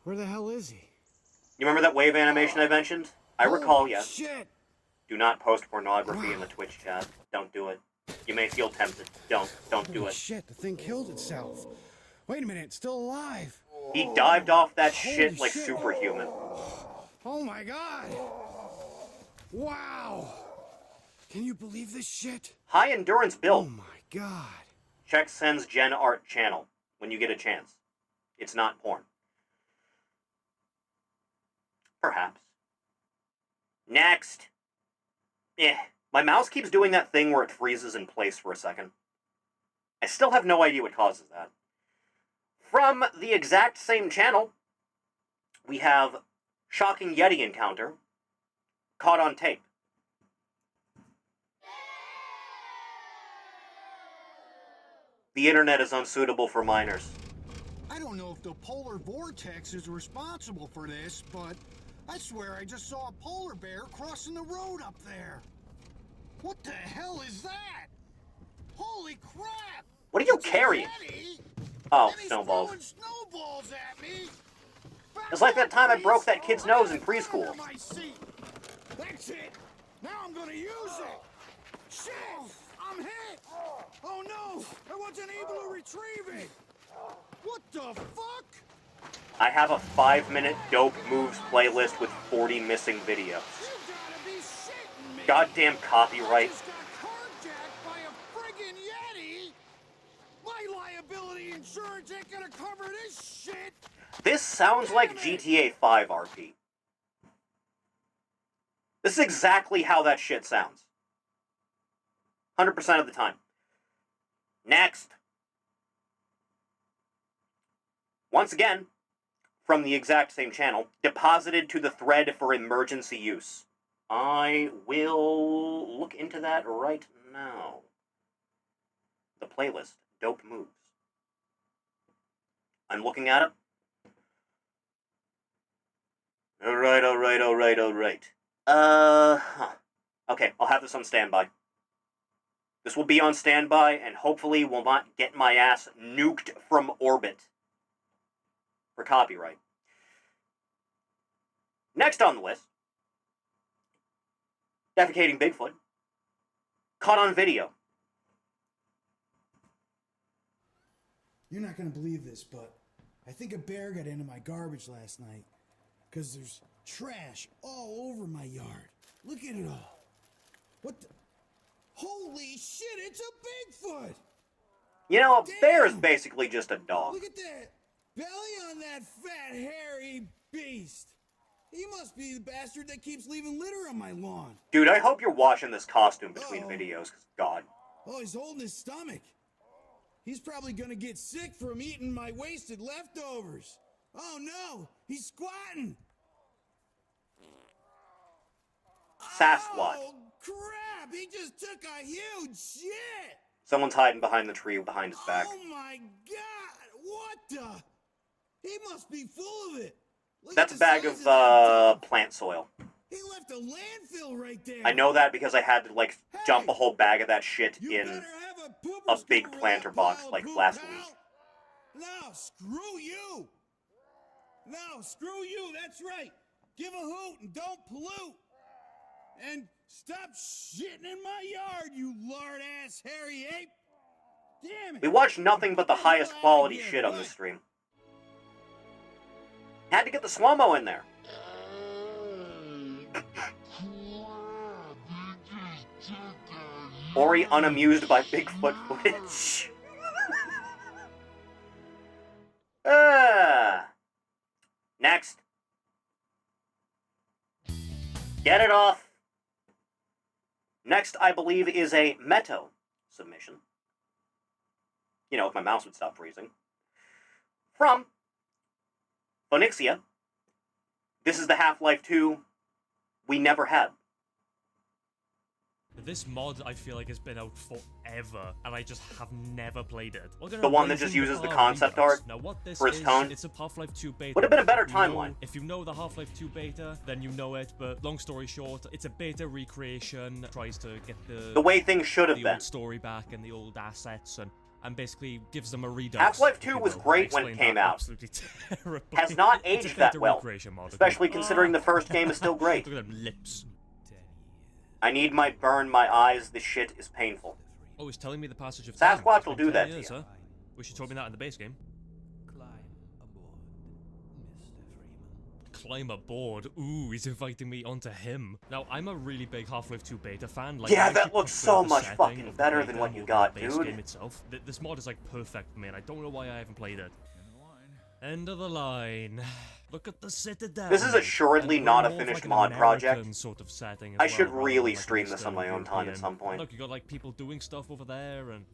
Where the hell is he? You remember that wave animation I mentioned? I recall, yes. Shit! Do not post pornography in the Twitch chat. Don't do it. You may feel tempted. Don't do it. Shit, the thing killed itself. Wait a minute, it's still alive. He dived off that shit like superhuman. Oh my god! Wow! Can you believe this shit? High endurance build. Oh my god. Check Sen's Gen Art channel when you get a chance. It's not porn. Perhaps. Next. My mouse keeps doing that thing where it freezes in place for a second. I still have no idea what causes that. From the exact same channel, we have Shocking Yeti Encounter, caught on tape. The internet is unsuitable for minors. I don't know if the polar vortex is responsible for this, but I swear I just saw a polar bear crossing the road up there. What the hell is that? Holy crap! What are you carrying? Oh, snowballs. Snowballs at me. It's like that time I broke that kid's nose in preschool. That's it. Now I'm gonna use it. Shit! I'm hit. Oh no! I wasn't able to retrieve it. What the fuck? I have a 5-minute dope moves playlist with 40 missing videos. Goddamn copyright. By a friggin' Yeti? My liability insurance ain't gonna cover this shit. This sounds like GTA 5 RP. This is exactly how that shit sounds. 100% of the time. Next. Once again, from the exact same channel, deposited to the thread for emergency use. I will look into that right now. The playlist, Dope Moves. I'm looking at it. Alright. Okay, I'll have this on standby. This will be on standby, and hopefully will not get my ass nuked from orbit for copyright. Next on the list, defecating Bigfoot. Caught on video. You're not gonna believe this, but I think a bear got into my garbage last night. Because there's trash all over my yard. Look at it all. What the... Holy shit, it's a Bigfoot! You know, a bear is basically just a dog. Look at that belly on that fat, hairy beast. He must be the bastard that keeps leaving litter on my lawn. Dude, I hope you're washing this costume between videos, because God. Oh, he's holding his stomach. He's probably gonna get sick from eating my wasted leftovers. Oh no, he's squatting. Sasquatch. Oh crap, he just took a huge shit. Someone's hiding behind the tree behind his back. Oh my god, what the? He must be full of it. Look That's at a the bag size of plant soil. He left a landfill right there. I know that because I had to, like, dump a whole bag of that shit in a big planter box, like, last week. No, screw you. No, screw you, that's right. Give a hoot and don't pollute. And stop shitting in my yard, you lard-ass hairy ape. Damn it. We watched nothing but the highest quality shit on this stream. Had to get the slow-mo in there. Ori unamused by Bigfoot footage. Next. Get it off. Next, I believe, is a Meto submission. You know, if my mouse would stop freezing. From Onyxia. This is the Half-Life 2 we never had. This mod, I feel like, has been out forever, and I just have never played it. The one that just uses the concept art for its tone? It's a Half-Life 2 beta. Would have been a better timeline. If you know the Half-Life 2 beta, then you know it, but long story short, it's a beta recreation, tries to get the way things should have the been. Old story back and the old assets, and basically gives them a redux. Half-Life 2 was great when it came out. Absolutely terrible. Has not aged that well, mod, especially considering the first game is still great. Look at them lips. I need my burn my eyes. This shit is painful. Oh, he's telling me the passage of Sasquatch will do that to you. Huh? Wish you told me that in the base game. Climb aboard. Ooh, he's inviting me onto him. Now, I'm a really big Half-Life 2 beta fan. Like, yeah, that looks so much fucking better than what you got, dude. dude. Game itself. This mod is like perfect for me, and I don't know why I haven't played it. End of the line. Look at the Citadel. This is assuredly not a finished mod project. Sort of setting I should really stream this on my own time at some point. Look, you got like people doing stuff over there, and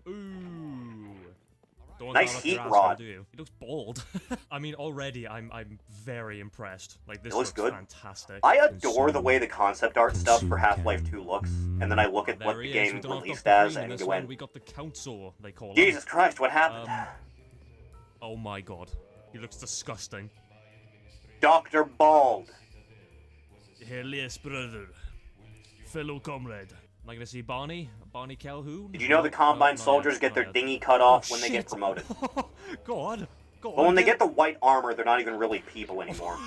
ooh. Don't nice heat rod. Do you? He looks bald. I mean, already I'm very impressed. Like this looks good. Fantastic. I adore the way the concept art stuff for Half-Life 2 looks, and then I look at what the game released as and go in. We got the council, they call it. Jesus Christ, what happened? Oh my god, he looks disgusting. Dr. Bald. Yes, brother. Fellow comrade. Am I gonna see Barney? Barney Calhoun? Did you know the Combine soldiers get their dinghy cut off when they get promoted? Go on. But when they get the white armor, they're not even really people anymore.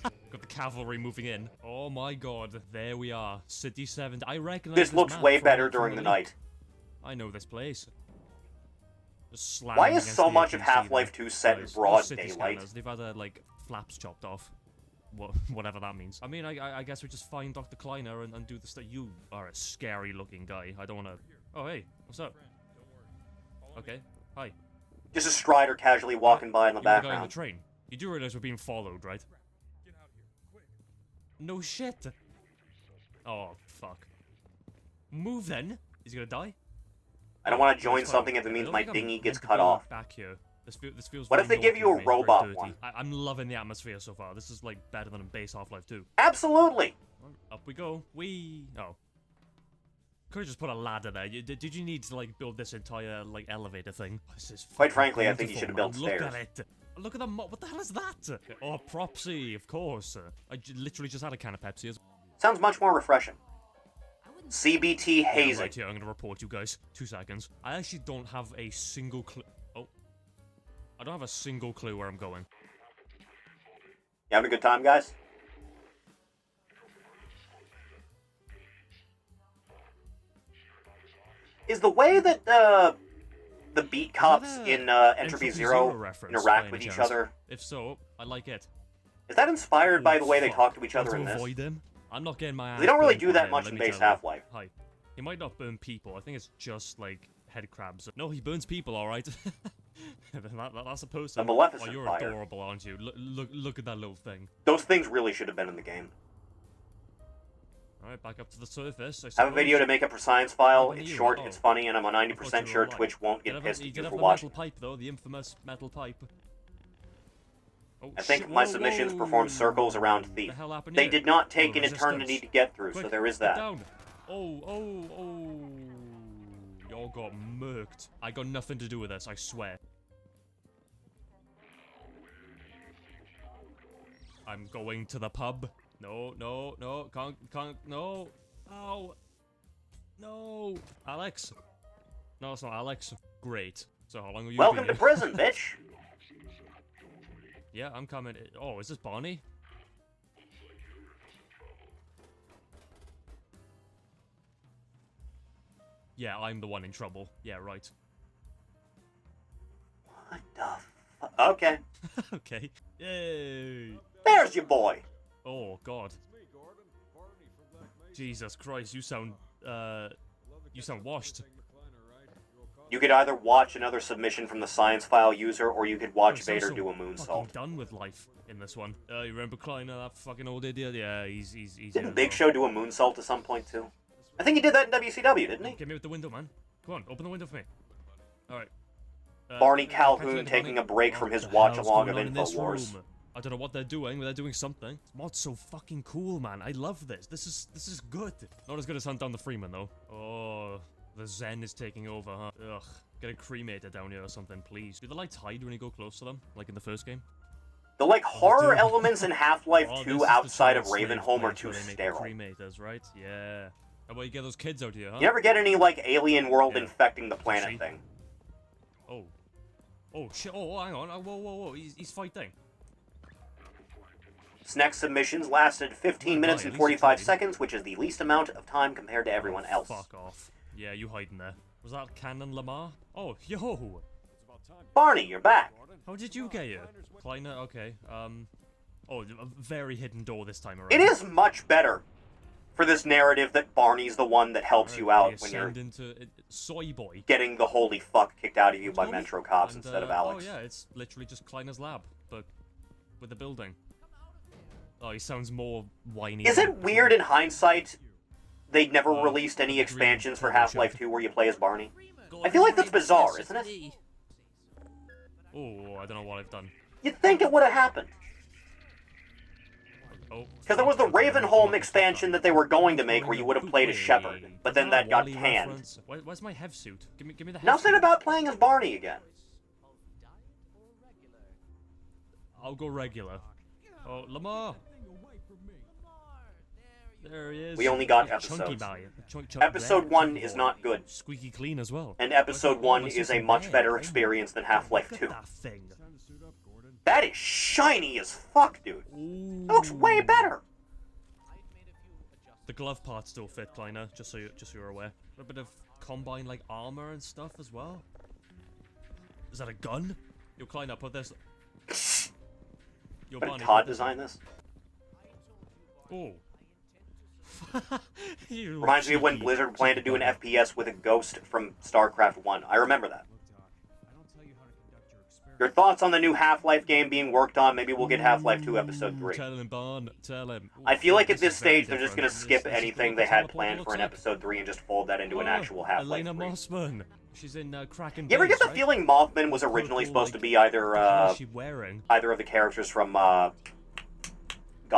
Got the cavalry moving in. Oh my god, there we are. City 7. I recognize this looks map way from better during the night. I know this place. Why is so much of Half-Life 2 set in broad daylight? Scanners. They've had like flaps chopped off. Whatever that means. I mean, I guess we just find Dr. Kleiner and do the stuff. You are a scary looking guy. I don't want to... Oh, hey. What's up? Okay. Hi. Just a Strider casually walking by in the background. The guy on the train. You do realize we're being followed, right? No shit. Oh, fuck. Move then. Is he gonna die? I don't want to join something if it means my dinghy gets cut off. Back here. This feels what if they give you a robot one? I'm loving the atmosphere so far. This is like better than a base Half-Life 2. Absolutely. Up we go. Oh. Could have just put a ladder there. Did you need to like build this entire like elevator thing? This is quite frankly, I think you should have built stairs. Look at it. Look at the what the hell is that? Oh, Propsy, of course. I literally just had a can of Pepsi. Sounds much more refreshing. CBT hazing. Yeah, right here, I'm gonna report you guys. 2 seconds. I actually don't have a single clue. Oh. I don't have a single clue where I'm going. You having a good time, guys? Is the way that the beat cops in Entropy Zero reference interact by with any each chance? other? If so, I like it. Is that inspired by the way they Fuck. talk to each other Want in to this? avoid him? I'm not getting my ass They don't really burned do by that him, much let in me base tell you. Half-Life. Hi. He might not burn people. I think it's just like head crabs. No, he burns people, all right. That's a person. A Maleficent Oh, you're fire. adorable, aren't you? Look at that little thing. Those things really should have been in the game. All right, back up to the surface. I have a video to make up for Science File. What are It's you? short, Oh. it's funny, and I'm I 90% thought you sure were alive. Twitch won't You get did pissed have, at you you did for have the watching. metal pipe, though. The infamous metal pipe. Oh, I think shit. my Whoa, submissions whoa. perform circles around Thief. The hell happened They here? did not take Oh, an eternity resistance. to get through, so Quick, there is get that. down. Oh. Y'all got murked. I got nothing to do with this, I swear. I'm going to the pub. No, can't, no. Ow. No. Alex. No, it's not Alex. Great. So how long have you Welcome been to here? prison, bitch! Yeah, I'm coming. Oh, is this Barney? Yeah, I'm the one in trouble. Yeah, right. What the fuck? Okay. Okay. Yay! There's your boy! Oh, God. Jesus Christ, you sound washed. You could either watch another submission from the Science File user, or you could watch Oh, Vader so do a fucking moonsault. done with life in this one. You remember Kleiner, that fucking old idiot? Yeah, he's Didn't Big Show do a moonsault at some point, too? I think he did that in WCW, didn't he? Get me with the window, man. Come on, open the window for me. Alright. Barney Calhoun taking a break from his watch-along of InfoWars. I don't know what they're doing, but they're doing something. What's so fucking cool, man? I love this. This is good. Not as good as Hunt Down the Freeman, though. Oh, the Zen is taking over, huh? Ugh. Get a cremator down here or something, please. Do the lights hide when you go close to them, like in the first game? The, horror elements in Half-Life Oh, 2 this is outside the of child Ravenholm slave are place too where they make sterile. Cremators, right? Yeah. How about you get those kids out here, huh? You never get any, alien world Yeah. infecting the See? planet thing. Oh. Oh, shit. Oh, hang on. Whoa. He's fighting. Snack's submissions lasted 15 minutes and 45 seconds, which is the least amount of time compared to everyone else. Fuck off. Yeah, you hiding there. Was that Canon Lamar? Oh, yo! Barney, you're back! How did you get here? Kleiner, okay. Oh, a very hidden door this time around. It is much better for this narrative that Barney's the one that helps you out when you're into Soy Boy. getting the holy fuck kicked out of you by Metro cops And, instead of Alex. Oh yeah, it's literally just Kleiner's lab, but with a building. Oh, he sounds more whiny. Is it weird in hindsight they'd never released any expansions for Half-Life 2 where you play as Barney? I feel like that's bizarre, isn't it? Oh, I don't know what I've done. You'd think it would have happened. Oh. Because there was the Ravenholm expansion that they were going to make where you would have played as Shepard, but then that got canned. Where's my hev suit? Give me the hev Nothing suit. about playing as Barney again. I'll go regular. Oh, Lamar! There he is. We only got Chunky episodes. boy. Episode 1 is not good. Squeaky clean as well. And Episode 1 is a much better experience than Half-Life 2. That thing. That is shiny as fuck, dude. It looks way better. The glove parts still fit, Kleiner, just so you're aware. A bit of combine like armor and stuff as well. Is that a gun? Yo, Kleiner, put this. Yo, But Barney, Todd put this- designed this. Oh. You Reminds me of when cheeky- Blizzard planned to do an FPS with a ghost from StarCraft 1. I remember that. Your thoughts on the new Half-Life game being worked on? Maybe we'll get Half-Life 2 Episode 3. Tell him, Barn. Tell him. I feel like at this is very stage they're just different. going to skip This is anything what they the had teleporter planned for looks an like. Episode 3 and just fold that into an actual Half-Life Elena 3. Mossman. She's in Kraken. You ever get Base, the right? feeling Mothman was originally supposed to be either What is she wearing? either of the characters from God,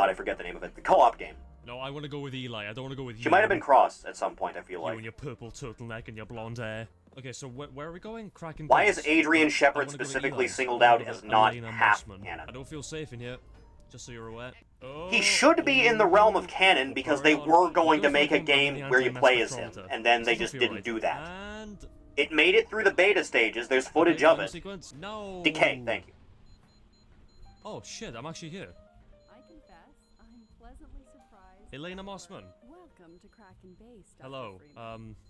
I forget the name of it, the co-op game? No, I want to go with Eli. I don't want to go with you. She might have been cross at some point, I feel You like. and your purple turtleneck and your blonde hair. Okay, so where are we going? Kraken. Why Base. is Adrian I Shepard wanna go with specifically Eli. singled I out wanna go as with not Elena half Mossman. canon? I don't feel safe in here. Just so you're aware. Oh, He should be in the realm of canon because they were going to make a game where you play as him, and then they just didn't do that. And It made it through the beta stages, there's footage of final it. sequence? No. Decay, thank you. Oh shit, I'm actually here. I confess, I'm pleasantly Elena Mossman. Welcome to Crack and Base. Hello.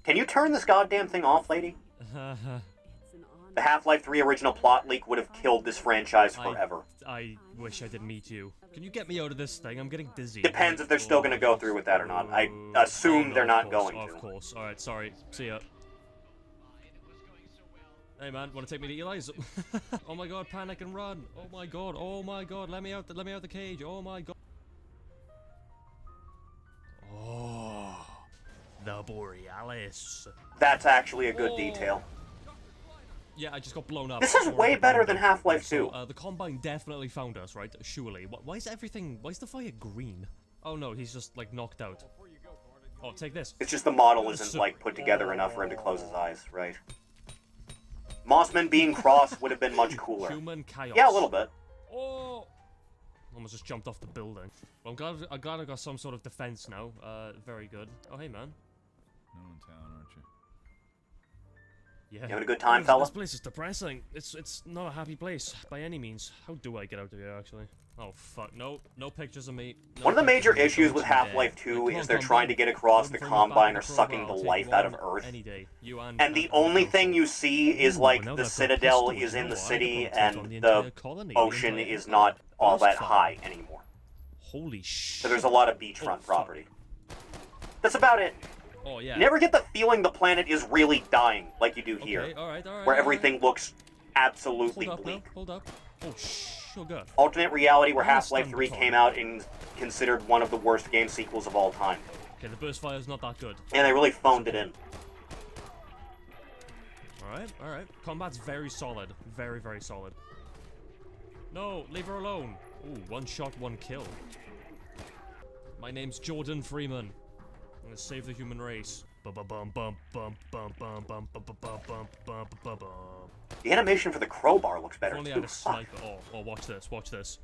Can you turn this goddamn thing off, lady? The Half-Life 3 original plot leak would have killed this franchise forever. I wish I didn't meet you. Can you get me out of this thing? I'm getting dizzy. Depends if they're still going to go through with that or not. I assume they're not going to. Of course. Alright, sorry. See ya. Hey man, wanna take me to Eli's? Oh my god, panic and run! Oh my god, let me out the cage, oh my god. Oh, the Borealis. That's actually a good detail. Yeah, I just got blown up. This is way better than Half-Life 2. So, the Combine definitely found us, right? Surely. Why is the fire green? Oh no, he's just, like, knocked out. Oh, take this. It's just the model isn't, like, put together enough for him to close his eyes, right? Mossman being cross would have been much cooler. Human chaos. Yeah, a little bit. Oh! Almost just jumped off the building. Well, I'm glad I got some sort of defense now. Very good. Oh, hey, man. No in town, aren't you? Yeah. You having a good time, fella? This place is depressing. It's not a happy place by any means. How do I get out of here, actually? Oh, fuck. No pictures of me. No One of the major pictures of me. issues with Half-Life 2 is they're trying to get across the Combine are sucking the life out of Earth. And the only thing you see is, like, the Citadel is in the city and the ocean is not all that high anymore. Holy shit. So there's a lot of beachfront property. That's about it. Oh, yeah. You never get the feeling the planet is really dying like you do here. Okay, alright. Where everything looks absolutely Hold up, bleak. Hold up. Oh, sugar. Alternate reality where Half-Life 3 came out and considered one of the worst game sequels of all time. Okay, the burst fire is not that good. And they really phoned it in. Alright. Combat's very solid. Very, very solid. No, leave her alone. Ooh, one shot, one kill. My name's Jordan Freeman. I'm gonna save the human race. The animation for the crowbar looks better If only I too. had a sniper. Oh, watch this.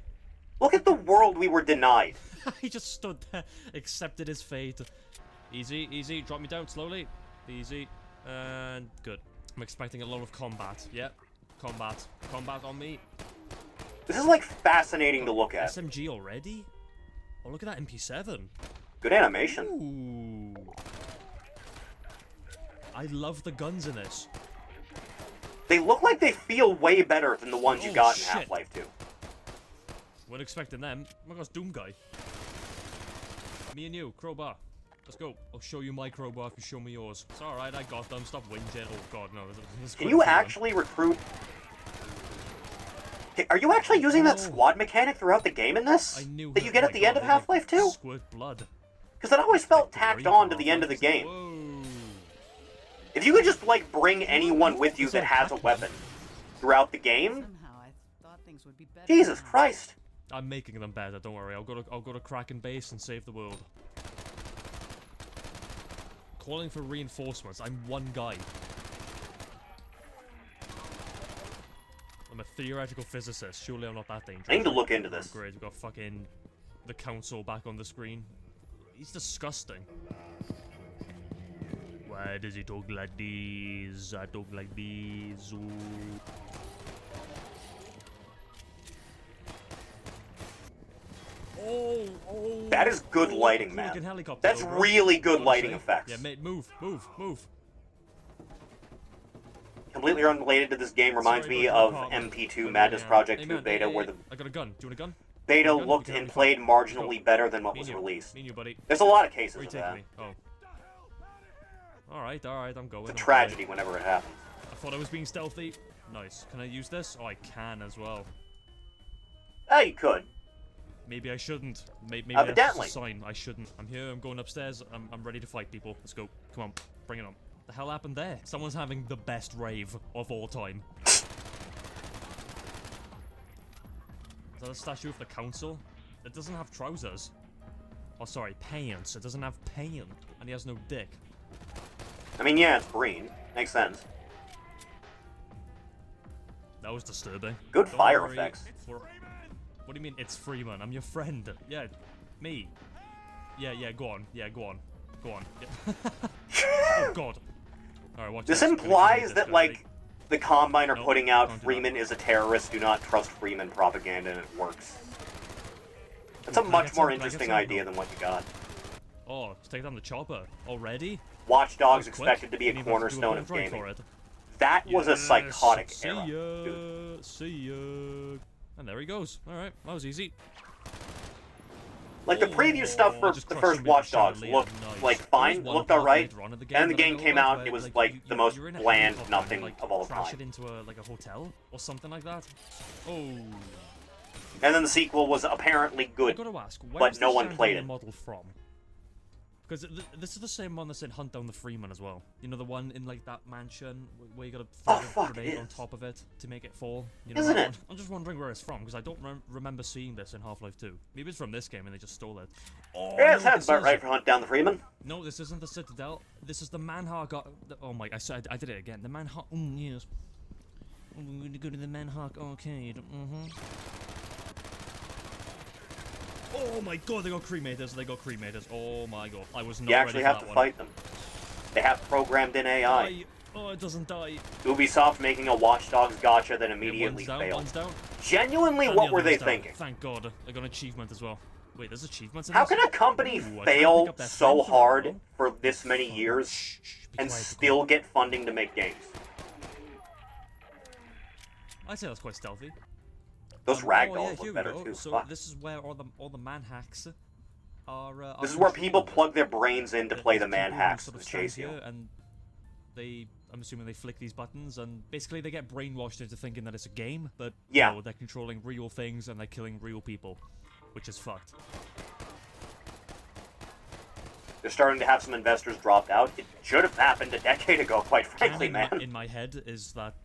Look at the world we were denied. He just stood there, accepted his fate. Easy, drop me down slowly. Easy, and good. I'm expecting a lot of combat. Yep, combat on me. This is, like, fascinating to look at. SMG already? Oh, look at that MP7. Good animation. Ooh. I love the guns in this. They look like they feel way better than the ones you got in Half-Life 2. Weren't expecting them. Oh my gosh, Doom guy. Me and you, crowbar. Let's go. I'll show you my crowbar if you show me yours. It's alright, I got them. Stop whinging. Oh god, no. Can you actually recruit... Are you actually using that squad mechanic throughout the game in this? That you get at the end of Half-Life 2? Squirt blood. Because it always felt tacked on to the end of the game. Whoa. If you could just, like, bring anyone with you that has a weapon throughout the game... Jesus Christ. I'm making them better, don't worry. I'll go to Kraken base and save the world. Calling for reinforcements. I'm one guy. I'm a theoretical physicist. Surely I'm not that dangerous. I need to look into this. Great, we've got fucking the council back on the screen. He's disgusting. Why does he talk like this? I talk like this. Ooh. Oh. That is good lighting, man. That's really good lighting effects. Yeah, mate, move. Completely unrelated to this game reminds me of MP2 Madness Project 2 beta, where the I got a gun. Do you want a gun? beta looked and played marginally better than what was released. Me and you, buddy. There's a lot of cases Where of you that. taking me? Oh. Alright, I'm going. It's a tragedy whenever it happens. I thought I was being stealthy. Nice. Can I use this? Oh, I can as well. Oh, you could. Maybe I shouldn't. Maybe that's just Evidently. a sign. I shouldn't. I'm here. I'm going upstairs. I'm ready to fight people. Let's go. Come on. Bring it on. The hell happened there? Someone's having the best rave of all time. Is that a statue of the council? It doesn't have trousers. Oh, sorry, pants. It doesn't have pants. And he has no dick. I mean, yeah, it's Breen. Makes sense. That was disturbing. Good Don't fire worry. effects. What do you mean, it's Freeman? I'm your friend. Yeah, me. Yeah, go on. Yeah, go on. Go on. Yeah. Oh, God. Alright, watch This this. implies that, guy. like, the Combine are Nope, putting out don't do Freeman is a terrorist, do not trust Freeman propaganda, and it works. That's a Can I much get more some? Can I get interesting some? idea than what you got. Oh, let's take down the chopper already. Watch Dogs That was quick. expected to be a Didn't even have to do cornerstone a of full drive gaming. for it. That was a psychotic See era. ya, Dude. see ya. And there he goes. Alright, that was easy. Like, the preview stuff for just the crushed first him Watch with Dogs Chandelier. looked, Nice. like, There fine, was one looked part alright, later on in the and then the that I game go came with out, where, it was, like, like, the most you're in a bland helicopter nothing and, like, of all crash time. it into a hotel or something like that. Oh. And then the sequel was apparently I good, gotta ask, where but was no this one played Chandelier it. model from? Because this is the same one that's in Hunt Down the Freeman as well. You know, the one in, like, that mansion where you gotta throw a grenade on top of it to make it fall? You know Isn't that it? one? I'm just wondering where it's from, because I don't remember seeing this in Half-Life 2. Maybe it's from this game and they just stole it. Oh, Yeah, it no, sounds this about is- right for Hunt Down the Freeman. No, this isn't the Citadel. This is the Manhawk. Oh my, I did it again. The Manhawk. Yes. We're gonna go to the Manhawk arcade. Oh my god, they got cremators. They got cremators. Oh my god, I was not You ready actually for have that to one. fight them. They have programmed in AI. Die. Oh, it doesn't die. Ubisoft making a Watch Dogs gotcha that immediately One's down, failed. one's down. Genuinely, And the what other were they one's down. thinking? Thank god, I got an achievement as well. Wait, there's achievements in How this? can a company Ooh, I can't fail pick up that so flamethrower, hard though. for this many years and still get funding to make games? I'd say that's quite stealthy. Those Oh, ragdolls yeah, look here we better go. too. So Fuck. this is where all the man hacks are. This is where people plug their brains in to play the man hacks sort to of stand chase you. here and I'm assuming they flick these buttons, and basically they get brainwashed into thinking that it's a game, but Yeah. no, they're controlling real things and they're killing real people, which is fucked. They're starting to have some investors dropped out. It should have happened a decade ago, quite frankly, And man. in my head is that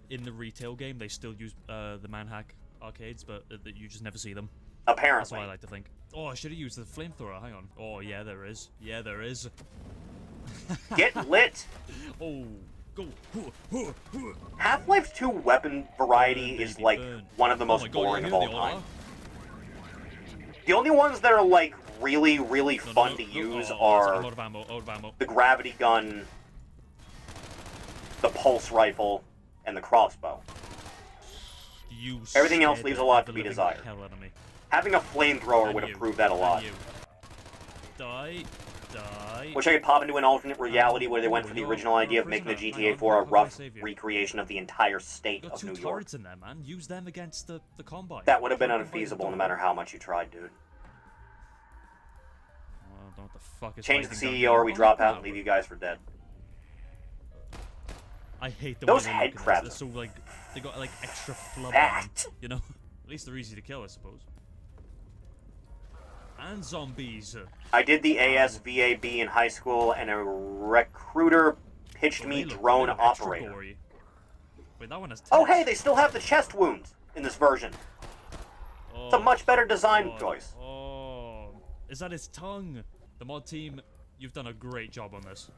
in the retail game they still use the manhack arcades, but that you just never see them. Apparently. That's what I like to think. Oh, I should have used the flamethrower. Hang on. Oh, yeah, there is. Yeah, there is. Get lit! Oh, go. Half-Life 2 weapon variety is, like, one of the most boring of all time. The only ones that are, like, really, really fun to use are Out of ammo, out of ammo. the gravity gun, the pulse rifle, and the crossbow. You Everything else scared leaves a the lot to be living desired. hell out of me. Having a flamethrower And would have you. proved that a lot. And you. Die. Die. Wish I could pop into an alternate reality where they went for the original idea of making the GTA 4 a rough recreation of the entire state Got of two New York. turrets in there, man. Use them against the Combine. That would have been unfeasible no matter how much you tried, dude. Well, I don't know what the fuck is Change the fighting down CEO here. or we Oh, drop no. out and leave you guys for dead. I hate the Those way they head look at crabs this. They're so like they got like extra flub on fat. them, you know. At least they're easy to kill, I suppose. And zombies. I did the ASVAB in high school, and a recruiter pitched me drone operator. Gory. Wait, that one has. Oh, hey, they still have the chest wounds in this version. It's a much better design choice. Oh, is that his tongue? The mod team, you've done a great job on this.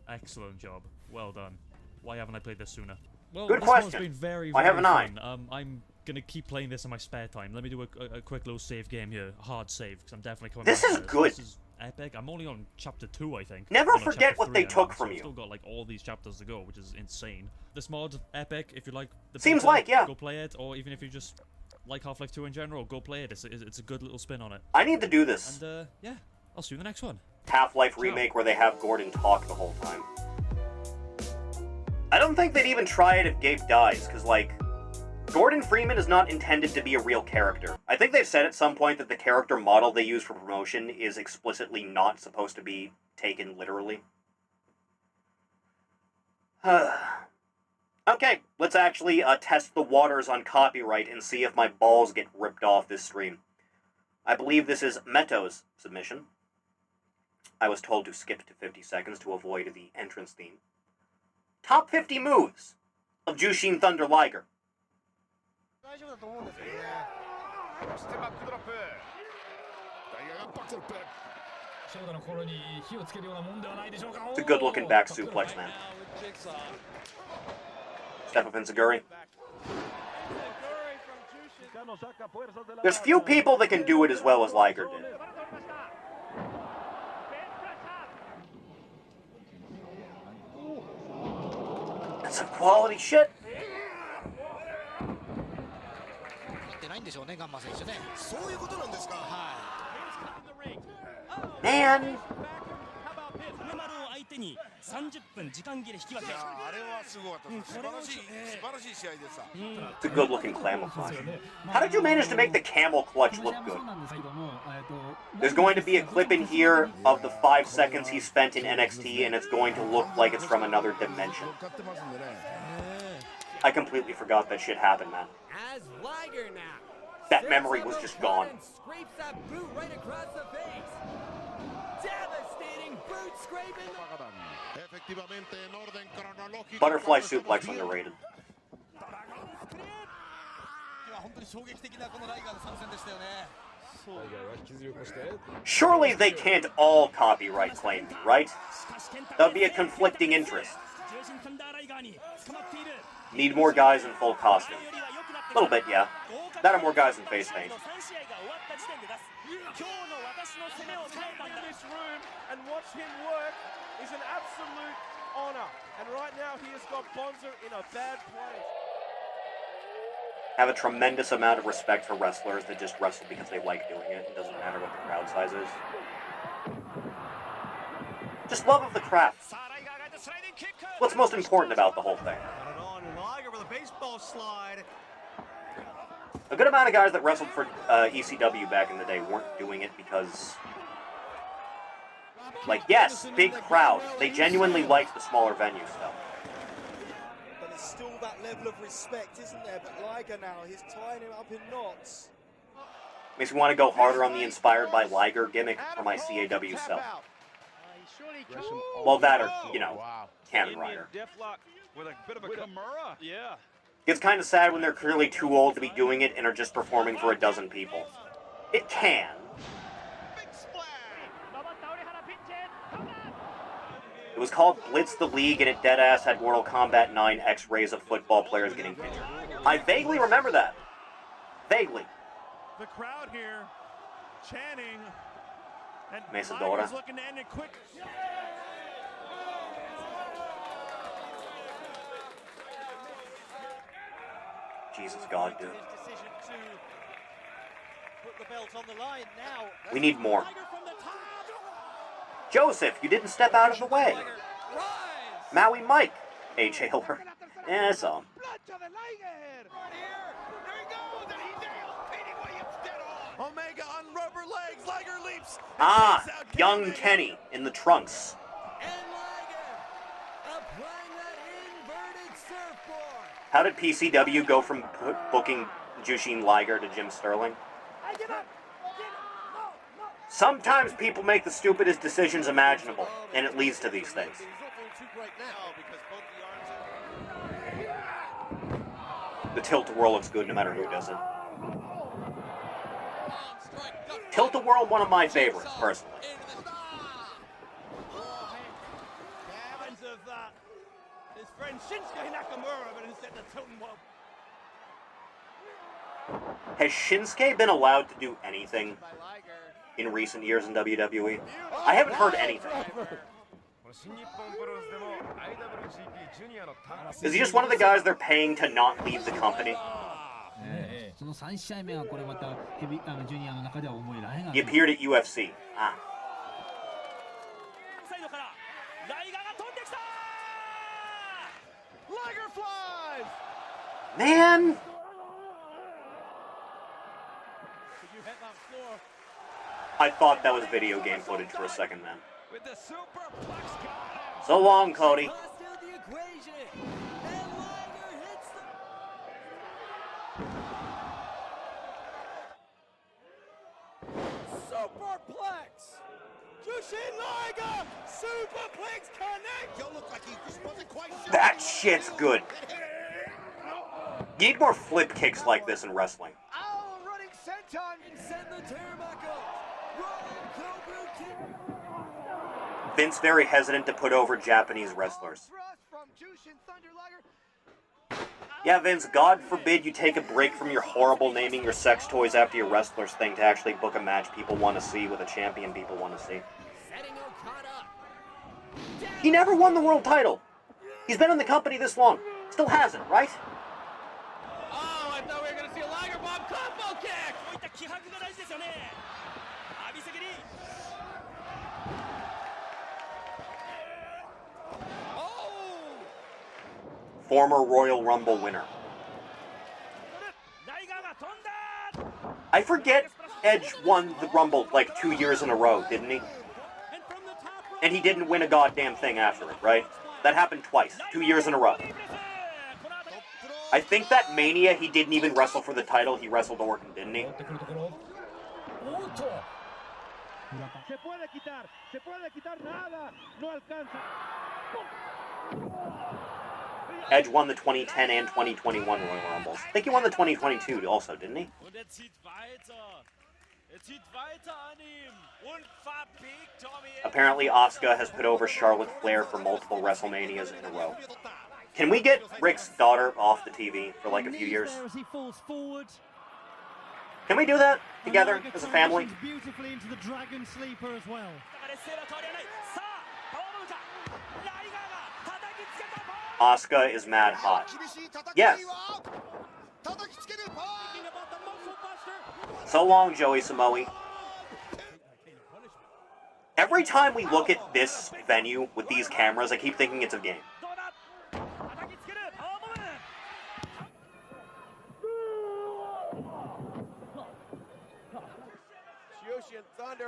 Excellent job. Well done. Why haven't I played this sooner? Well, Good this mod's question. been very, Why very haven't I? fun. I'm gonna keep playing this in my spare time. Let me do a quick little save game here, a hard save, because I'm definitely coming This back is to good. This is epic. I'm only on chapter 2, I think. Never I'm on forget chapter what they 3 took now, from so I've you. still got like all these chapters to go, which is insane. This mod, epic. If you like the Seems beta, like, yeah. go play it, or even if you just like Half-Life 2 in general, go play it. It's a good little spin on it. I need to do this. And yeah, I'll see you in the next one. Half-Life Ciao. remake where they have Gordon talk the whole time. I don't think they'd even try it if Gabe dies, because, like, Gordon Freeman is not intended to be a real character. I think they've said at some point that the character model they use for promotion is explicitly not supposed to be taken literally. Okay, let's actually test the waters on copyright and see if my balls get ripped off this stream. I believe this is Meto's submission. I was told to skip to 50 seconds to avoid the entrance theme. Top 50 moves of Jushin Thunder Liger. 大丈夫だと思うんですけどね。そしてバックドロップ。ダイヤがバックドロップ。ショーダの心に火をつけるようなもんではないでしょうか。 It's a good looking back suplex, man. Step up in Saguri. There's few people that can do it as well as Liger did. That's some quality shit. しょうね、ガンマ選手ね。そういうことなんですか。はい。Man! 相手に30分時間切れ引き分け。あれはすごかった。素晴らしい試合でした。 It's a good looking camouflage. How did you manage to make the camel clutch look good? There's going to be a clip in here of the 5 seconds he spent in NXT, and it's going to look like it's from another dimension. I completely forgot that shit happened, man. That memory was just gone. Butterfly suplex underrated. Surely they can't all copyright claim me, right? That would be a conflicting interest. Need more guys in full costume. A little bit, yeah. That or more guys in face paint. This room and watch him work is an absolute honor. And right now he has got Bonzo in a bad place. Have a tremendous amount of respect for wrestlers that just wrestle because they like doing it. It doesn't matter what the crowd size is. Just love of the craft. What's most important about the whole thing? A good amount of guys that wrestled for ECW back in the day weren't doing it because... Like, yes, big crowd. They genuinely liked the smaller venue stuff. But there's still that level of respect, isn't there? But Liger now, he's tying him up in knots. Makes me want to go harder on the inspired by Liger gimmick for my CAW self. Well, that or, you know, Kamen Rider. With a bit of a Kimura. Yeah. It's kind of sad when they're clearly too old to be doing it and are just performing for a dozen people. It can. It was called Blitz the League, and it deadass had Mortal Kombat 9 X-rays of football players getting injured. I vaguely remember that. Vaguely. The crowd here chanting, and Mesadora. Liger's looking to end it quick. Jesus God, dude. Put the belt on the line now. We need more. Joseph, you didn't step out of the way. Maui Mike, H. Hailer. Yeah, I saw him. Omega on rubber legs, Liger leaps. Ah, young Kenny in the trunks. How did PCW go from booking Jushin Liger to Jim Sterling? Sometimes people make the stupidest decisions imaginable, and it leads to these things. The tilt-a-whirl looks good no matter who does it. Tilt-a-whirl, one of my favorites, personally. His friend Shinsuke Nakamura, but instead the tilt-a-whirl. Has Shinsuke been allowed to do anything in recent years in WWE? I haven't heard anything. Is he just one of the guys they're paying to not leave the company? He appeared at UFC. Ah. Liger flies! Man! I thought that was video game footage for a second then. So long, Cody. Superplex! Jushin Liger! Superplex connect! You look like you just wasn't quite sure. That shit's good. You need more flip kicks like this in wrestling. Oh, running senton! Send the turnbuckle! Vince very hesitant to put over Japanese wrestlers. Yeah, Vince, God forbid you take a break from your horrible naming your sex toys after your wrestlers thing to actually book a match people want to see with a champion people want to see. He never won the world title. He's been in the company this long. Still hasn't, right? Oh, I thought we were going to see a Liger Bomb combo kick! Former Royal Rumble winner. I forget Edge won the Rumble like 2 years in a row, didn't he? And he didn't win a goddamn thing after it, right? That happened twice, 2 years in a row. I think that Mania, he didn't even wrestle for the title, he wrestled Orton, didn't he? Edge won the 2010 and 2021 Royal Rumbles. I think he won the 2022 also, didn't he? Apparently, Asuka has put over Charlotte Flair for multiple WrestleManias in a row. Can we get Rick's daughter off the TV for like a few years? Can we do that together as a family? Beautifully into the Dragon Sleeper as well. Asuka is mad hot. Yes. So long, Joey Samoa. Every time we look at this venue with these cameras, I keep thinking it's a game.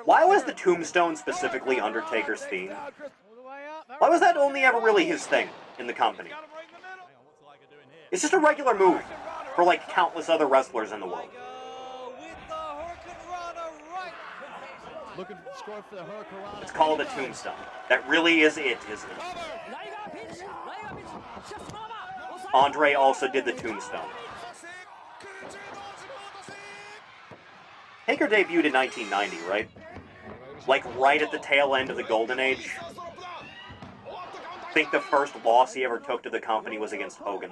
Why was the tombstone specifically Undertaker's theme? Why was that only ever really his thing in the company? It's just a regular move for like countless other wrestlers in the world. It's called a tombstone. That really is it, isn't it? Andre also did the tombstone. Taker debuted in 1990, right? Like right at the tail end of the Golden Age. I think the first loss he ever took to the company was against Hogan.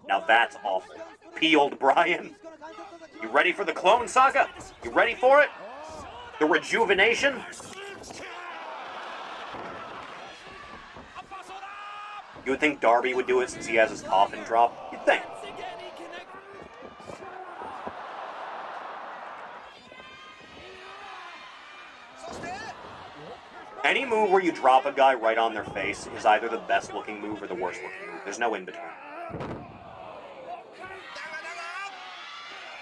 Now that's awful. Peeled Brian. You ready for the Clone Saga? You ready for it? The rejuvenation? You would think Darby would do it since he has his coffin drop. You'd think. Any move where you drop a guy right on their face is either the best looking move or the worst looking move. There's no in between.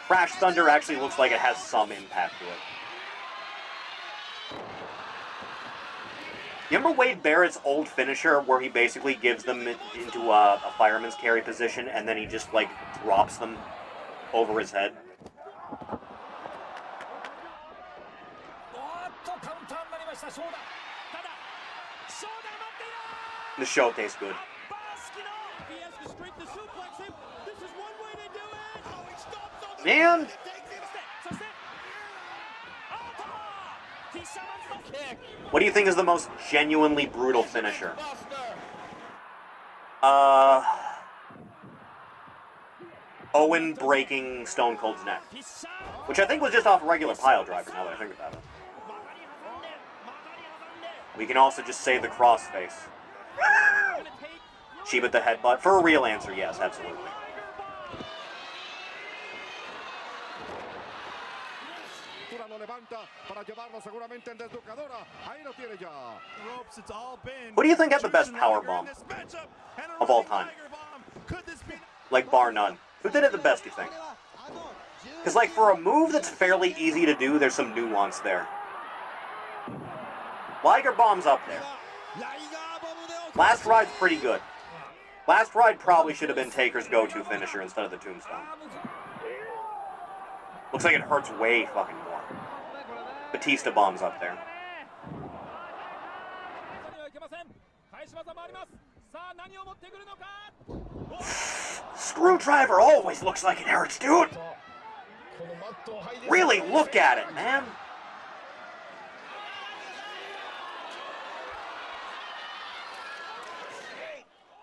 Crash Thunder actually looks like it has some impact to it. You remember Wade Barrett's old finisher where he basically gives them into a fireman's carry position and then he just like drops them over his head? The show tastes good. Man! What do you think is the most genuinely brutal finisher? Owen breaking Stone Cold's neck. Which I think was just off a regular pile driver, now that I think about it. We can also just say the crossface. Sheba the headbutt. For a real answer, yes, absolutely. Who do you think had the best powerbomb of all time? Like, bar none. Who did it the best, you think? Because, like, for a move that's fairly easy to do, there's some nuance there. Liger Bomb's up there. Last Ride's pretty good. Last Ride probably should have been Taker's go-to finisher instead of the Tombstone. Looks like it hurts way fucking more. Batista Bomb's up there. Screwdriver always looks like it hurts, dude! Really look at it, man!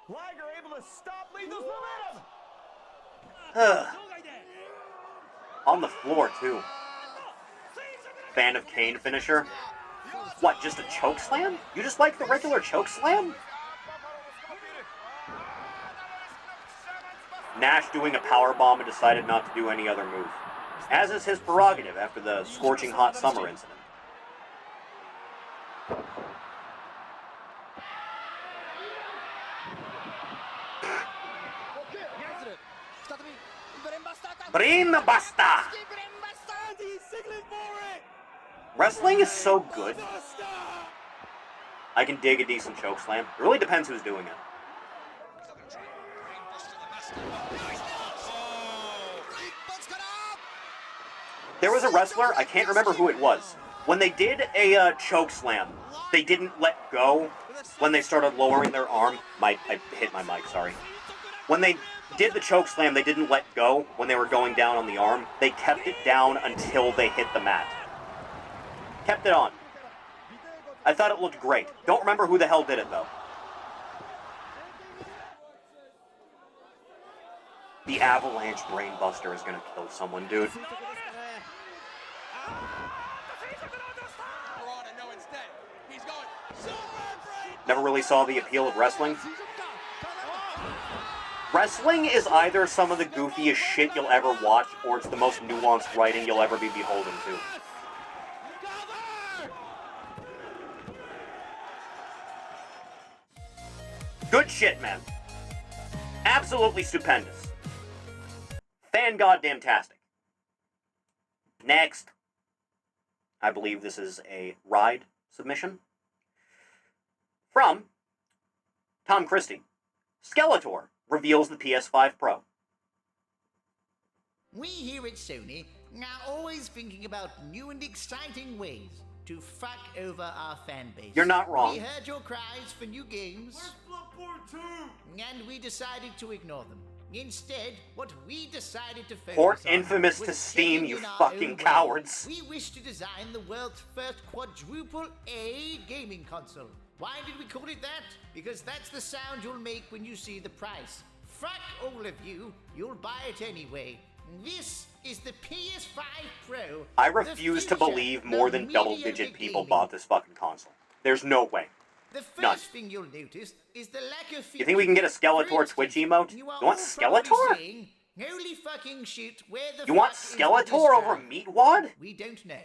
Liger able to stop Lethal's momentum! On the floor, too. Fan of Kane finisher? What, just a choke slam? You just like the regular choke slam? Nash doing a power bomb and decided not to do any other move. as is his prerogative after the scorching hot summer incident. Brima basta! Wrestling is so good. I can dig a decent choke slam. It really depends who's doing it. There was a wrestler, I can't remember who it was. When they did a choke slam, they didn't let go when they started lowering their arm. I hit my mic, sorry. When they did the choke slam, they didn't let go when they were going down on the arm. They kept it down until they hit the mat. Kept it on. I thought it looked great. Don't remember who the hell did it, though. The avalanche brainbuster is gonna kill someone, dude. Never really saw the appeal of wrestling. Wrestling is either some of the goofiest shit you'll ever watch, or it's the most nuanced writing you'll ever be beholden to. Good shit, man. Absolutely stupendous. Fan-goddamn-tastic. Next. I believe this is a ride submission. From Tom Christie. Skeletor reveals the PS5 Pro. We here at Sony are always thinking about new and exciting ways to fuck over our fan base. You're not wrong. We heard your cries for new games, and we decided to ignore them. Instead, what we decided to focus Port on Infamous was to Steam, getting you in our fucking own way. cowards. We wish to design the world's first quadruple A gaming console. Why did we call it that? Because that's the sound you'll make when you see the price. Fuck all of you, you'll buy it anyway. This is the PS5 Pro. I refuse to believe more than double-digit people bought this fucking console. There's no way. The first None. thing you'll notice is the lack of You think we can get a Skeletor Twitch emote? You want Skeletor? saying, holy fucking shit, where the You want fuck is Skeletor the over Meatwad? We don't know.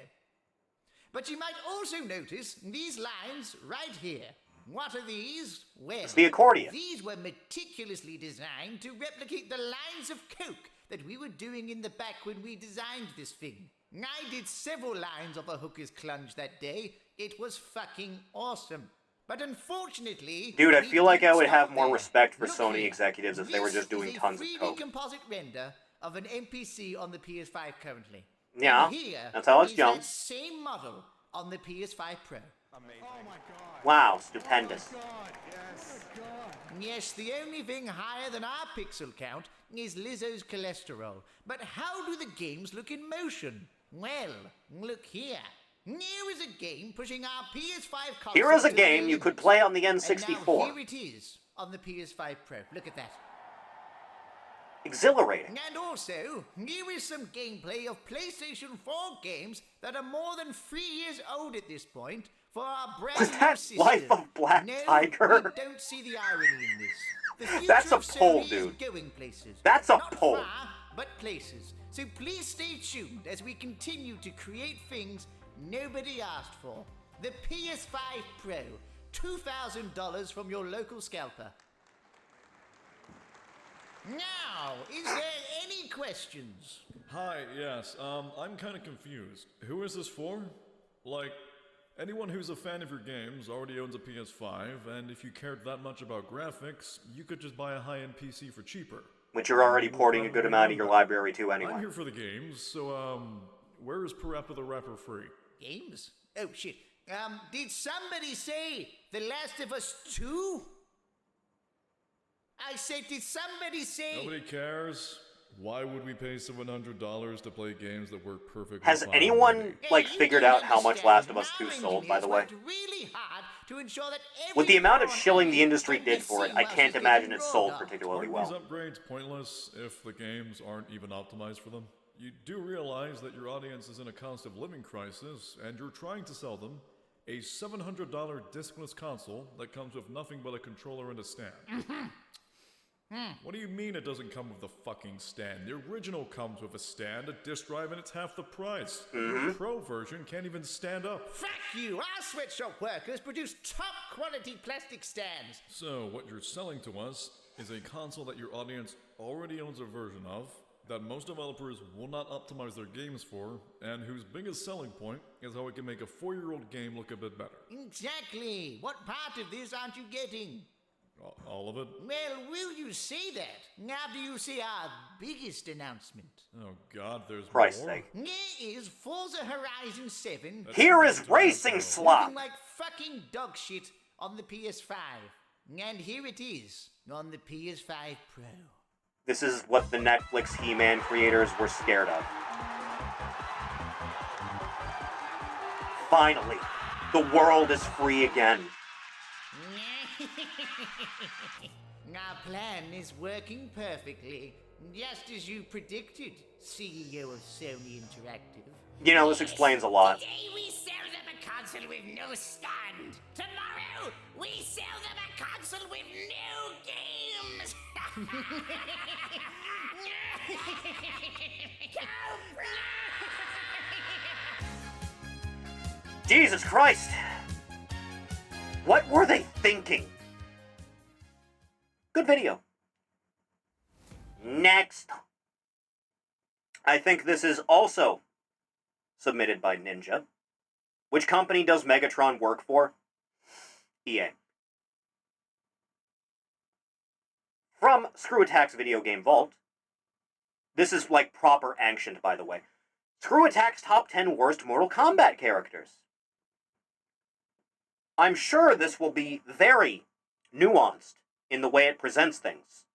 But you might also notice these lines right here. What are these? Well, It's the accordion. These were meticulously designed to replicate the lines of coke that we were doing in the back when we designed this thing. I did several lines of a hooker's clunge that day. It was fucking awesome. But unfortunately... Dude, I we feel like I didn't would stop have more there. respect for Look Sony here. executives if they were just doing tons of This is a 3D coke. composite render of an NPC on the PS5 currently. Yeah, And here that's Alex is Jones. that same model on the PS5 Pro. Amazing. Oh my god. Wow, stupendous. Oh god, yes. Oh god. Yes, the only thing higher than our pixel count is Lizzo's cholesterol. But how do the games look in motion? Well, look here. Here is a game pushing our PS5 console. Here is a to game the you could limits. play on the And N64. now here it is on the PS5 Pro. Look at that. Exhilarating. And also, here is some gameplay of PlayStation 4 games that are more than 3 years old at this point for our brand Was new that system. Life of Black No, Tiger? we don't see the irony in this. The future That's a of Sony poll, is dude. going places. That's a Not poll. far, but places. So please stay tuned as we continue to create things nobody asked for. The PS5 Pro, $2,000 from your local scalper. Now, is there any questions? Hi, yes, I'm kind of confused. Who is this for? Like, anyone who's a fan of your games already owns a PS5, and if you cared that much about graphics, you could just buy a high-end PC for cheaper. Which you're already porting a good amount of your library to anyway. I'm here for the games, so, where is Parappa the Rapper free? Games? Oh, shit. Did somebody say The Last of Us 2? I said, did somebody say... Nobody cares. Why would we pay $700 to play games that work perfectly Has fine anyone, already? like, figured out how much Last of Us 2 sold, by the way? Really hard to ensure that With the amount of shilling the industry did for it, I can't imagine it sold particularly Aren't these well. upgrades pointless if the games aren't even optimized for them? You do realize that your audience is in a cost of living crisis, and you're trying to sell them a $700 discless console that comes with nothing but a controller and a stand. What do you mean it doesn't come with a fucking stand? The original comes with a stand, a disc drive, and it's half the price. The Pro version can't even stand up. Fuck you! Our sweatshop workers produce top quality plastic stands. So, what you're selling to us is a console that your audience already owns a version of, that most developers will not optimize their games for, and whose biggest selling point is how it can make a 4-year-old game look a bit better. Exactly. What part of this aren't you getting? All of it? Well, will you say that after you see our biggest announcement? Oh god, there's Christ's more? sake. Here is Forza Horizon 7. Here is Racing Slop. Looking like fucking dog shit on the PS5. And here it is on the PS5 Pro. This is what the Netflix He-Man creators were scared of. Finally, the world is free again. Our plan is working perfectly, just as you predicted, CEO of Sony Interactive. You know, this explains a lot. Today we sell them a console with no stand. Tomorrow we sell them a console with no games. Jesus Christ! What were they thinking? Good video. Next. I think this is also submitted by Ninja. Which company does Megatron work for? EA. From Screw Attack's Video Game Vault. This is like proper ancient, by the way. Screw Attack's top 10 worst Mortal Kombat characters. I'm sure this will be very nuanced in the way it presents things,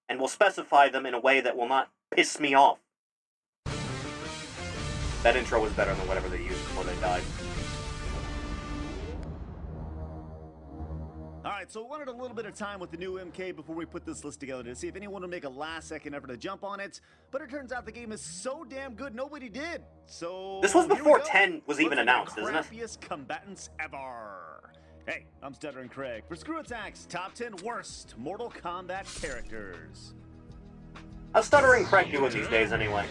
and will specify them in a way that will not piss me off. That intro was better than whatever they used before they died. Alright, so we wanted a little bit of time with the new MK before we put this list together to see if anyone would make a last-second effort to jump on it, but it turns out the game is so damn good nobody did. So this was here we before go. 10 was even announced, isn't it? Crappiest combatants ever. Hey, I'm Stuttering Craig for Screw Attack's Top 10 Worst Mortal Kombat Characters. How's Stuttering Craig doing these days anyway?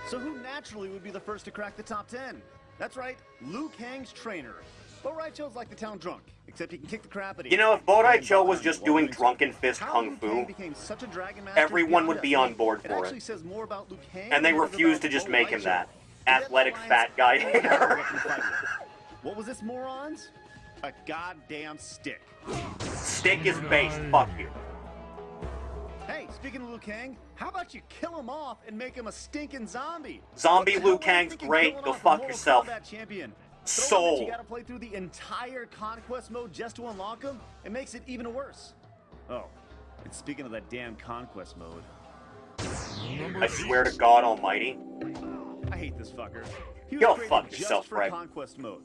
So who naturally would be the first to crack the top 10? That's right, Liu Kang's trainer. Bo Raicho's like the town drunk, except he can kick the crap out of you. You know, if Bo Raicho was just doing drunken fist kung fu, everyone would be on board for it. Says more about Liu Kang And they refuse to just make him that athletic fat guy hater. What was this, morons? A goddamn stick. Stick is based, fuck you. Hey, speaking of Liu Kang, how about you kill him off and make him a stinking zombie? Zombie Liu Kang's great, go fuck yourself. Soul. You gotta play through the entire conquest mode just to unlock him. It makes it even worse. Oh, and speaking of that damn conquest mode, I swear to God Almighty. I hate this fucker. Go fuck yourself, Greg. Conquest mode.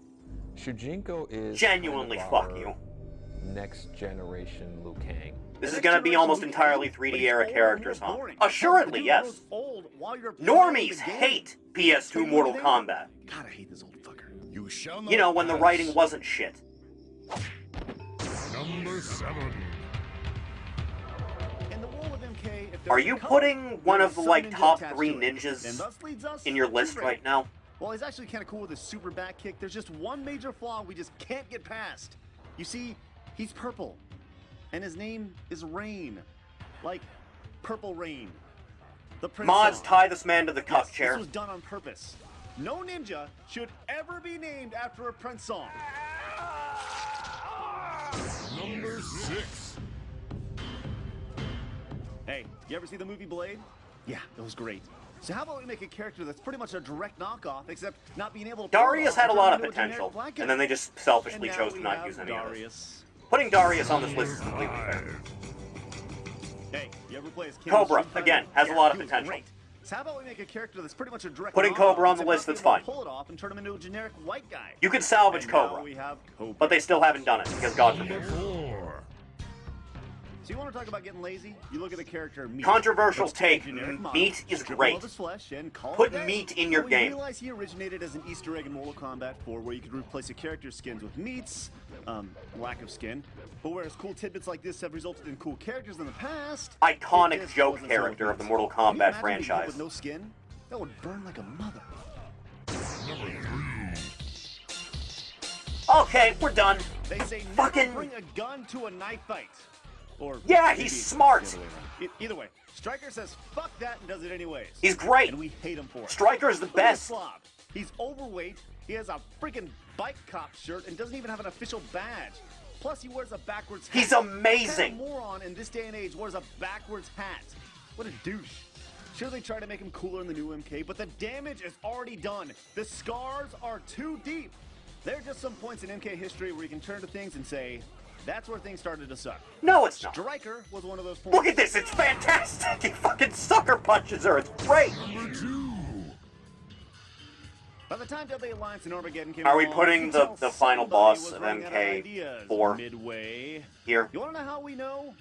Shujinko is genuinely kind of fuck you. Next generation Liu Kang. This is gonna be almost entirely 3D era characters, huh? Assuredly, yes. Normies hate PS2 Mortal Kombat. God, I hate this old fucker. You know, when the writing wasn't shit. Number 7. In the world of MK, Are you putting one of the, like, top 3 ninjas in your list right now? Well, he's actually kind of cool with his super back kick. There's just one major flaw we just can't get past. You see, he's purple. And his name is Rain. Like, Purple Rain. The Prince Mods, song. tie this man to the cup chair. This was done on purpose. No ninja should ever be named after a Prince song. Number 6. Hey, you ever see the movie Blade? Yeah, it was great. So how about we make a character that's pretty much a direct knockoff, except not being able to... Darius had a lot of potential, and then they just selfishly chose to not use any of it. Putting Darius on this list is completely fair. Hey, you ever play as Cobra, again, has a lot of potential. So how about we make a character that's pretty much a direct Putting Cobra on the list, that's fine. Pull it off and turn him into a generic white guy. You could salvage Cobra, but they still haven't done it, because God forbid. So you want to talk about getting lazy? You look at the character Meat. Controversial take, Meat is great. Put Meat in your game. You realize he originated as an Easter egg in Mortal Kombat 4 where you could replace your character skins with meats, lack of skin. But whereas cool tidbits like this have resulted in cool characters in the past, Iconic it just joke wasn't character so of the Mortal Can you Kombat imagine being hit franchise. with no skin? That would burn like a mother. Okay, we're done. They say Fucking never bring a gun to a knife fight. Or yeah, maybe he's it's smart. the other way around. Either way, Stryker says fuck that and does it anyways. He's great. And we hate him for it. Stryker's the Look at best. Slop. He's overweight. He has a freaking bike cop shirt and doesn't even have an official badge. Plus, he wears a backwards hat. He's amazing. What kind of moron in this day and age wears a backwards hat? What a douche. Sure, they try to make him cooler in the new MK, but the damage is already done. The scars are too deep. There are just some points in MK history where you can turn to things and say, that's where things started to suck. No, it's not. Stryker was one of those points. Look at this, it's fantastic! He fucking sucker punches her, it's great! By the time Deadly Alliance and Armageddon came Are we along, putting you could the tell final somebody boss was of running out ideas MK4 midway. here? You wanna know how we know?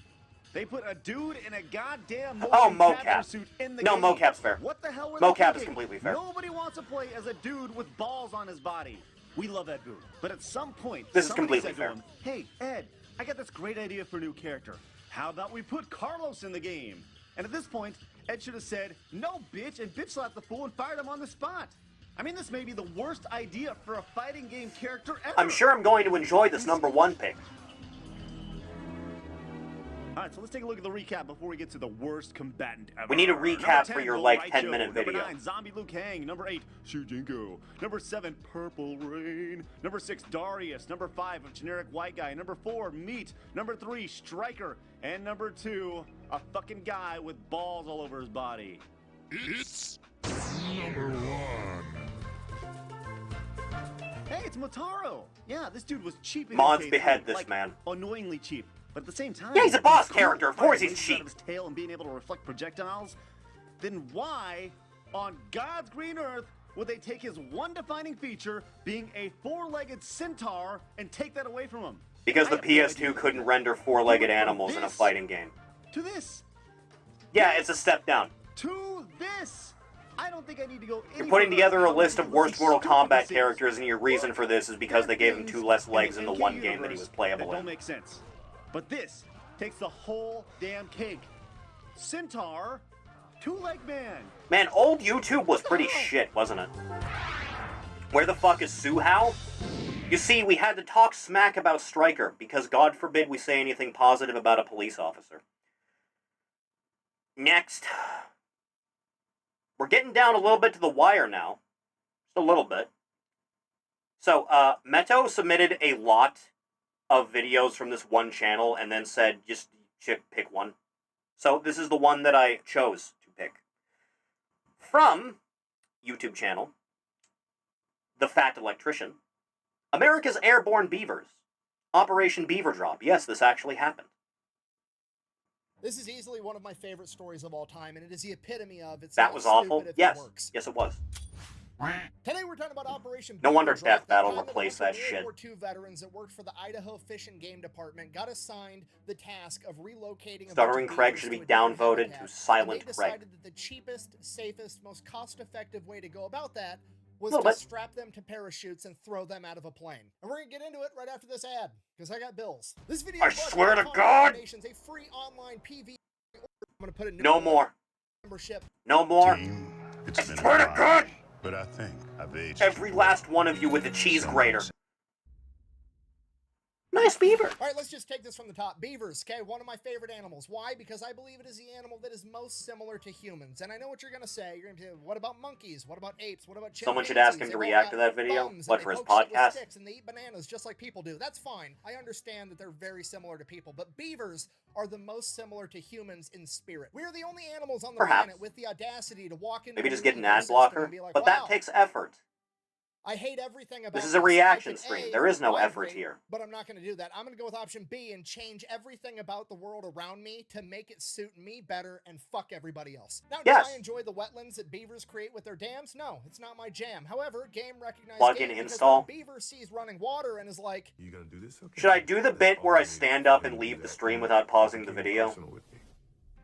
They put a dude in a goddamn Oh, motion mocap. capture suit in the No, game. mocap's fair. What the hell were Mocap they is thinking? completely fair. Nobody wants to play as a dude with balls on his body. We love Ed Boon. But at some point, This is somebody completely said fair. to him, hey, Ed, I got this great idea for a new character. How about we put Carlos in the game? And at this point, Ed should have said, no, bitch, and bitch slapped the fool and fired him on the spot. I mean, this may be the worst idea for a fighting game character ever. I'm sure I'm going to enjoy this #1 pick. All right, so let's take a look at the recap before we get to the worst combatant ever. We need a Number recap 10, for your, Lil like, Raicho. 10-minute video. Number 9, Zombie Liu Kang. Number 8, Shujinko. Number 7, Purple Rain. Number 6, Darius. Number 5, a generic white guy. Number 4, Meat. Number 3, Stryker. And number 2, a fucking guy with balls all over his body. It's number 1. Hey, it's Motaro. Yeah, this dude was cheap in Mods MK3, behead this like, man. Annoyingly cheap. But at the same time, Yeah, he's a boss cool. character. Of course Right, he's lasers out cheap. of his tail and being able to reflect projectiles. Then why, on God's green earth, would they take his one defining feature, being a four-legged centaur, and take that away from him? Because I the have no PS2 idea. couldn't render four-legged animals in a fighting game. To this. Yeah, it's a step down. To this. I don't think I need to go any You're putting further. together a How list of ridiculous worst Mortal stupid Kombat this is. characters, and your reason for this is because they gave him 2 less legs in the MK one game that he was universe playable that don't in. make sense. But this takes the whole damn cake. Centaur, two-leg man. Man, old YouTube was pretty shit, wasn't it? Where the fuck is Suhao? You see, we had to talk smack about Stryker, because God forbid we say anything positive about a police officer. Next. We're getting down a little bit to the wire now. Just a little bit. So, Meto submitted a lot of videos from this one channel and then said, just pick one. So, this is the one that I chose to pick. From YouTube channel, The Fat Electrician, America's Airborne Beavers, Operation Beaver Drop. Yes, this actually happened. This is easily one of my favorite stories of all time, and it is the epitome of it's That not was awful. stupid if Yes. it works. Yes, it was. Today we're talking about Operation No Beaver wonder Drop, Death the Battle time that a replaced bunch that of shit. World War II veterans that worked for the Idaho Fish and Game Department got assigned the task of relocating. Stuttering Craig should be downvoted to Silent and they Craig. decided that the cheapest, safest, most cost-effective way to go about that was Little to bit. strap them to parachutes and throw them out of a plane. And we're gonna get into it right after this ad, because I got bills. This video I is brought swear by to Content God! Donations, a free online PV. I'm gonna put a new No more. membership. No more. It's I been swear a to while, God! but I think I've aged. Every last one of you with the cheese grater. Nice beaver. All right, let's just take this from the top. Beavers, okay, one of my favorite animals. Why? Because I believe it is the animal that is most similar to humans. And I know what you're gonna say. You're gonna say, what about monkeys? What about apes? What about chimpanzees? Someone should ask him to They've all react to got that video. bums, What, and for they his poke shit with podcast? sticks, and they eat bananas just like people do. That's fine. I understand that they're very similar to people, but beavers are the most similar to humans in spirit. We are the only animals on the Perhaps. planet with the audacity to walk into Maybe a just get an movie ad system blocker. and be like, But wow, that takes effort. I hate everything about This is a I reaction can stream. A, There is no migrate, effort here. But I'm not going to do that. I'm going to go with option B and change everything about the world around me to make it suit me better and fuck everybody else. Now, Yes. do I enjoy the wetlands that beavers create with their dams? No, it's not my jam. However, game recognized Plug-in game because install. when a beaver sees running water and is like, You gonna do this? Okay. Should I do the bit where I stand up and leave the stream without pausing the video?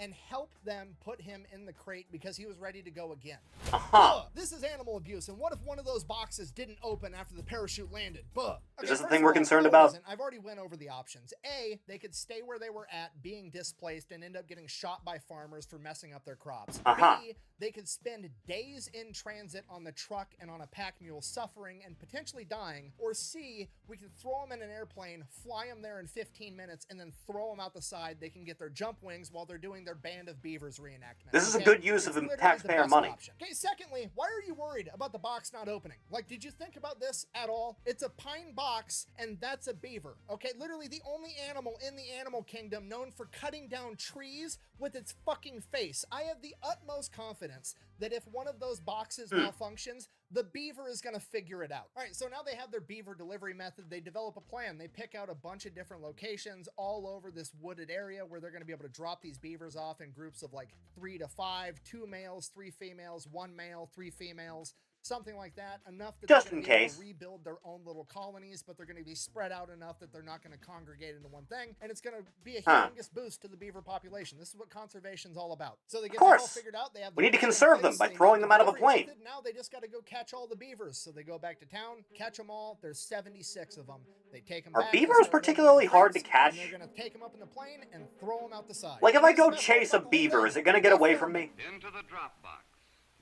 and help them put him in the crate because he was ready to go again. This is animal abuse, and what if one of those boxes didn't open after the parachute landed? Okay, is this the first thing of we're all, concerned no, it about? isn't. I've already went over the options. A, they could stay where they were at, being displaced, and end up getting shot by farmers for messing up their crops. B, they could spend days in transit on the truck and on a pack mule, suffering and potentially dying. Or C, we could throw them in an airplane, fly them there in 15 minutes, and then throw them out the side. They can get their jump wings while they're doing their Band of Beavers reenactment. This is a good use of taxpayer money. Okay, secondly, why are you worried about the box not opening? Like, did you think about this at all? It's a pine box, and that's a beaver. Okay, literally the only animal in the animal kingdom known for cutting down trees with its fucking face. I have the utmost confidence that if one of those boxes malfunctions, the beaver is going to figure it out. All right, so now they have their beaver delivery method. They develop a plan. They pick out a bunch of different locations all over this wooded area where they're going to be able to drop these beavers off in groups of like 3 to 5, 2 males, 3 females, 1 male, 3 females. Something like that, enough that just they're in going to be able case to rebuild their own little colonies, but they're going to be spread out enough that they're not going to congregate into one thing, and it's going to be a humongous boost to the beaver population. This is what conservation's all about. So they get that all figured out. They have we need to conserve them by throwing them out of a plane. Now they just got to go catch all the beavers. So they go back to town, catch them all. There's 76 of them. They take them back. Are beavers particularly hard to catch? They're going to take them up in the plane and throw them out the side. Like if I go chase a beaver, is it going to get away from me? Into the drop box.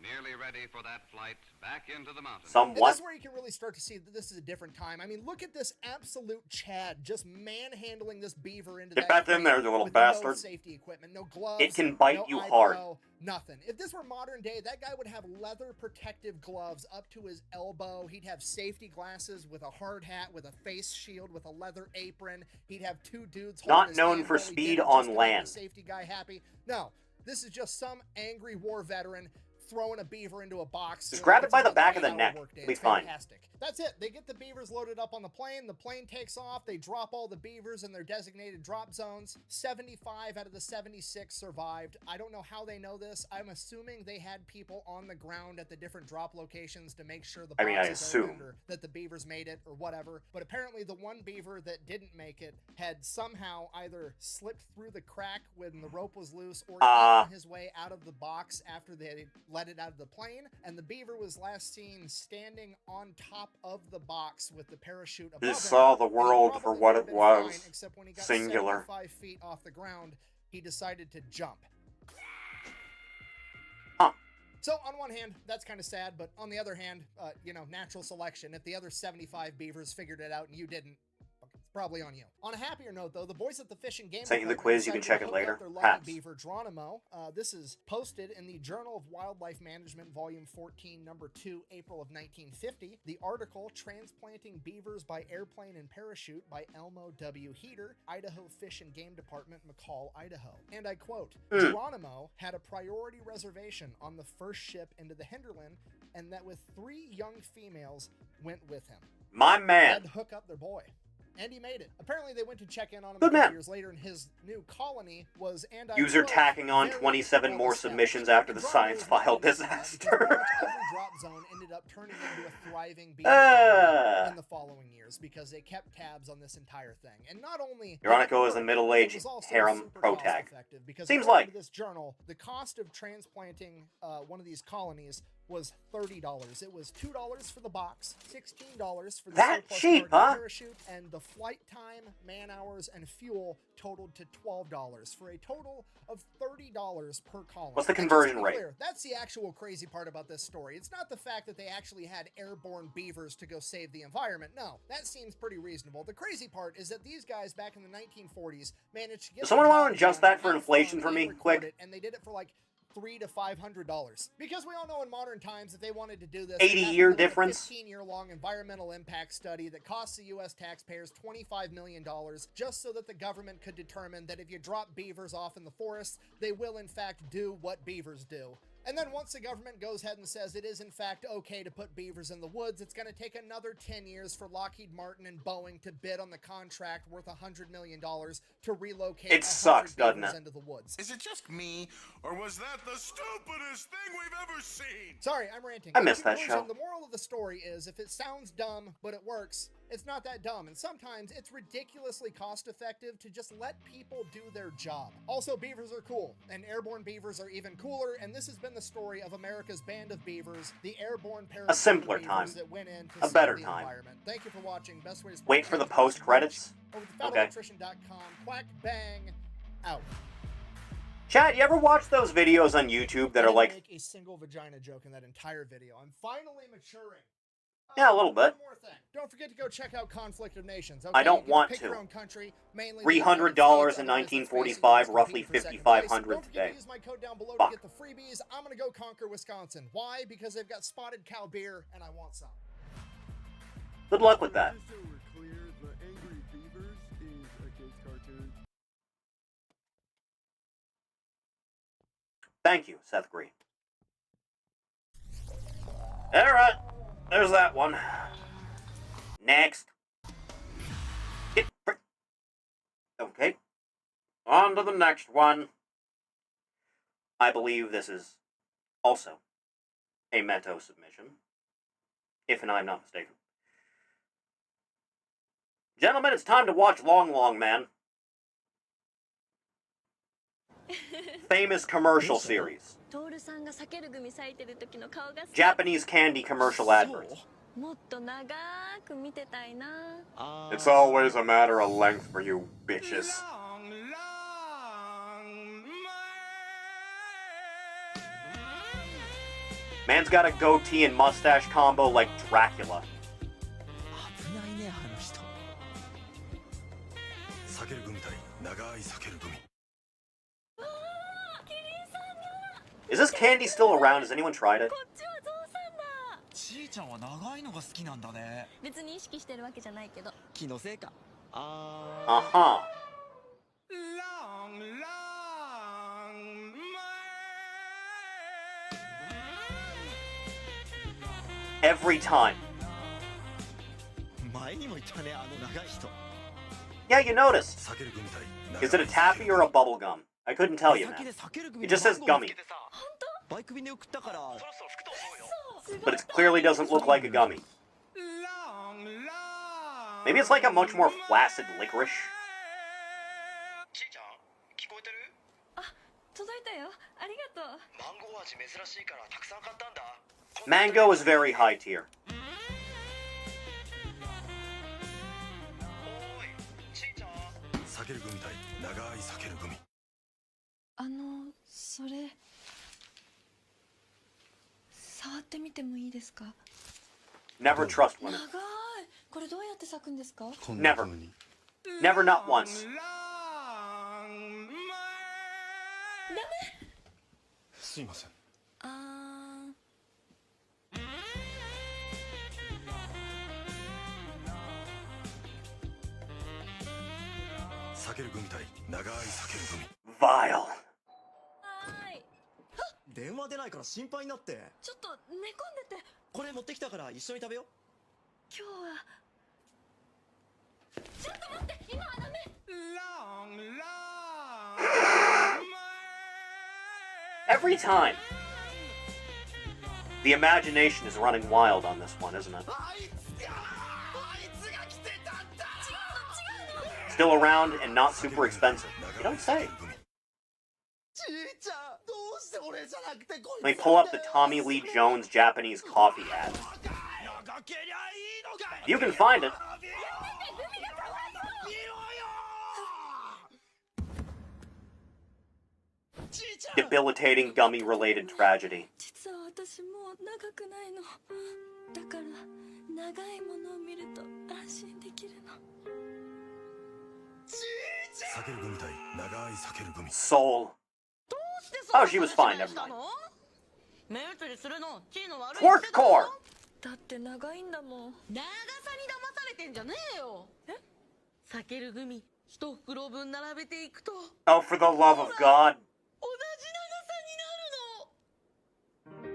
Nearly ready for that flight back into the mountains. And this is where you can really start to see that this is a different time. I mean, look at this absolute Chad just manhandling this beaver into Get that back in there, you little with bastard. No safety equipment, no gloves. It can bite no you eye hard. pro, nothing. If this were modern day, that guy would have leather protective gloves up to his elbow. He'd have safety glasses with a hard hat, with a face shield, with a leather apron. He'd have 2 dudes holding Not his known hand for while he speed did it on just to make land. the safety guy happy. No, this is just some angry war veteran throwing a beaver into a box. Just grab it by the back of the neck. It'll be fine. Fantastic. That's it. They get the beavers loaded up on the plane. The plane takes off. They drop all the beavers in their designated drop zones. 75 out of the 76 survived. I don't know how they know this. I'm assuming they had people on the ground at the different drop locations to make sure the boxes opened or that the beavers made it or whatever. But apparently the one beaver that didn't make it had somehow either slipped through the crack when the rope was loose or eaten his way out of the box after they let it out of the plane. And the beaver was last seen standing on top of the box with the parachute above him. He saw the world for what it was. Fine, except when he got Singular. 75 feet off the ground, he decided to jump. So on one hand, that's kind of sad, but on the other hand, you know, natural selection. If the other 75 beavers figured it out and you didn't, it's probably on you. On a happier note, though, the boys at the Fish and Game Sent you the Department quiz, you can decided check to it later. hook up their lucky Pass. beaver Geronimo. This is posted in the Journal of Wildlife Management, Volume 14, Number 2, April of 1950. The article, Transplanting Beavers by Airplane and Parachute by Elmo W. Heater, Idaho Fish and Game Department, McCall, Idaho. And I quote, Geronimo had a priority reservation on the first ship into the hinterland, and that with 3 young females went with him. My They man. had to hook up their boy. And he made it. Apparently, they went to check in on him Good a couple man. years later, and his new colony was, and I User quote, tacking on very 27 well more established. submissions after the Geronimo science was file named because disaster. pretty much every drop zone ended up turning into a thriving beaver colony in the following years because they kept tabs on this entire thing. And not only Euronico is a middle-aged it was also harem super pro tag. cost-effective because Seems according like. to this journal, the cost of transplanting one of these colonies was $30. It was $2 for the box, $16 for the That surplus cheap, cargo huh? parachute, and the flight time, man hours, and fuel totaled to $12 for a total of $30 per colony. What's the And just to conversion be rate? clear, that's the actual crazy part about this story. It's not the fact that they actually had airborne beavers to go save the environment. No, that seems pretty reasonable. The crazy part is that these guys back in the 1940s managed to get Does someone the want job to adjust done, that for have inflation fun, for me, and record quick? it, and they did it for like $300 to $500. Because we all know in modern times that they wanted to do this 80-year difference. 15-year-long environmental impact study that costs the U.S. taxpayers $25 million just so that the government could determine that if you drop beavers off in the forest, they will in fact do what beavers do. And then once the government goes ahead and says it is in fact okay to put beavers in the woods, it's going to take another 10 years for Lockheed Martin and Boeing to bid on the contract worth $100 million to relocate It sucks, 100 doesn't beavers it? into the woods. Is it just me, or was that the stupidest thing we've ever seen? Sorry, I'm ranting. I In missed that conclusion, show. The moral of the story is, if it sounds dumb, but it works, It's not that dumb, and sometimes it's ridiculously cost-effective to just let people do their job. Also, beavers are cool, and airborne beavers are even cooler, and this has been the story of America's band of beavers, the airborne A simpler beavers time. that went in to A save better the time. environment. Thank you for watching. Best way to Wait for the post-credits? Over to Okay. FatElectrician.com. Quack bang out. Chad, you ever watch those videos on YouTube that I are like... didn't make a single vagina joke in that entire video. I'm finally maturing. Yeah, a little bit. One more thing. Don't forget to go check out Conflict of Nations. Okay? I don't You get want pick to. Your own country, mainly $300 in 1945, roughly $5,500 today. Use my code down below Fuck. to get the freebies. I'm gonna go conquer Wisconsin. Why? Because they've got spotted cow beer, and I want some. Good luck with that. Just so we're clear, the Angry Beavers is a kid's cartoon. Thank you, Seth Green. Alright, there's that one. Next. Okay. On to the next one. I believe this is also a Meto submission, if I'm not mistaken. Gentlemen, it's time to watch Long Long Man. Famous commercial series. Japanese candy commercial adverts. It's always a matter of length for you bitches. Man's got a goatee and mustache combo like Dracula. Is this candy still around? Has anyone tried it? ちーちゃんは長いのが好きなんだね。別に意識してるわけじゃないけど。気のせいか。Uh-huh. Every time. 前にも言ったね、あの長い人。 Yeah, you noticed. Is it a taffy or a bubble gum? I couldn't tell you, man. It just says gummy. バイク便で送ったから。 But it clearly doesn't look like a gummy. Maybe it's like a much more flaccid licorice. ちーちゃん、聞こえてる？あ、届いたよ。ありがとう。マンゴー味珍しいからたくさん買ったんだ。 Mango is very high tier. おい、ちーちゃん。避けるグミたい。長い避けるグミ。それ触ってみてもいいですか？ Never trust women. 長い。これどうやって咲くんですか？ Never. Never, not once. ダメ。すいません。避けるグミたい。長い避けるグミ。 Vile. 電話出ないから心配になって。ちょっと寝込んでて。これ持ってきたから一緒に食べよう。今日は。ちょっと待って、今はダメ。Every time. The imagination is running wild on this one, isn't it? Still around and not super expensive. You don't say. Let me pull up the Tommy Lee Jones Japanese coffee ad. You can find it. Debilitating gummy-related tragedy. 実は私もう長くないの。だから長いものを見ると安心できるの。 Soul. Oh, she was fine, never mind. Twerk core! だって長いんだもん。長さに騙されてんじゃねえよ。え？避けるグミ一袋分並べていくと。 Oh, for the love of God. 同じ長さになるの。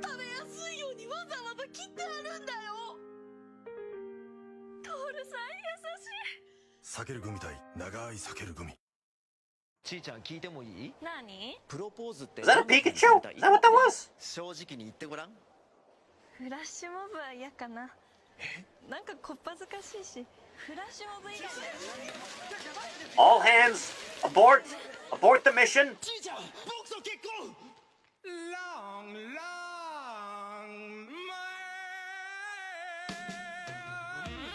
食べやすいようにわざわざ切ってあるんだよ。トールさん優しい。避けるグミたい。長い避けるグミ。ちーちゃん聞いてもいい？何？プロポーズって。 Is that a Pikachu? Is that what that was? 正直に言ってごらん。フラッシュモブは嫌かな。なんかこっぱずかしいし、フラッシュモブ以外で。 All hands, abort! Abort the mission!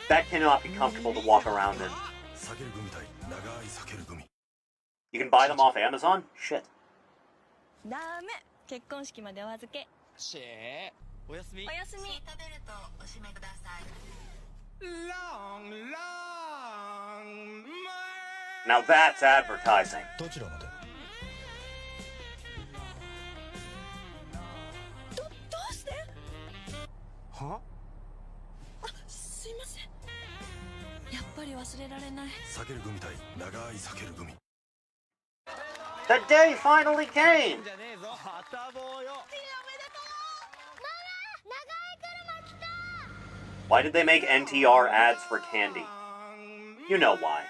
That cannot be comfortable to walk around in. You can buy them off Amazon? Shit. ダメ、結婚式までお預け。シェー、おやすみ。おやすみ。シートベルトお締めください。 Now that's advertising. どちらまで？どうして？は？あ、すいません。やっぱり忘れられない。避ける組対長い避ける組。 The day finally came! じゃねえぞ、はたぼうよ。 Why did they make NTR ads for candy? You know why.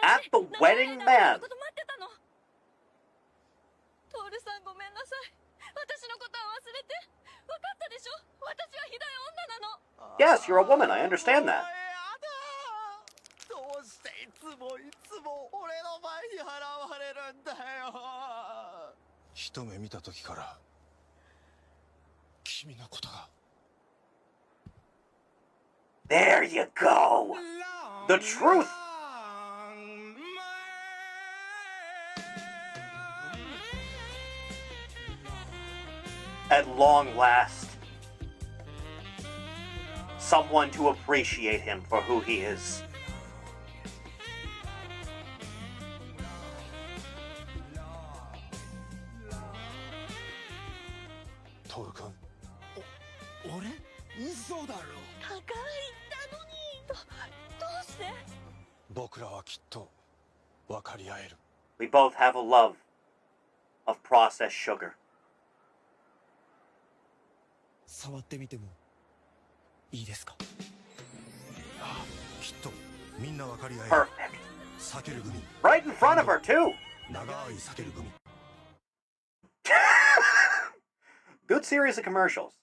At the wedding man! トールさんごめんなさい。私のことは忘れて。分かったでしょ？私はひどい女なの。 Yes, you're a woman, I understand that. どうしていつも俺の前に払われるんだよ。一目見た時から君のことが。 There you go! The truth! At long last, someone to appreciate him for who he is. Toru君。俺？嘘だろ。高いったのに。どうして？僕らはきっと分かり合える。 We both have a love of processed sugar. 触ってみてもいいですか？ああ、きっとみんな分かり合える。 Perfect. 避ける組。 Right in front of her, too! 長い避ける組。 Good series of commercials.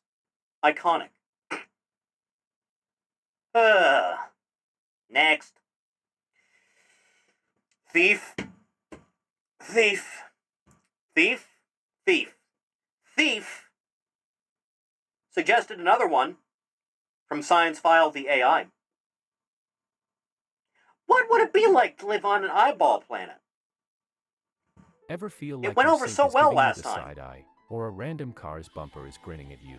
Iconic. Next. Thief. Thief. Thief. Thief. Thief. Suggested another one from Science File the AI. What would it be like to live on an eyeball planet? Ever feel It like went your over sink so is well giving you last the time. side eye, or a random car's bumper is grinning at you?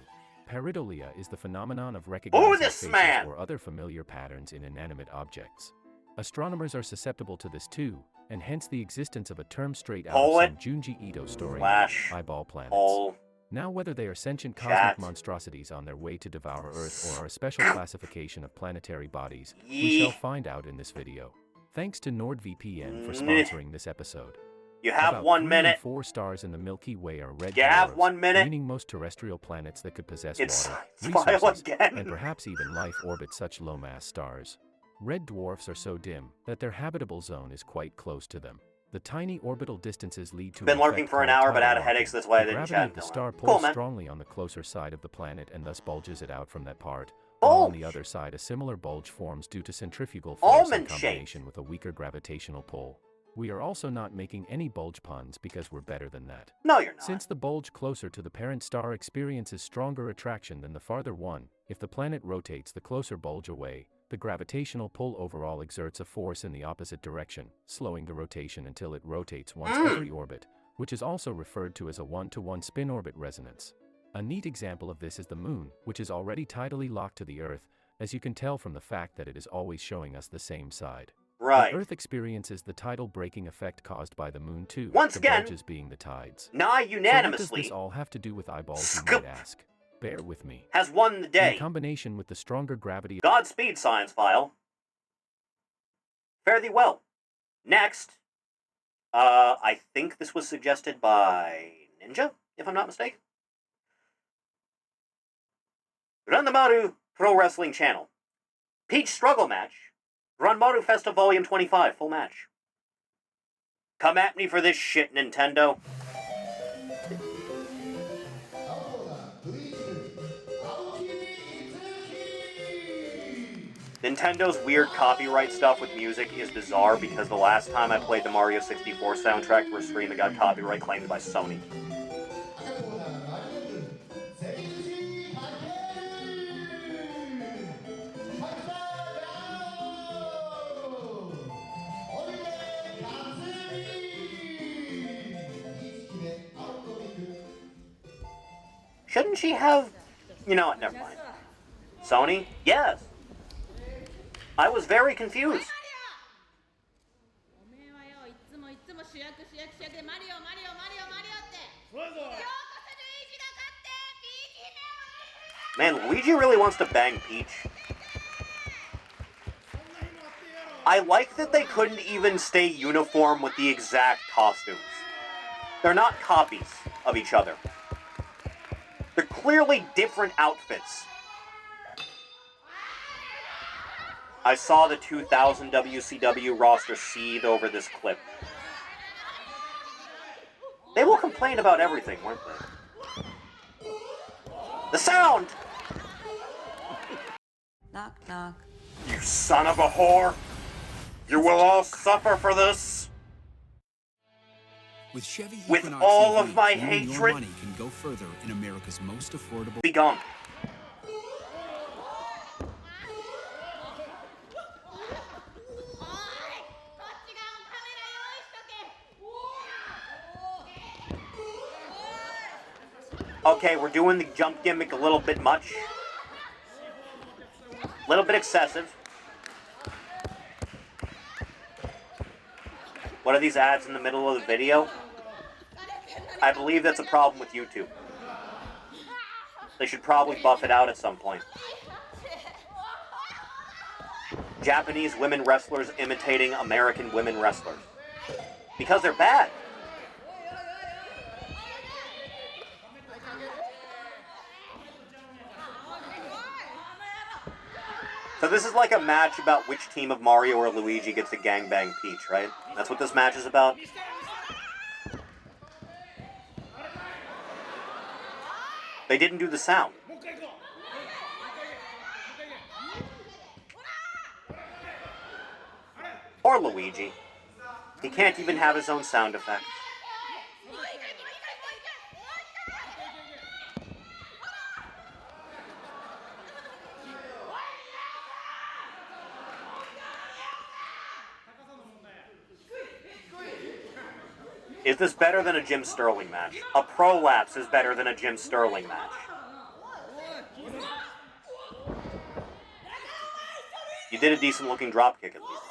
Pareidolia is the phenomenon of recognizing this faces man! or other familiar patterns in inanimate objects. Astronomers are susceptible to this too, and hence the existence of a term straight out of some Junji Ito story, eyeball planets. Now whether they are sentient cosmic monstrosities on their way to devour Earth or are a special classification of planetary bodies, we shall find out in this video. Thanks to NordVPN for sponsoring this episode. You have About 1 3 minute. and 4 stars in the Milky Way are red You have dwarfs, 1 minute. meaning most terrestrial planets that could possess It's water, Science File resources, again. and perhaps even life orbit such low-mass stars. Red dwarfs are so dim that their habitable zone is quite close to them. The tiny orbital distances lead to Been lurking for an hour, but had a headache, so that's why I didn't gravity chat of the until star now. pulls Cool, man. strongly on the closer side of the planet and thus bulges it out from that part. While on the other side, a similar bulge forms due to centrifugal force in combination with a weaker gravitational pull. We are also not making any bulge puns because we're better than that. No, you're not. Since the bulge closer to the parent star experiences stronger attraction than the farther one, if the planet rotates the closer bulge away, the gravitational pull overall exerts a force in the opposite direction, slowing the rotation until it rotates once every orbit, which is also referred to as a 1-to-1 spin-orbit resonance. A neat example of this is the Moon, which is already tidally locked to the Earth, as you can tell from the fact that it is always showing us the same side. Right. The Earth experiences the tidal breaking effect caused by the Moon too, Once the again, bulges being the tides. nigh So what does unanimously, this all have to do with eyeballs, you might ask? Bear with me. has won the day. In combination with the stronger gravity... Godspeed, Science File. Fare thee well. Next, I think this was suggested by Ninja, if I'm not mistaken. Ranmaru Pro Wrestling Channel. Peach Struggle Match. Ranmaru Festa Volume 25, full match. Come at me for this shit, Nintendo. Nintendo's weird copyright stuff with music is bizarre because the last time I played the Mario 64 soundtrack for a stream, it got copyright claimed by Sony. Shouldn't she have... You know what, never mind. Sony? Yes. I was very confused. Man, Luigi really wants to bang Peach. I like that they couldn't even stay uniform with the exact costumes. They're not copies of each other. They're clearly different outfits. I saw the 2000 WCW roster seethe over this clip. They will complain about everything, won't they? The sound! Knock, knock. You son of a whore! You will all suffer for this! With Chevy With Equinox all EV, of my you and hatred, your money can go further in America's most affordable. Be gone. Okay, we're doing the jump gimmick a little bit much. A little bit excessive. What are these ads in the middle of the video? I believe that's a problem with YouTube. They should probably buff it out at some point. Japanese women wrestlers imitating American women wrestlers. Because they're bad. So this is like a match about which team of Mario or Luigi gets to gangbang Peach, right? That's what this match is about? They didn't do the sound. Or Luigi. He can't even have his own sound effects. Is this better than a Jim Sterling match? A prolapse is better than a Jim Sterling match. You did a decent looking dropkick at least.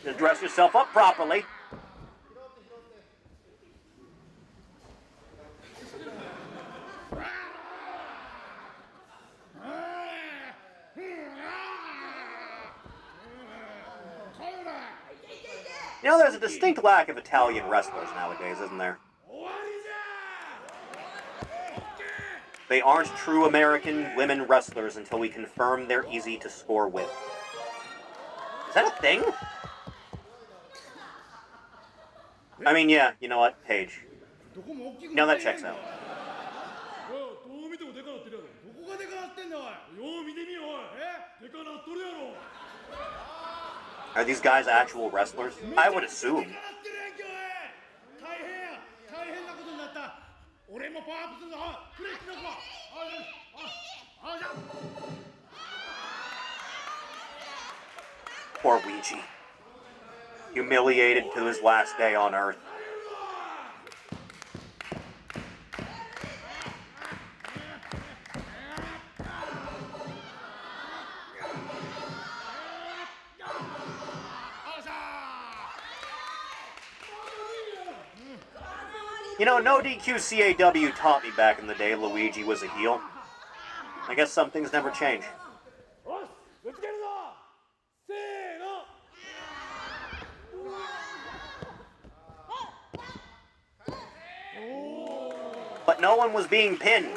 Just dress yourself up properly. You know, there's a distinct lack of Italian wrestlers nowadays, isn't there? They aren't true American women wrestlers until we confirm they're easy to score with. Is that a thing? I mean, yeah, you know what, Paige. No, that checks out. Are these guys actual wrestlers? I would assume. Poor Ouija. Humiliated to his last day on Earth. You You know, no DQ CAW taught me back in the day Luigi was a heel. I guess some things never change. But no one was being pinned.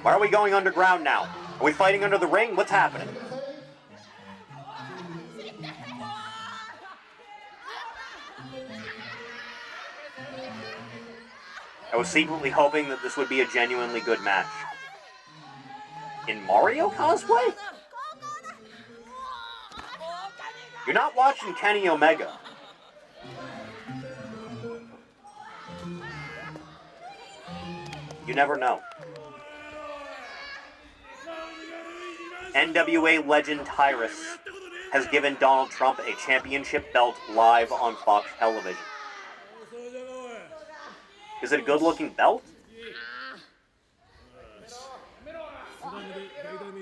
Why are we going underground now? Are we fighting under the ring? What's happening? I was secretly hoping that this would be a genuinely good match. In Mario cosplay? You're not watching Kenny Omega. You never know. NWA legend Tyrus has given Donald Trump a championship belt live on Fox television. Is it a good-looking belt?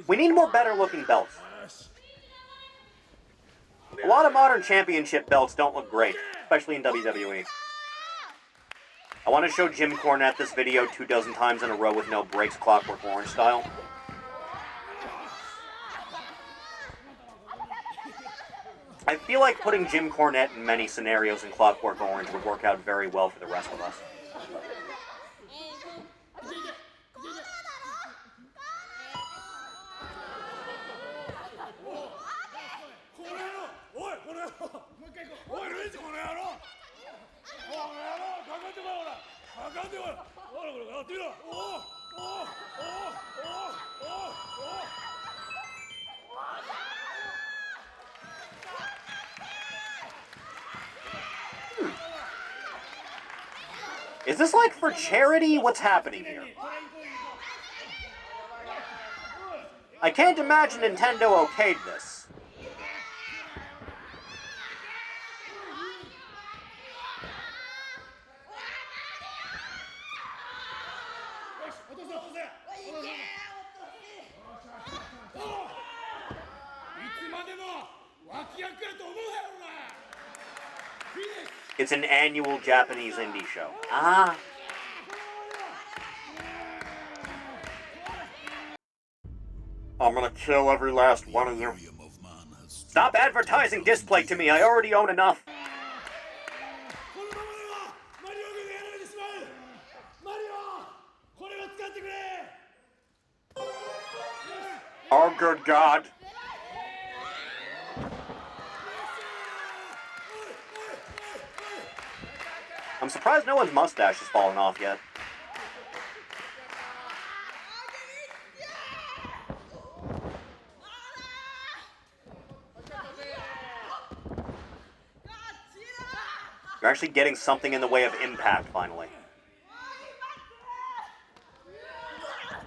We need more better-looking belts. A lot of modern championship belts don't look great, especially in WWE. I want to show Jim Cornette this video 24 times in a row with no breaks, Clockwork Orange style. I feel like putting Jim Cornette in many scenarios in Clockwork Orange would work out very well for the rest of us. Is this like for charity? What's happening here? I can't imagine Nintendo okayed this. It's an annual Japanese indie show. Ah. I'm gonna kill every last one of you. Stop advertising Display to me, I already own enough. Oh, good God. I'm surprised no one's mustache has fallen off yet. You're actually getting something in the way of impact, finally.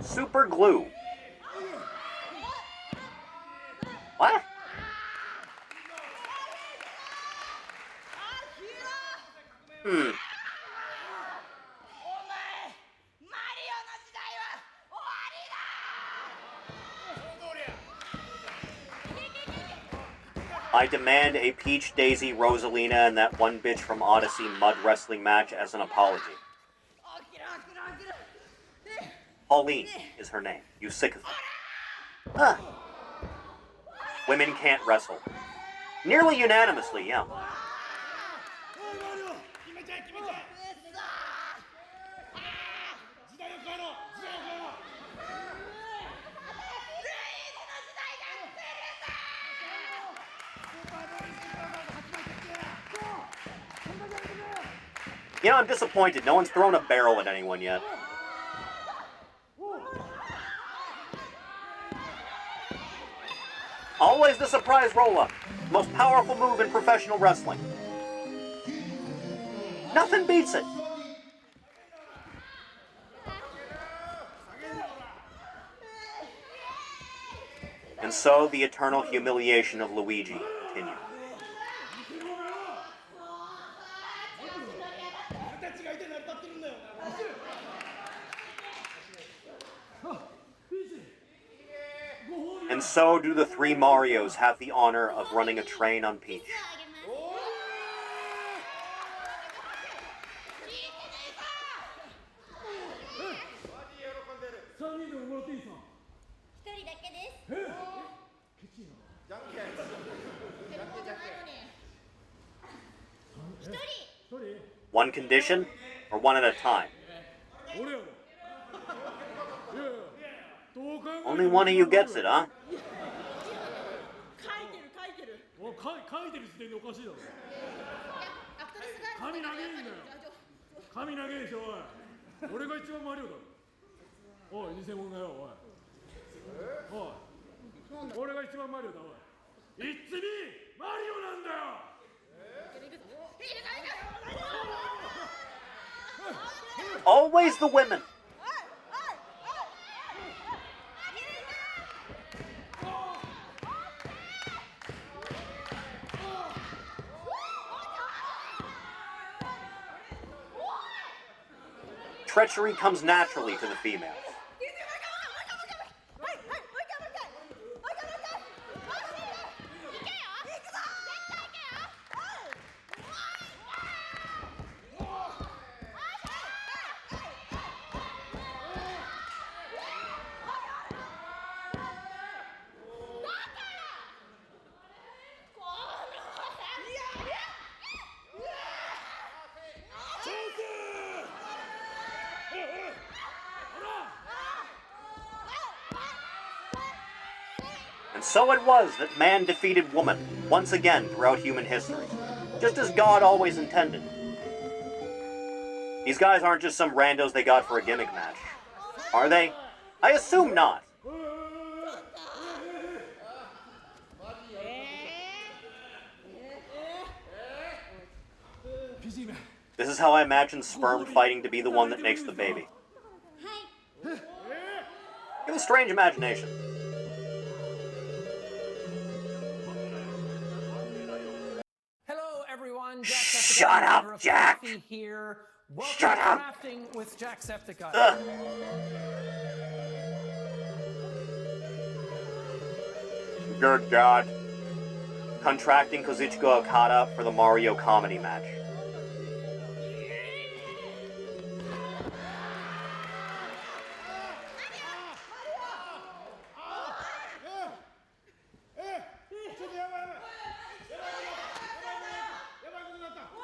Super glue. What? I demand a Peach, Daisy, Rosalina, and that one bitch from Odyssey mud wrestling match as an apology. Pauline is her name, you sycophant. Huh. Women can't wrestle. Nearly unanimously, yeah. You know, I'm disappointed. No one's thrown a barrel at anyone yet. Always the surprise roll-up. Most powerful move in professional wrestling. Nothing beats it. And so, the eternal humiliation of Luigi continues. so do the three Marios have the honor of running a train on Peach. One condition, or one at a time? Only one of you gets it, huh? 書いてる時点でおかしいだろ。髪長えんだよ。髪長えでしょ、おい。俺が一番マリオだろ。おい、偽物だよ、おい。おい。俺が一番マリオだ、おい。It's me! マリオなんだよ。Always the women. Treachery comes naturally to the females. And so it was that man defeated woman, once again throughout human history, just as God always intended. These guys aren't just some randos they got for a gimmick match, are they? I assume not. This is how I imagine sperm fighting to be the one that makes the baby. You have a strange imagination. Hello, everyone. Shut up, Jack! Here. Shut up! Crafting with Jacksepticeye. Good God. Contracting Kazuchika Okada for the Mario comedy match.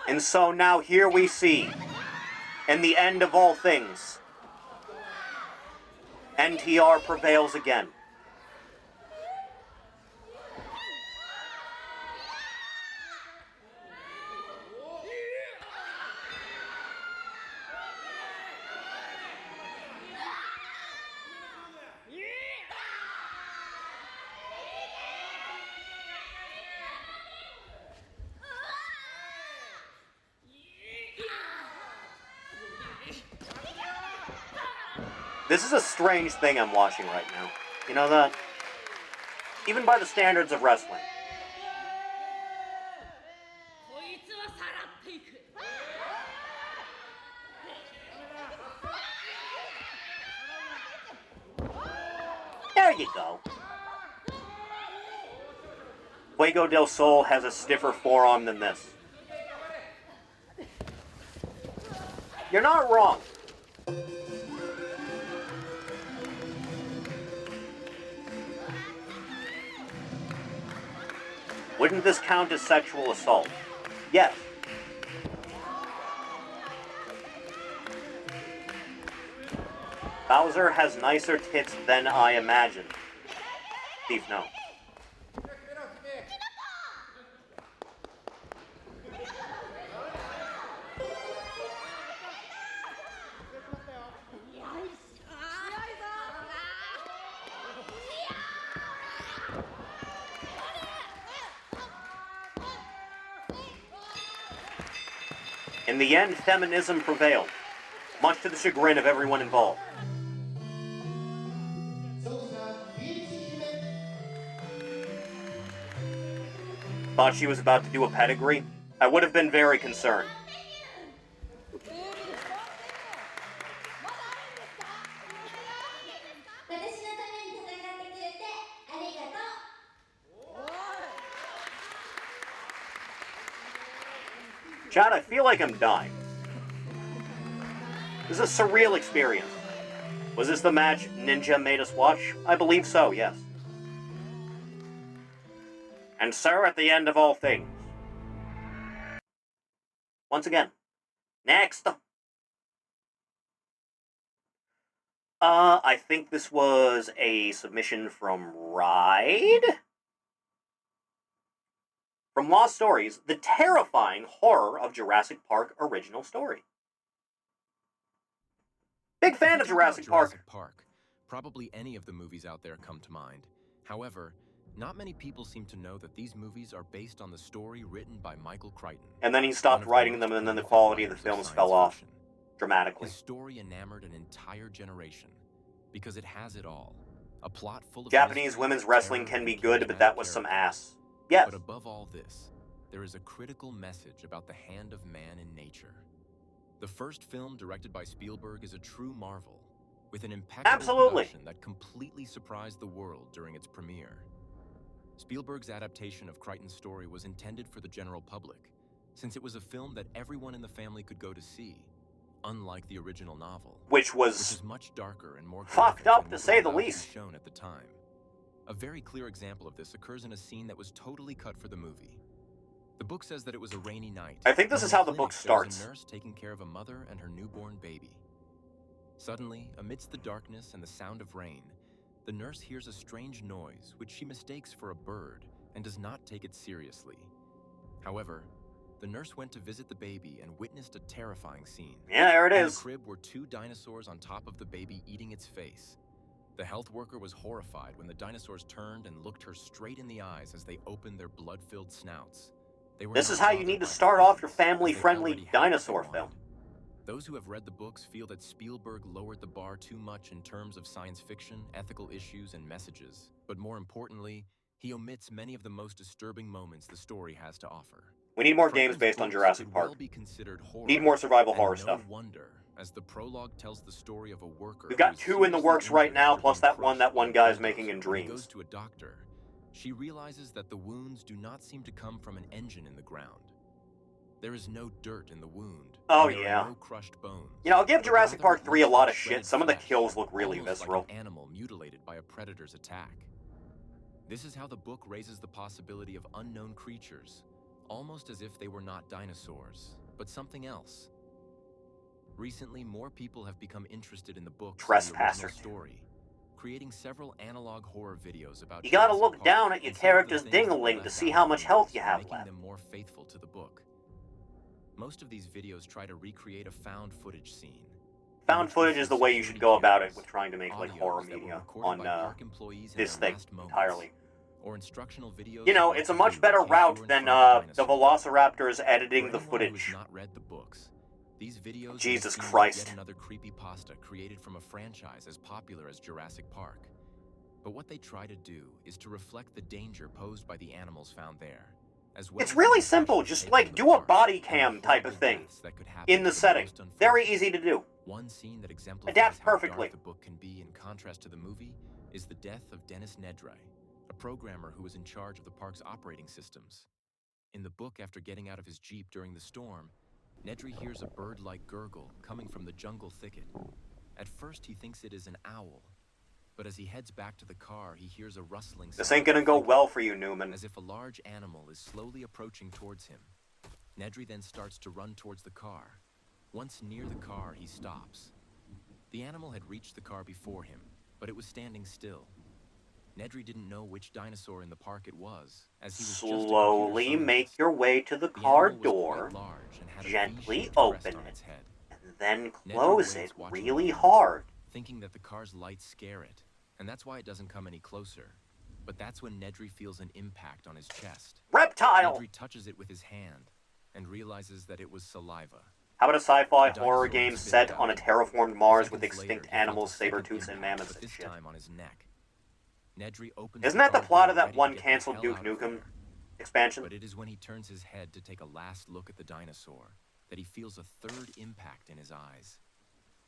And so now here we see, in the end of all things, NTR prevails again. This is a strange thing I'm watching right now. You know that? Even by the standards of wrestling. There you go. Fuego del Sol has a stiffer forearm than this. You're not wrong. Wouldn't this count as sexual assault? Yes. Bowser has nicer tits than I imagined. Thief, no. In the end, feminism prevailed, much to the chagrin of everyone involved. Thought she was about to do a pedigree? I would have been very concerned. Chad, I feel like I'm dying. This is a surreal experience. Was this the match Ninja made us watch? I believe so, yes. And so, at the end of all things. Once again. Next! I think this was a submission from Ride? From Lost Stories, the terrifying horror of Jurassic Park original story. Big fan of Jurassic Park. Probably any of the movies out there come to mind. However, not many people seem to know that these movies are based on the story written by Michael Crichton. And then he stopped writing them, and then the quality of the films fell off dramatically. His story enamored an entire generation because it has it all. A plot full of Japanese women's wrestling can be good, but that was some ass. Yes. But above all this, there is a critical message about the hand of man in nature. The first film directed by Spielberg is a true marvel, with an impeccable production that completely surprised the world during its premiere. Spielberg's adaptation of Crichton's story was intended for the general public, since it was a film that everyone in the family could go to see, unlike the original novel, which was much darker and more fucked up to say the least. Shown at the time. A very clear example of this occurs in a scene that was totally cut for the movie. The book says that it was a rainy night. I think this is how the book starts. There was a nurse taking care of a mother and her newborn baby. Suddenly, amidst the darkness and the sound of rain, the nurse hears a strange noise which she mistakes for a bird and does not take it seriously. However, the nurse went to visit the baby and witnessed a terrifying scene. Yeah, there it is. In the crib were two dinosaurs on top of the baby eating its face. The health worker was horrified when the dinosaurs turned and looked her straight in the eyes as they opened their blood-filled snouts. This is how you need to start off your family-friendly dinosaur film. Those who have read the books feel that Spielberg lowered the bar too much in terms of science fiction, ethical issues, and messages. But more importantly, he omits many of the most disturbing moments the story has to offer. We need more games based on Jurassic Park. Need more survival horror stuff. Wonder, as the prologue tells the story of a worker. We've got 2 in the works right now, plus that one guy's making in Dreams. Goes to a doctor. She realizes that the wounds do not seem to come from an engine in the ground. There is no dirt in the wound. Oh yeah. No crushed bones. You know, I'll give Jurassic Park 3 a lot of shit. Some of the kills look really visceral. Like an animal mutilated by a predator's attack. This is how the book raises the possibility of unknown creatures, almost as if they were not dinosaurs, but something else. Recently, more people have become interested in the book story, creating several analog horror videos about. You gotta look down at your character's ding-a-ling to see how much health you have left. Making them more faithful to the book. Most of these videos try to recreate a found footage scene. Found footage is the way you should go about it with trying to make like horror media on this thing entirely. Or instructional videos. You know, it's a much better route than the Velociraptors editing the footage. Not read the books. These videos Jesus Christ. Yet another creepypasta created from a franchise as popular as Jurassic Park. But what they try to do is to reflect the danger posed by the animals found there. It's really simple, just like do a body cam type of thing in the setting. Very easy to do. One scene that exemplifies adapts perfectly. How dark the book can be in contrast to the movie is the death of Dennis Nedry, a programmer who was in charge of the park's operating systems. In the book, after getting out of his Jeep during the storm, Nedry hears a bird-like gurgle coming from the jungle thicket. At first, he thinks it is an owl. But as he heads back to the car, he hears a rustling sound. This ain't gonna go well for you, Newman. As if a large animal is slowly approaching towards him. Nedry then starts to run towards the car. Once near the car, he stops. The animal had reached the car before him, but it was standing still. Nedry didn't know which dinosaur in the park it was, as he was slowly make your way to the car door, gently open it, and then close it really hard. Thinking that the car's lights scare it, and that's why it doesn't come any closer. But that's when Nedry feels an impact on his chest. Reptile! Nedry touches it with his hand, and realizes that it was saliva. How about a sci-fi horror game set on a terraformed Mars with extinct animals, saber-tooths, and mammoths and shit? On his neck. Nedry opens Isn't that the plot of that one cancelled Duke Nukem expansion? But it is when he turns his head to take a last look at the dinosaur that he feels a third impact in his eyes.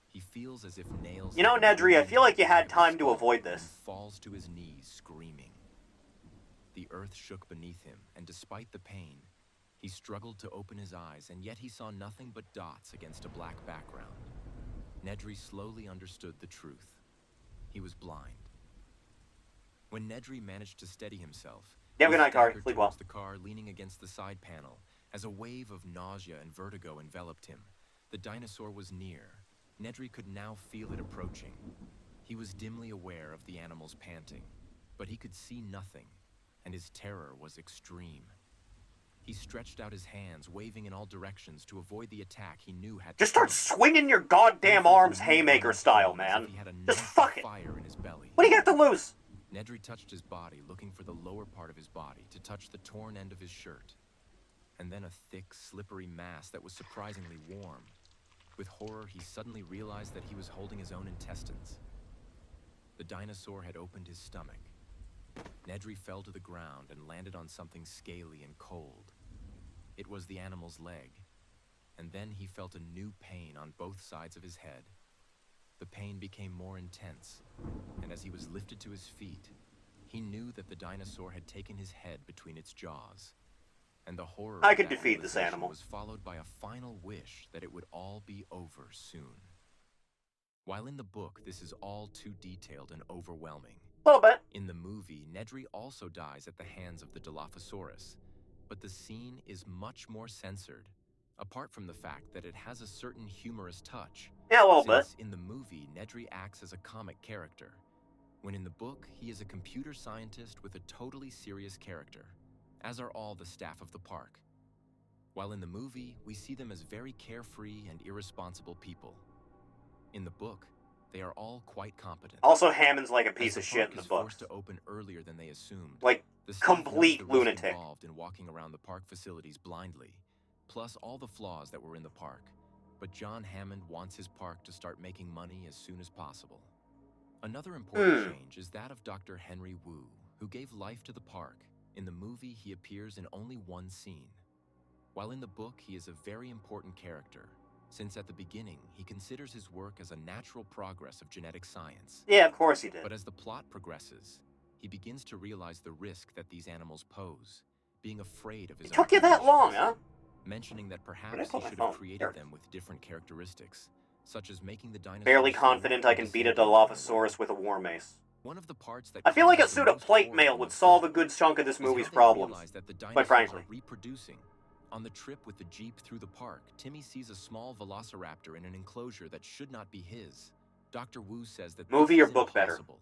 He feels as if nails... You know, Nedry, I feel like you had time to avoid this. Falls to his knees, screaming. The earth shook beneath him, and despite the pain, He struggled to open his eyes, and yet he saw nothing but dots against a black background. Nedry slowly understood the truth. He was blind. When Nedry managed to steady himself, yeah, he good night, Car. staggered Sleep towards well. the car, leaning against the side panel, as a wave of nausea and vertigo enveloped him. The dinosaur was near. Nedry could now feel it approaching. He was dimly aware of the animal's panting, but he could see nothing, and his terror was extreme. He stretched out his hands, waving in all directions to avoid the attack he knew had Just start swinging your goddamn arms haymaker style, man. Just fuck it. Fire in his belly. What do you got to lose? Nedry touched his body, looking for the lower part of his body to touch the torn end of his shirt. And then a thick, slippery mass that was surprisingly warm. With horror, he suddenly realized that he was holding his own intestines. The dinosaur had opened his stomach. Nedry fell to the ground and landed on something scaly and cold. It was the animal's leg. And then he felt a new pain on both sides of his head. The pain became more intense, and as he was lifted to his feet, he knew that the dinosaur had taken his head between its jaws. And the horror I of could that defeat this realization animal. was followed by a final wish that it would all be over soon. While in the book, this is all too detailed and overwhelming. A little bit. In the movie, Nedry also dies at the hands of the Dilophosaurus, but the scene is much more censored, apart from the fact that it has a certain humorous touch. Yeah, a little bit. In the movie, Nedry acts as a comic character, when in the book, he is a computer scientist with a totally serious character, as are all the staff of the park. While in the movie, we see them as very carefree and irresponsible people. In the book, they are all quite competent. Also, Hammond's like a piece of shit in the book. Forced to open earlier than they assumed. Like, the staff complete knows the risk lunatic. Involved in walking around the park facilities blindly, plus all the flaws that were in the park. But John Hammond wants his park to start making money as soon as possible. Another important change is that of Dr. Henry Wu, who gave life to the park. In the movie, he appears in only one scene. While in the book, he is a very important character, since at the beginning, he considers his work as a natural progress of genetic science. Yeah, of course he did. But as the plot progresses, he begins to realize the risk that these animals pose, being afraid of his own It took you that creations, long, huh? mentioning that Where'd I perhaps put he my should phone? have created There. them with different characteristics, such as making the dinosaurs Barely so confident I can beat a Dilophosaurus with a war mace. One of the parts that I feel like a causes the suit of most plate horror mail in would the solve a film good chunk of this is how movie's they problems. realize that the Quite dinosaurs frankly. are reproducing. On the trip with the Jeep through the park, Timmy sees a small velociraptor in an enclosure that should not be his. Dr. Wu says that Movie this or is book better? impossible,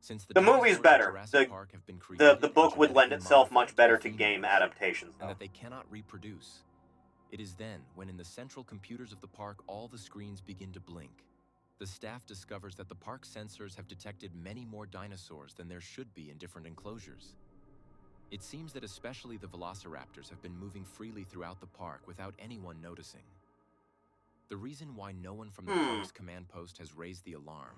since The movie's dinosaurs in better. Jurassic Park have been The created book and would lend genetically itself much modified better by to females, game adaptations, and though. that they cannot reproduce. It is then, when in the central computers of the park all the screens begin to blink, the staff discovers that the park sensors have detected many more dinosaurs than there should be in different enclosures. It seems that especially the velociraptors have been moving freely throughout the park without anyone noticing. The reason why no one from the park's command post has raised the alarm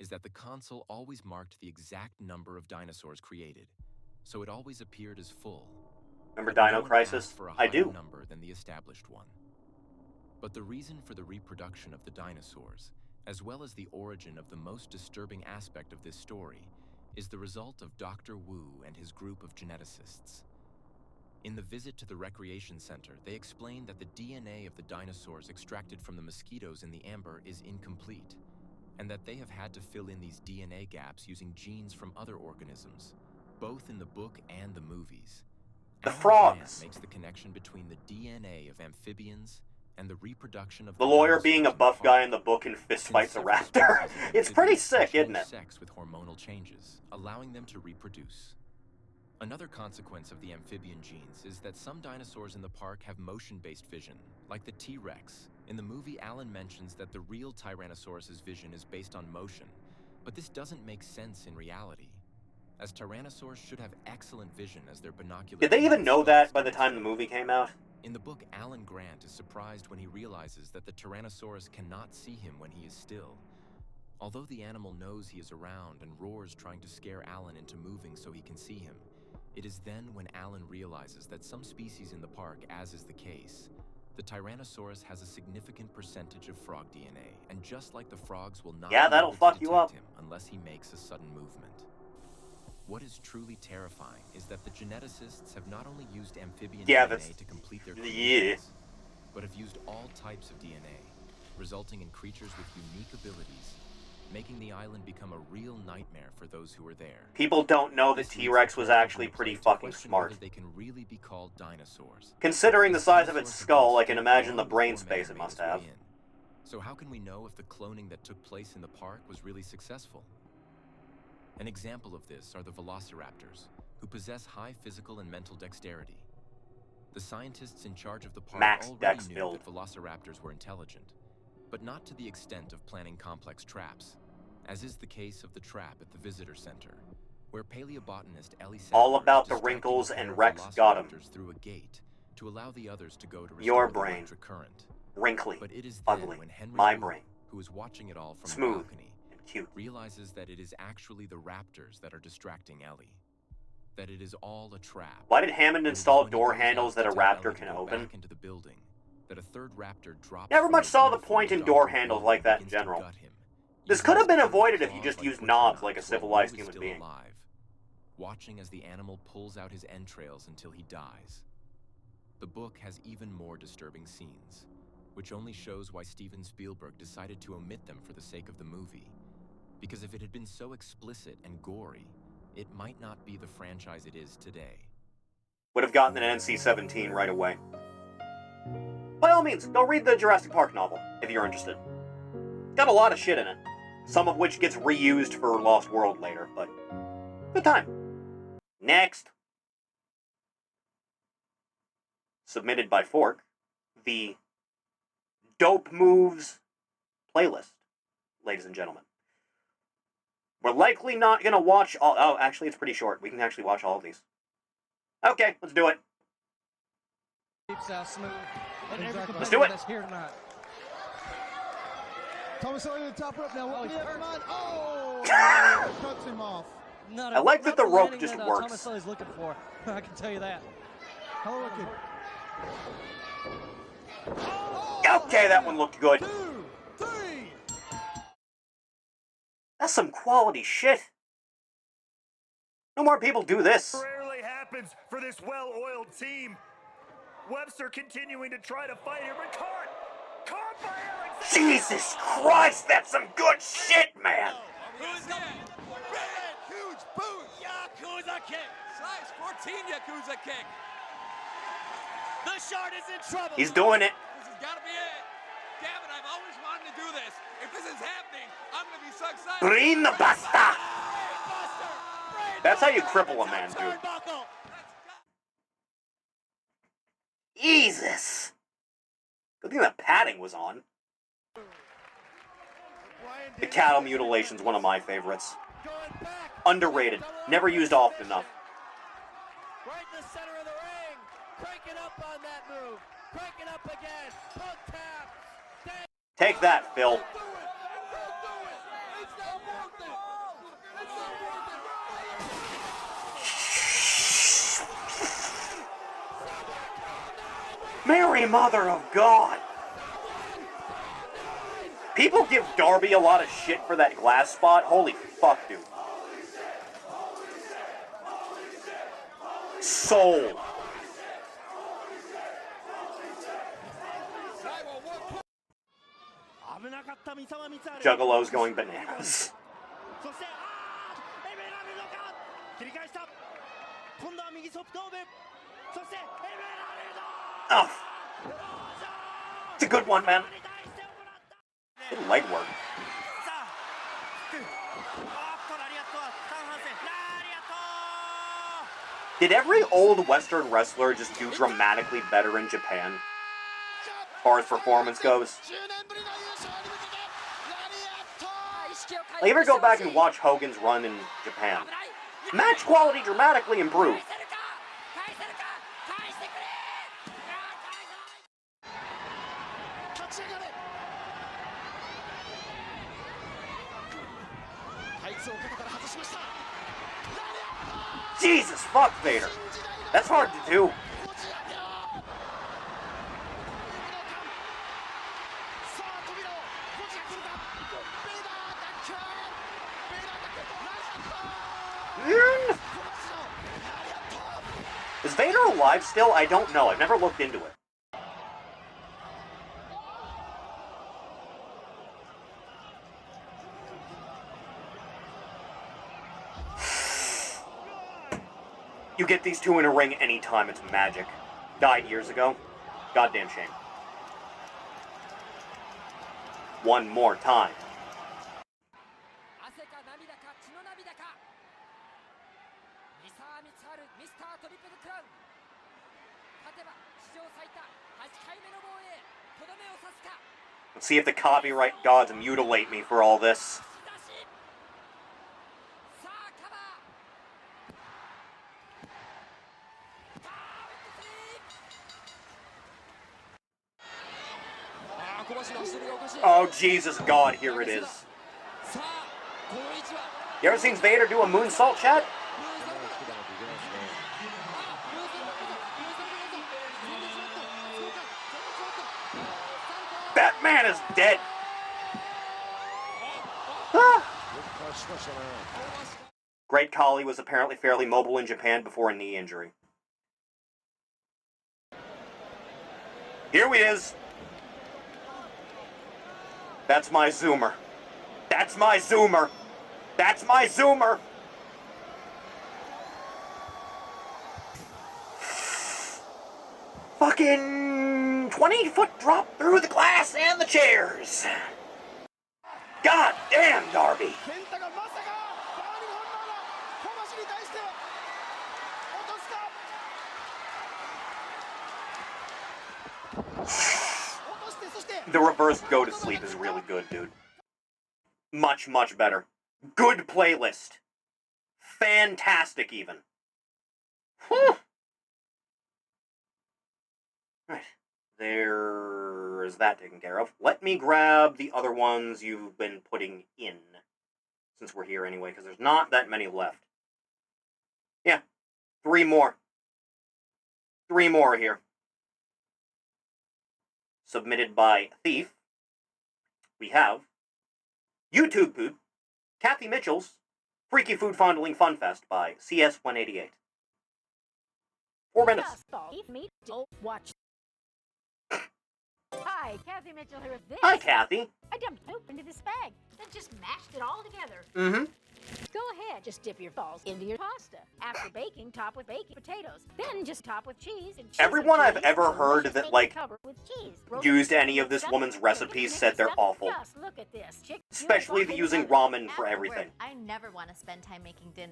is that the console always marked the exact number of dinosaurs created, so it always appeared as full. Remember But no Dino one Crisis? asked for a I higher do. number than the established one. But the reason for the reproduction of the dinosaurs, as well as the origin of the most disturbing aspect of this story, is the result of Dr. Wu and his group of geneticists. In the visit to the recreation center, they explained that the DNA of the dinosaurs extracted from the mosquitoes in the amber is incomplete, and that they have had to fill in these DNA gaps using genes from other organisms, both in the book and the movies. The Alan frogs. Grant makes the connection between the DNA of amphibians and the reproduction of The lawyer being a dinosaurs in the buff park. guy in the book and fistfights a raptor. It's pretty sick, isn't it? Sex with hormonal changes, allowing them to reproduce. Another consequence of the amphibian genes is that some dinosaurs in the park have motion-based vision, like the T-Rex. In the movie, Alan mentions that the real Tyrannosaurus's vision is based on motion, but this doesn't make sense in reality, as Tyrannosaurs should have excellent vision as their binocular... Did they even know that by the time the movie came out? In the book, Alan Grant is surprised when he realizes that the Tyrannosaurus cannot see him when he is still. Although the animal knows he is around and roars trying to scare Alan into moving so he can see him, it is then when Alan realizes that some species in the park, as is the case, the Tyrannosaurus has a significant percentage of frog DNA, and just like the frogs will not Yeah, be that'll able to fuck you detect up. him unless he makes a sudden movement. What is truly terrifying is that the geneticists have not only used amphibian Yeah, DNA to complete their creations, but have used all types of DNA, resulting in creatures with unique abilities, making the island become a real nightmare for those who are there. People don't know that T-Rex was actually pretty fucking smart. Whether they can really be called dinosaurs. Considering the size of its skull, I can imagine the brain space it must have. So how can we know if the cloning that took place in the park was really successful? An example of this are the velociraptors, who possess high physical and mental dexterity. The scientists in charge of the park already knew that velociraptors were intelligent, but not to the extent of planning complex traps, as is the case of the trap at the visitor center, where paleobotanist Ellie all about the wrinkles, and Rex got him. Through a gate to allow the others to go to your restore the brain, electric current. wrinkly, But it is ugly. then when Henry My Wu, brain, who is watching it all from smooth the balcony, and cute, realizes that it is actually the raptors that are distracting Ellie. That it is all a trap. Why did Hammond install door handles that a raptor can open? Back into the building, that a third raptor drops. Never much saw the point in door handles like that in general. This could have been avoided if you just used knobs like a civilized human being. Alive, watching as the animal pulls out his entrails until he dies. The book has even more disturbing scenes, which only shows why Steven Spielberg decided to omit them for the sake of the movie. Because if it had been so explicit and gory, it might not be the franchise it is today. Would have gotten an NC-17 right away. By all means, go read the Jurassic Park novel, if you're interested. Got a lot of shit in it, some of which gets reused for Lost World later, but good time. Next. Submitted by Fork, the Dope Moves playlist, ladies and gentlemen. We're likely not going to watch all... Oh, actually, it's pretty short. We can actually watch all of these. Okay, let's do it. Smooth. Let's do it. That's here tonight. Thomas Elliott at the top rope now. Oh! Cuts him off. I like that the rope just works. Thomas Elliott's looking for. I can tell you that. How looking? Okay, that one looked good. 2, 3. That's some quality shit. No more people do this. Rarely happens for this well-oiled team. Webster continuing to try to fight here, but caught by Alex. Jesus Christ, that's some good shit, man. Who's that? Huge boost. Yakuza kick. Size 14 Yakuza kick. The Shard is in trouble. He's doing it. This has got to be it. Damn it, I've always wanted to do this. If this is happening, I'm going to be so excited. Brain buster. That's how you cripple a man, dude. Jesus. Good thing that padding was on. The cattle mutilation's one of my favorites. Underrated. Never used often enough. Right in the center of the ring. Cranking up on that move. Cranking up again. Punk tap. Take that, Phil. Mary, Mother of God! People give Darby a lot of shit for that glass spot. Holy fuck, dude. Soul. Juggalo's going bananas. Oh. It's a good one, man. Good leg work. Did every old Western wrestler just do dramatically better in Japan? As far as performance goes? Like, ever go back and watch Hogan's run in Japan? Match quality dramatically improved. Jesus fuck, Vader. That's hard to do. Vader alive still? I don't know. I've never looked into it. You get these two in a ring anytime, it's magic. Died years ago. Goddamn shame. One more time. Let's see if the copyright gods mutilate me for all this. Oh, Jesus God, here it is. You ever seen Vader do a moonsault, chat? That man is dead. Ah. Great Khali was apparently fairly mobile in Japan before a knee injury. Here he is. That's my zoomer. That's my zoomer. That's my zoomer. Fucking 20-foot drop through the glass and the chairs. God damn, Darby. The reverse go to sleep is really good, dude. Much, much better. Good playlist. Fantastic, even. Whew. Right. There is that taken care of. Let me grab the other ones you've been putting in, since we're here anyway, because there's not that many left. Yeah. 3 more. 3 more here. Submitted by Thief. We have YouTube Poop, Kathy Mitchell's Freaky Food Fondling Fun Fest by CS188. 4 minutes. Watch. Hi, Kathy Mitchell here with this. Hi, Kathy. I dumped poop into this bag, then just mashed it all together. Mm-hmm. Go ahead, just dip your balls into your pasta. After baking, top with baked potatoes. Then just top with cheese and cheese. Everyone and I've cheese, ever and heard just that, take like, the cover with cheese. used any of this woman's recipes said they're awful. Just look at this. Especially the using ramen for everything. I never want to spend time making din.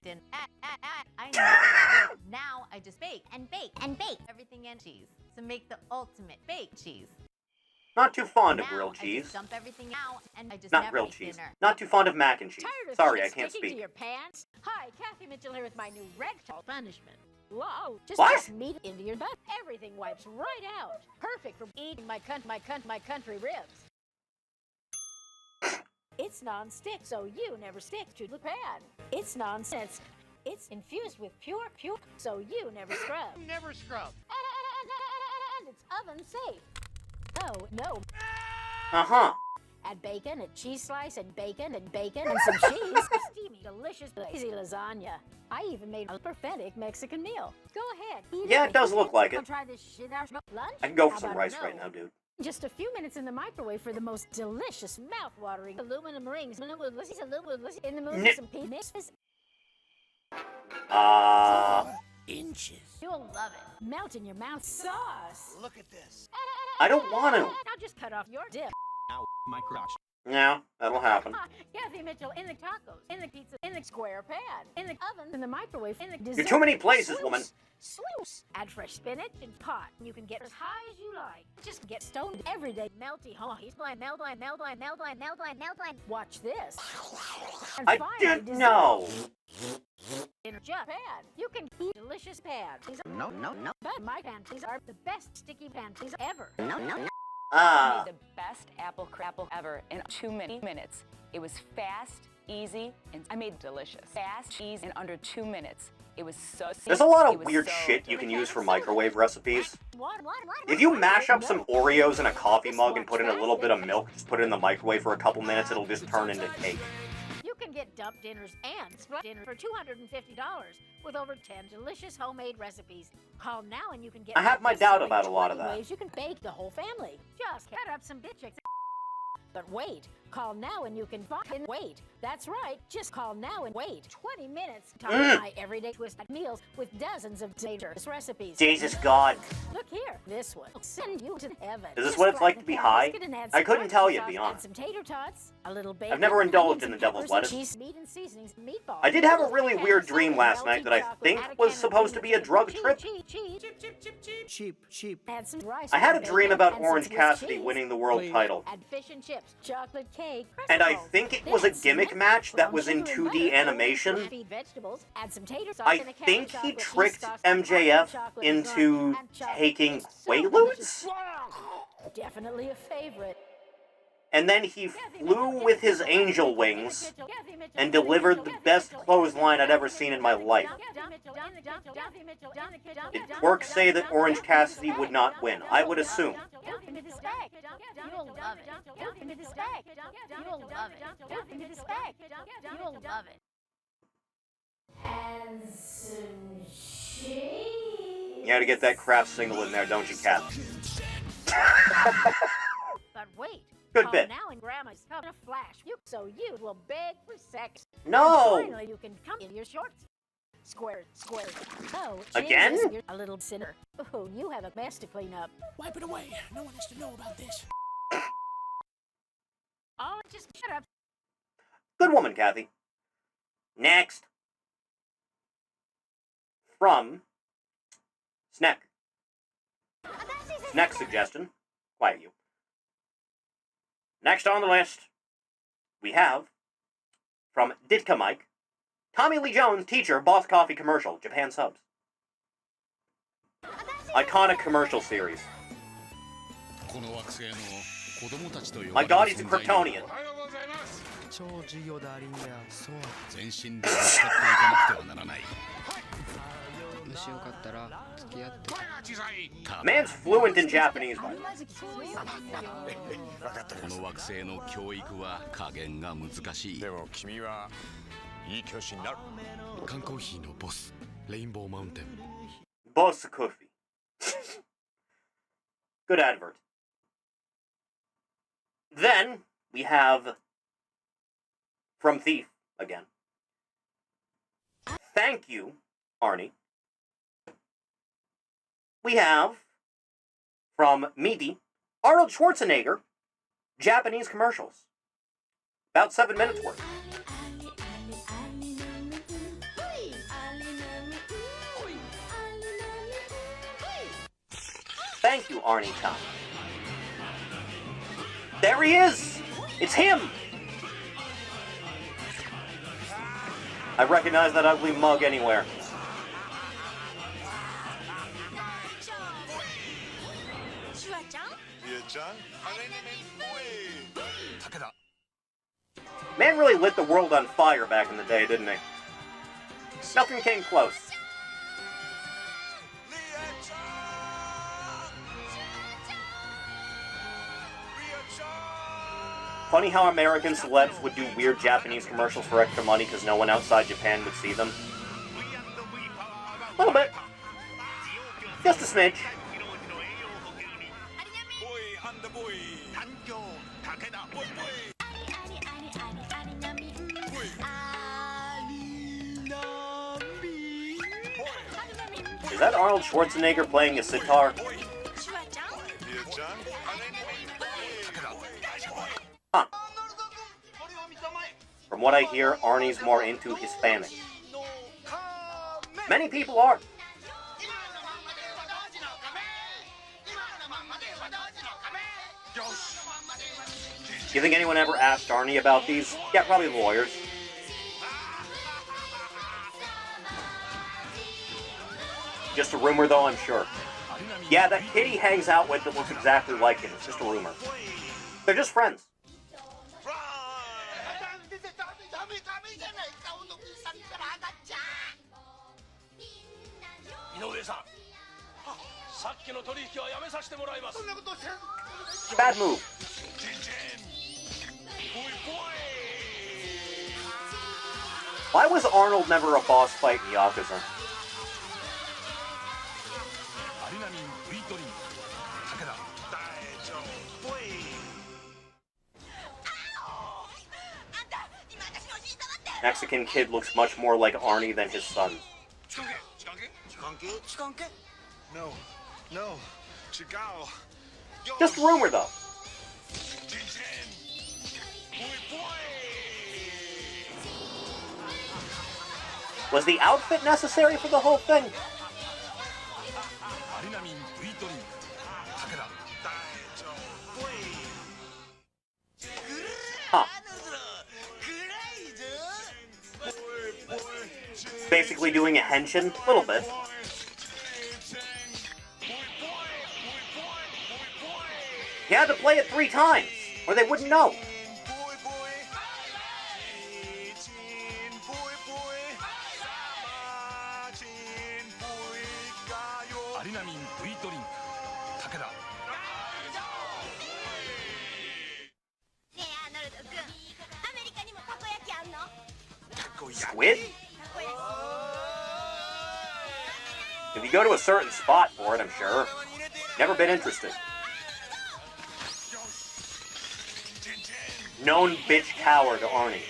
I never work. Now I just bake and bake and bake everything in cheese to make the ultimate baked cheese. Not too fond of Now, grilled I cheese. just dump everything out and I just Not never grilled eat cheese. dinner. Not too fond of mac and cheese. Tired of Sorry, I things can't sticking speak. to your pants? Hi, Kathy Mitchell here with my new rectal punishment. Whoa, just What? toss meat into your butt. Everything wipes right out. Perfect for eating my country ribs. It's non-stick, so you never stick to the pan. It's nonsense. It's infused with pure, so you never scrub. Never scrub. And it's oven safe. Oh, no. Uh-huh. Add bacon, a cheese slice, and bacon, and some cheese. Steamy, delicious, lazy lasagna. I even made a perfect Mexican meal. Go ahead. Eat Yeah, it does look like it. I'll try this shit out. Lunch? I can go for How some about rice no? right now, dude. Just a few minutes in the microwave for the most delicious, mouth-watering aluminum rings. In the mood of some pieces. Inches. You'll love it. Melt in your mouth. Sauce. Look at this. I don't want to. Now just cut off your dip. Ow, my crotch. Yeah, that'll happen. Kathy Mitchell in the tacos, in the pizza, in the square pan, in the oven, in the microwave, in the dessert. You're too many places, woman. Sluice. Add fresh spinach and pot. You can get as high as you like. Just get stoned every day. Melty. Oh, he's blind. Melt line. Watch this. And I finally, didn't dessert. know. In a pan. You can eat delicious pan. No. But my panties are the best sticky panties ever. I Ah. made the best apple crapple ever in 2 minutes. It was fast, easy, and I made it delicious. Fast, easy, in under 2 minutes. It was so. There's a lot it of was weird so shit you can delicious. use for microwave recipes. If you mash up some Oreos in a coffee mug and put in a little bit of milk, just put it in the microwave for a couple minutes, it'll just turn into cake. can get dump dinners and split dinner for $250 with over 10 delicious homemade recipes. Call now and you can get. I have my doubt about a lot of 20 that. ways you can bake the whole family. Just cut up some bitches. But wait, call now and you can fucking wait. That's right, just call now and wait. 20 minutes to my everyday twisted meals with dozens of dangerous recipes. Jesus God. Look here, this one will send you to heaven. Is this what it's like to be high? I couldn't tell you, to be honest. Some tater tots, a little bacon, I've never indulged in the onions, devil's peppers, lettuce. cheese, meat and seasonings, meatballs. I did have a really weird dream last night that I think was supposed to be a drug trip. Cheap. Add some rice. I had a and dream bacon about and Orange some Cassidy cheese. winning the world title. Add fish and chips, chocolate cake, And I pretzels. think it was a Then gimmick some match that brown was in sugar and 2D butter, animation. feed vegetables, add some tater sauce I and a think ketchup he with cheese tricked sauce, MJF chocolate and into garlic, and chocolate. taking It's so Quaaludes? Definitely a favorite. And then he flew with his angel wings and delivered the best clothesline I'd ever seen in my life. Did Twerk say that Orange Cassidy would not win? I would assume. You'll love it. You'll love it. You'll love it. And some cheese. You gotta get that Kraft single in there, don't you, Cap? But wait. Good call bit. now and Grandma's coming a flash. So you will beg for sex. No! And finally, you can come in your shorts. Square. Oh, Again? Jesus, you're a little sinner. Oh, you have a mess to clean up. Wipe it away. No one has to know about this. Oh, just shut up. Good woman, Kathy. Next. From Sneck. Sneck's suggestion. Quiet you. Next on the list, we have, from Ditka Mike, Tommy Lee Jones, teacher, Boss Coffee commercial, Japan subs. Iconic commercial series. My god, he's a Kryptonian. 超授業だリンやそう全身で使っていかなくてはならない もしよかったら付き合って Man's fluent in Japanese, by the way. この惑星の教育は加減が難しいでも君はいい教師になる缶コーヒーのボスレインボーマウンテン Boss Coffee. Good advert. Then, we have from Thief, again. Thank you, Arnie. We have, from Meaty, Arnold Schwarzenegger, Japanese commercials. About 7 minutes worth. Thank you, Arnie-chan. There he is! It's him! I recognize that ugly mug anywhere. Man really lit the world on fire back in the day, didn't he? Nothing came close. Funny how American celebs would do weird Japanese commercials for extra money because no one outside Japan would see them. A little bit. Just a smidge. Is that Arnold Schwarzenegger playing a sitar? Huh. From what I hear, Arnie's more into Hispanic. Many people are. You think anyone ever asked Arnie about these? Yeah, probably lawyers. Just a rumor, though, I'm sure. Yeah, that kid he hangs out with that looks exactly like him. It's just a rumor. They're just friends. Bad move. Why was Arnold never a boss fight in Yakuza? Mexican kid looks much more like Arnie than his son. No, no, Chigao. Just rumor, though. Was the outfit necessary for the whole thing? Huh. Basically doing a henshin? A little bit. You had to play it 3 times, or they wouldn't know. Squid? If you go to a certain spot for it, I'm sure. Never been interested. Known bitch cower to Arnie.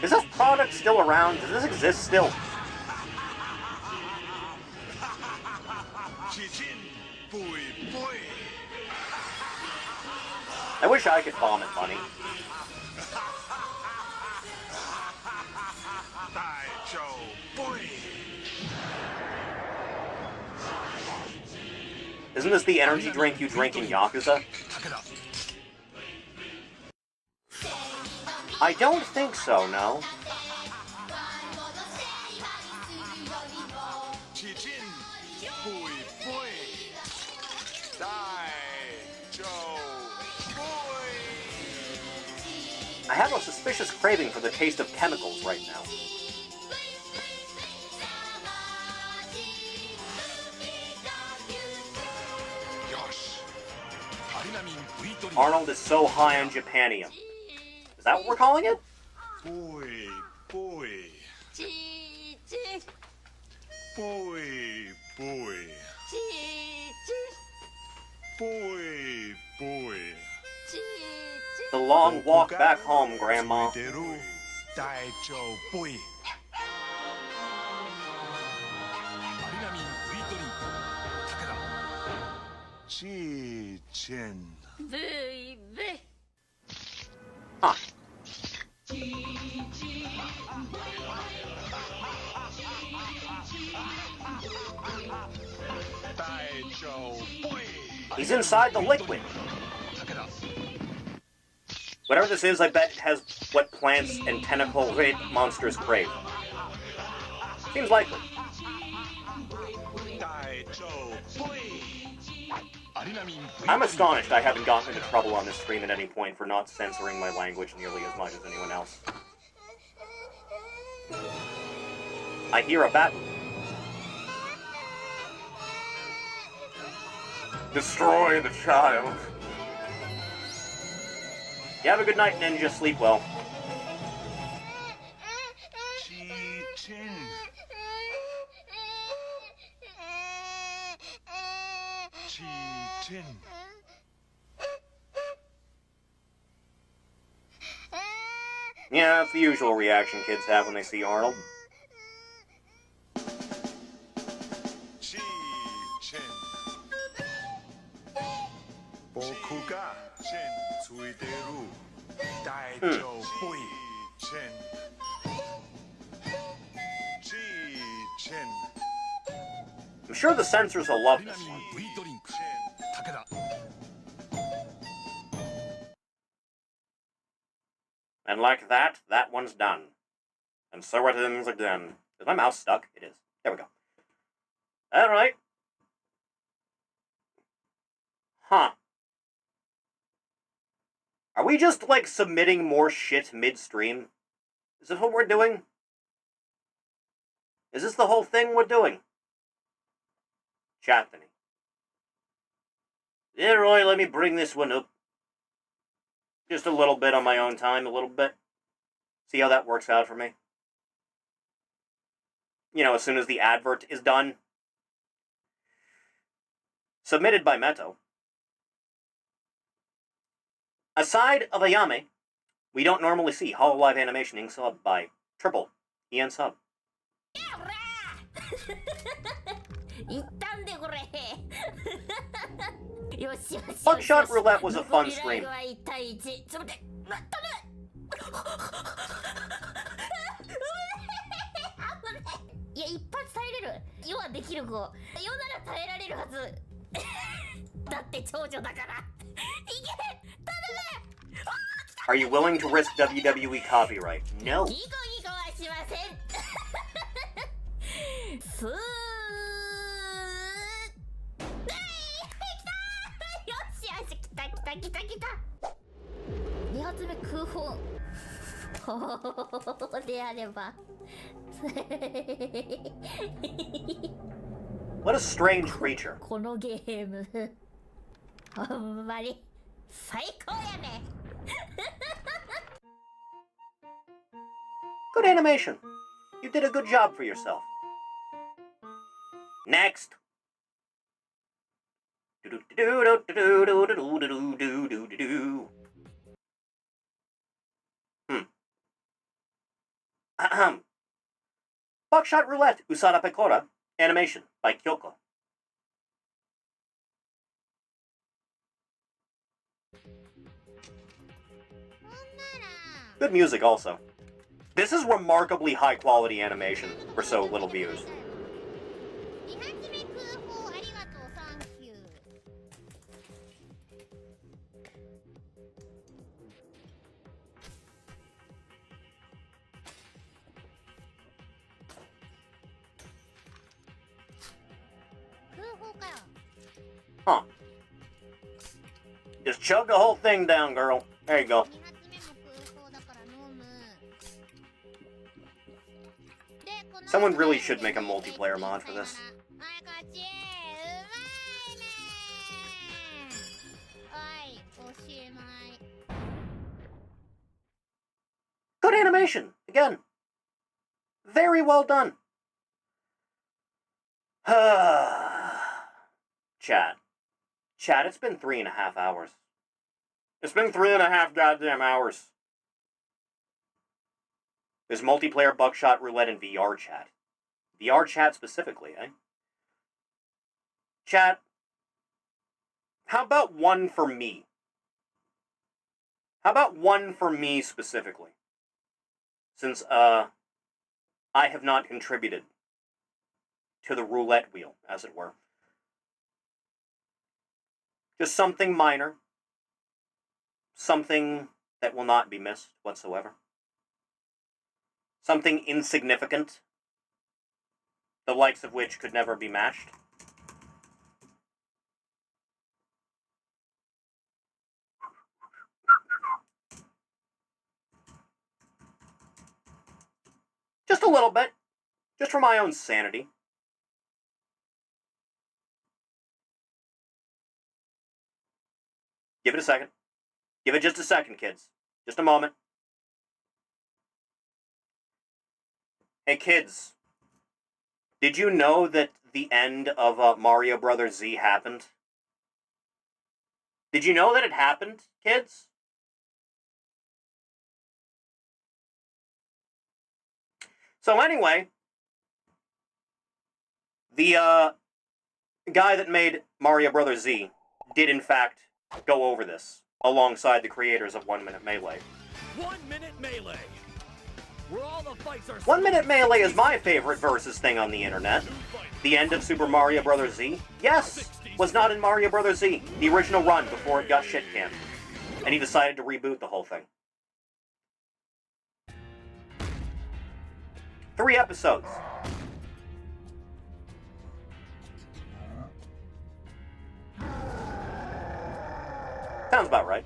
Is this product still around? Does this exist still? I wish I could vomit money. Isn't this the energy drink you drink in Yakuza? I don't think so, no. I have a suspicious craving for the taste of chemicals right now. Arnold is so high on Japanium. Is that what we're calling it? Boy. The long walk back home, Grandma. Huh. He's inside the liquid. Whatever this is, I bet it has what plants and tentacle-red monsters crave. Seems likely. I'm astonished I haven't gotten into trouble on this stream at any point for not censoring my language nearly as much as anyone else. I hear a bat. Destroy the child. You have a good night, Ninja. Sleep well. Yeah, that's the usual reaction kids have when they see Arnold. I'm sure the censors will love this one. And like that, that one's done. And so it ends again. Is my mouse stuck? It is. There we go. Alright. Huh. Are we just, like, submitting more shit midstream? Is this what we're doing? Is this the whole thing we're doing? Chat, Anthony. Yeah, Roy, let me bring this one up. Just a little bit on my own time, a little bit. See how that works out for me. You know, as soon as the advert is done. Submitted by Meto. Aside of Ayame, we don't normally see Hololive animation ink sub by Triple EN Sub. Buckshot Roulette was a fun stream. いや、一発耐えれる。世はできる子。世なら耐えられるはず。だって長女だから。いけ！頼む！ Are you willing to risk WWE copyright? No. ギコギコはしません。すー。よしよし、来た来た来た来た。2発目空砲。であれば。What a strange creature. このゲームほんまに最高やね。Good animation. You did a good job for yourself. Next. Buckshot Roulette Usada Pecora animation by Kyoko. Good music also. This is remarkably high quality animation for so little views. Huh. Just chug the whole thing down, girl. There you go. Someone really should make a multiplayer mod for this. Good animation, again. Very well done. Chat, it's been 3.5 hours. It's been 3.5 goddamn hours. There's multiplayer Buckshot Roulette in VR chat. VR chat specifically, eh? Chat, how about one for me? How about one for me specifically? Since, I have not contributed to the roulette wheel, as it were. Just something minor. Something that will not be missed whatsoever. Something insignificant. The likes of which could never be matched. Just a little bit. Just for my own sanity. Give it a second. Give it just a second, kids. Just a moment. Hey, kids. Did you know that the end of Mario Bros. Z happened? Did you know that it happened, kids? So anyway, the guy that made Mario Bros. Z did in fact go over this alongside the creators of 1 Minute Melee. 1 Minute Melee. Where all the fights are 1 Minute Melee is my favorite versus thing on the internet. The end of Super Mario Bros. Z, yes, was not in Mario Bros. Z, the original run before it got shit-canned. And he decided to reboot the whole thing. 3 episodes. Sounds about right.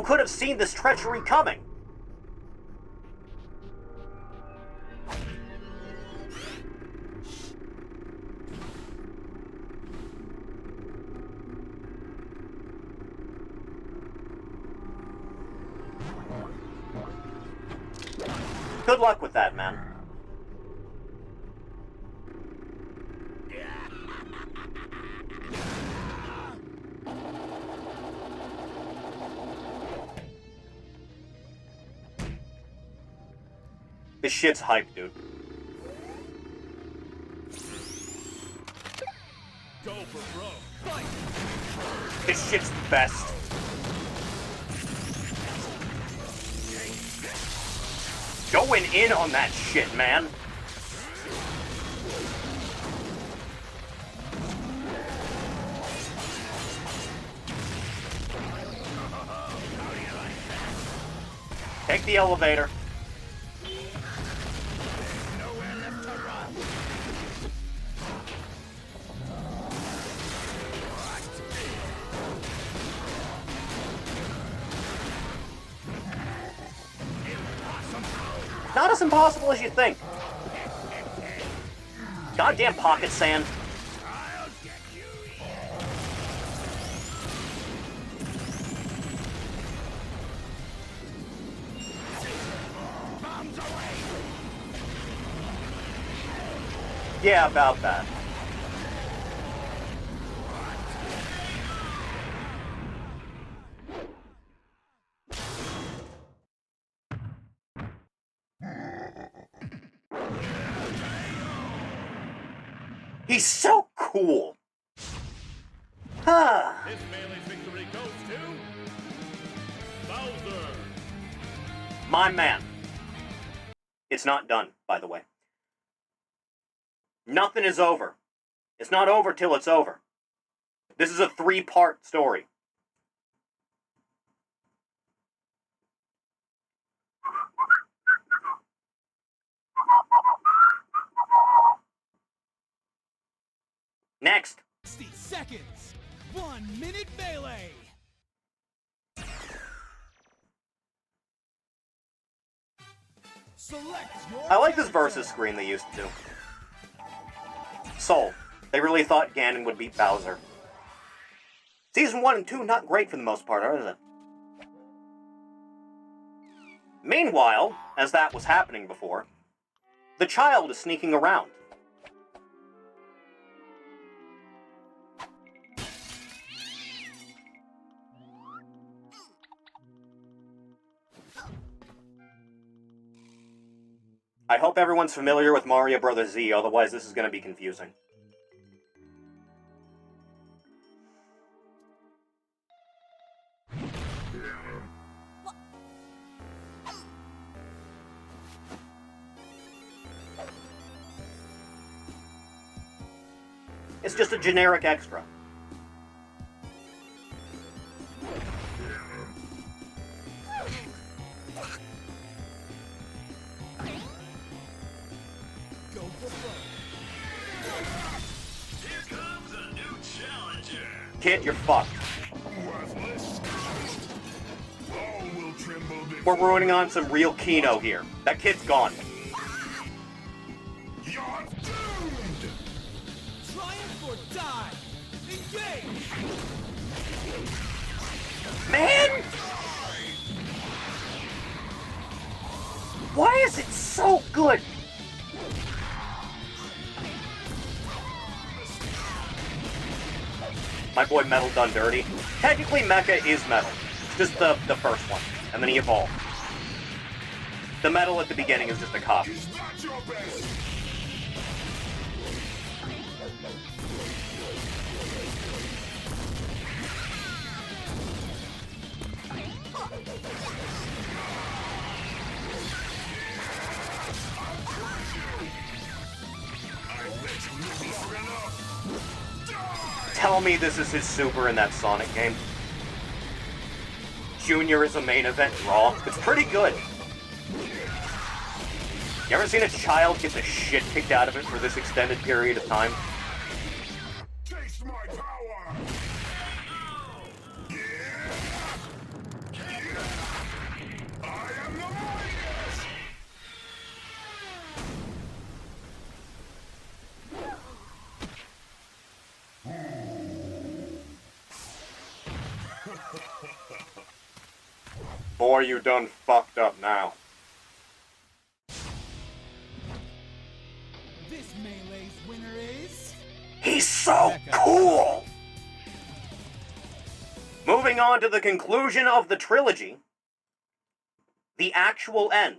could have seen this treachery coming. Good luck with that, man. This shit's hype, dude. Go for broke. Fight. This shit's the best. Going in on that shit, man. Take the elevator. Not as impossible as you think. Goddamn pocket sand. Yeah, about that. He's so cool. Huh. This Melee's victory goes to Bowser. My man. It's not done, by the way. Nothing is over. It's not over till it's over. This is a 3-part story. Next. 60 seconds. 1 minute melee. Select your I like this versus screen they used to do. Soul. They really thought Ganon would beat Bowser. Season 1 and 2 not great for the most part, are they? Meanwhile, as that was happening before, the child is sneaking around. I hope everyone's familiar with Mario Bros. Z, otherwise this is going to be confusing. It's just a generic extra. Kid, you're fucked. We're ruining on some real Kino here. That kid's gone. triumph or die. Engage. Man! Why is it so good? My boy Metal done dirty. Technically, Mecha is Metal. It's just the first one. And then he evolved. The Metal at the beginning is just a cop. Tell me this is his super in that Sonic game. Junior is a main event Raw. It's pretty good. You ever seen a child get the shit kicked out of it for this extended period of time? Taste my power. Boy, you done fucked up now. This melee's winner is... He's so cool! Moving on to the conclusion of the trilogy, the actual end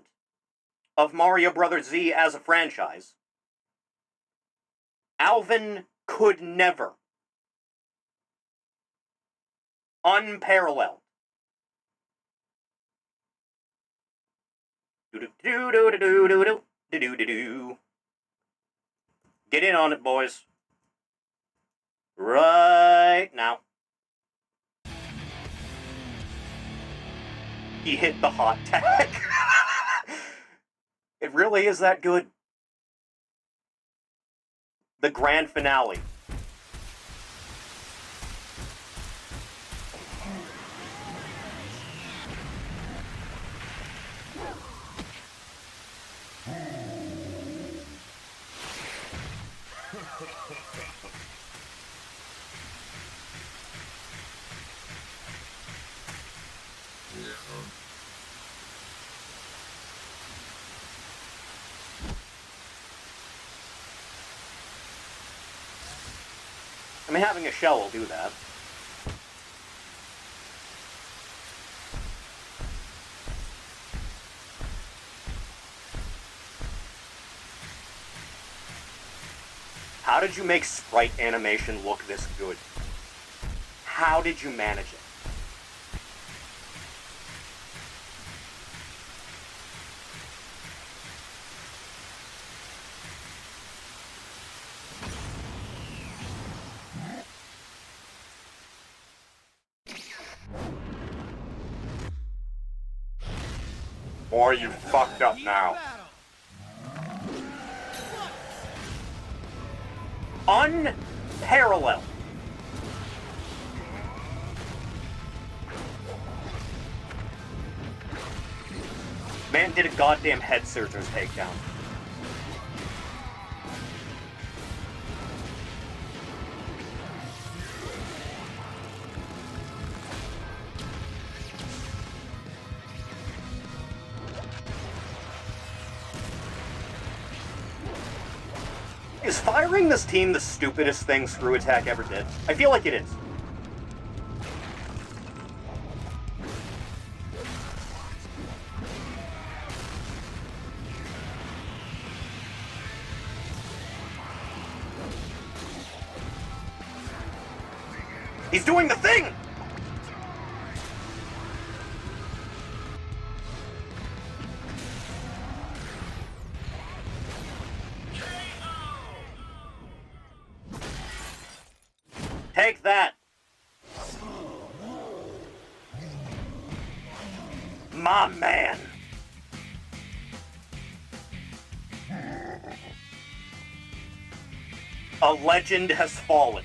of Mario Bros. Z as a franchise. Alvin could never, unparalleled, get in on it, boys. Right now. He hit the hot tag. It really is that good. The grand finale. I mean, having a shell will do that. How did you make sprite animation look this good? How did you manage it? Or you fucked up now. Unparalleled. Man did a goddamn head scissors takedown. Is firing this team the stupidest thing Screw Attack ever did? I feel like it is. He's doing the thing! Take that! My man! A legend has fallen.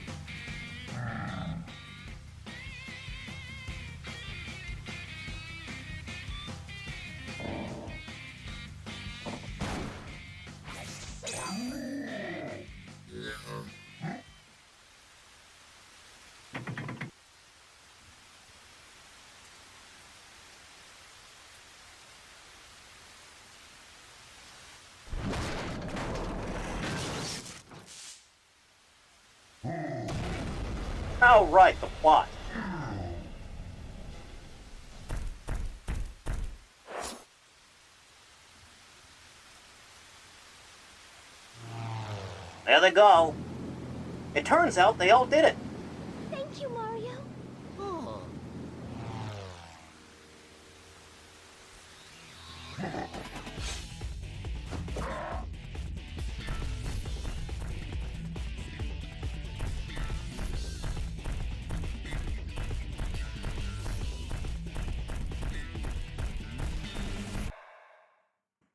Oh, right, the plot. There they go. It turns out they all did it. Thank you, Mario. Oh.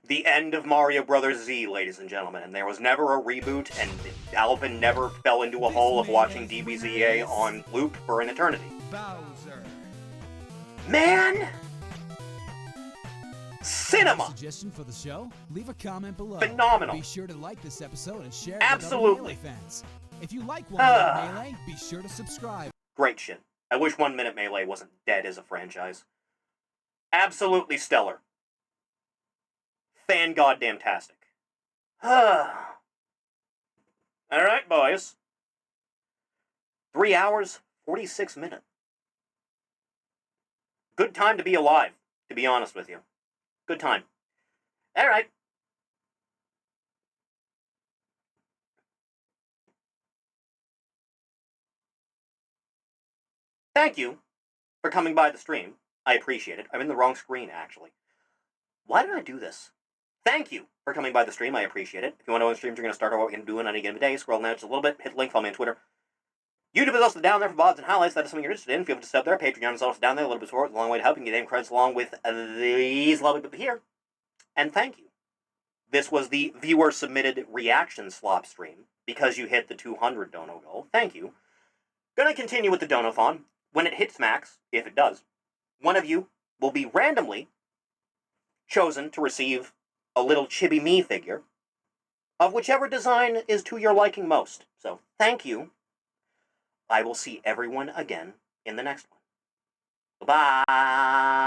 The end of Mario Bros. Z, ladies and gentlemen, and there was never a reboot, and Alvin never fell into a hole of watching DBZA on loop for an eternity. Bowser. Man! Cinema! Suggestion for the show? Leave a comment below. Phenomenal. Be sure to like this episode and share it Absolutely. with other Melee fans. If you like 1 Minute Melee, be sure to subscribe. Great shit. I wish 1 Minute Melee wasn't dead as a franchise. Absolutely stellar. Fan-goddamn-tastic. Alright, boys. 3 hours, 46 minutes. Good time to be alive, to be honest with you. Good time. Alright. Thank you for coming by the stream. I appreciate it. I'm in the wrong screen, actually. Why did I do this? Thank you for coming by the stream. I appreciate it. If you want to know when streams are going to start or what we're going to do on any given day, scroll down just a little bit, hit the link, follow me on Twitter. YouTube is also down there for VODs and highlights. That is something you're interested in. Feel free to step there. Patreon is also down there. A little bit support. It's a long way to help. You can get name credits along with these lovely people here. And thank you. This was the viewer-submitted reaction Slop stream because you hit the 200 dono goal. Thank you. Gonna continue with the donathon. When it hits max, if it does, one of you will be randomly chosen to receive a little chibi me figure of whichever design is to your liking most. So, thank you. I will see everyone again in the next one. Bye-bye.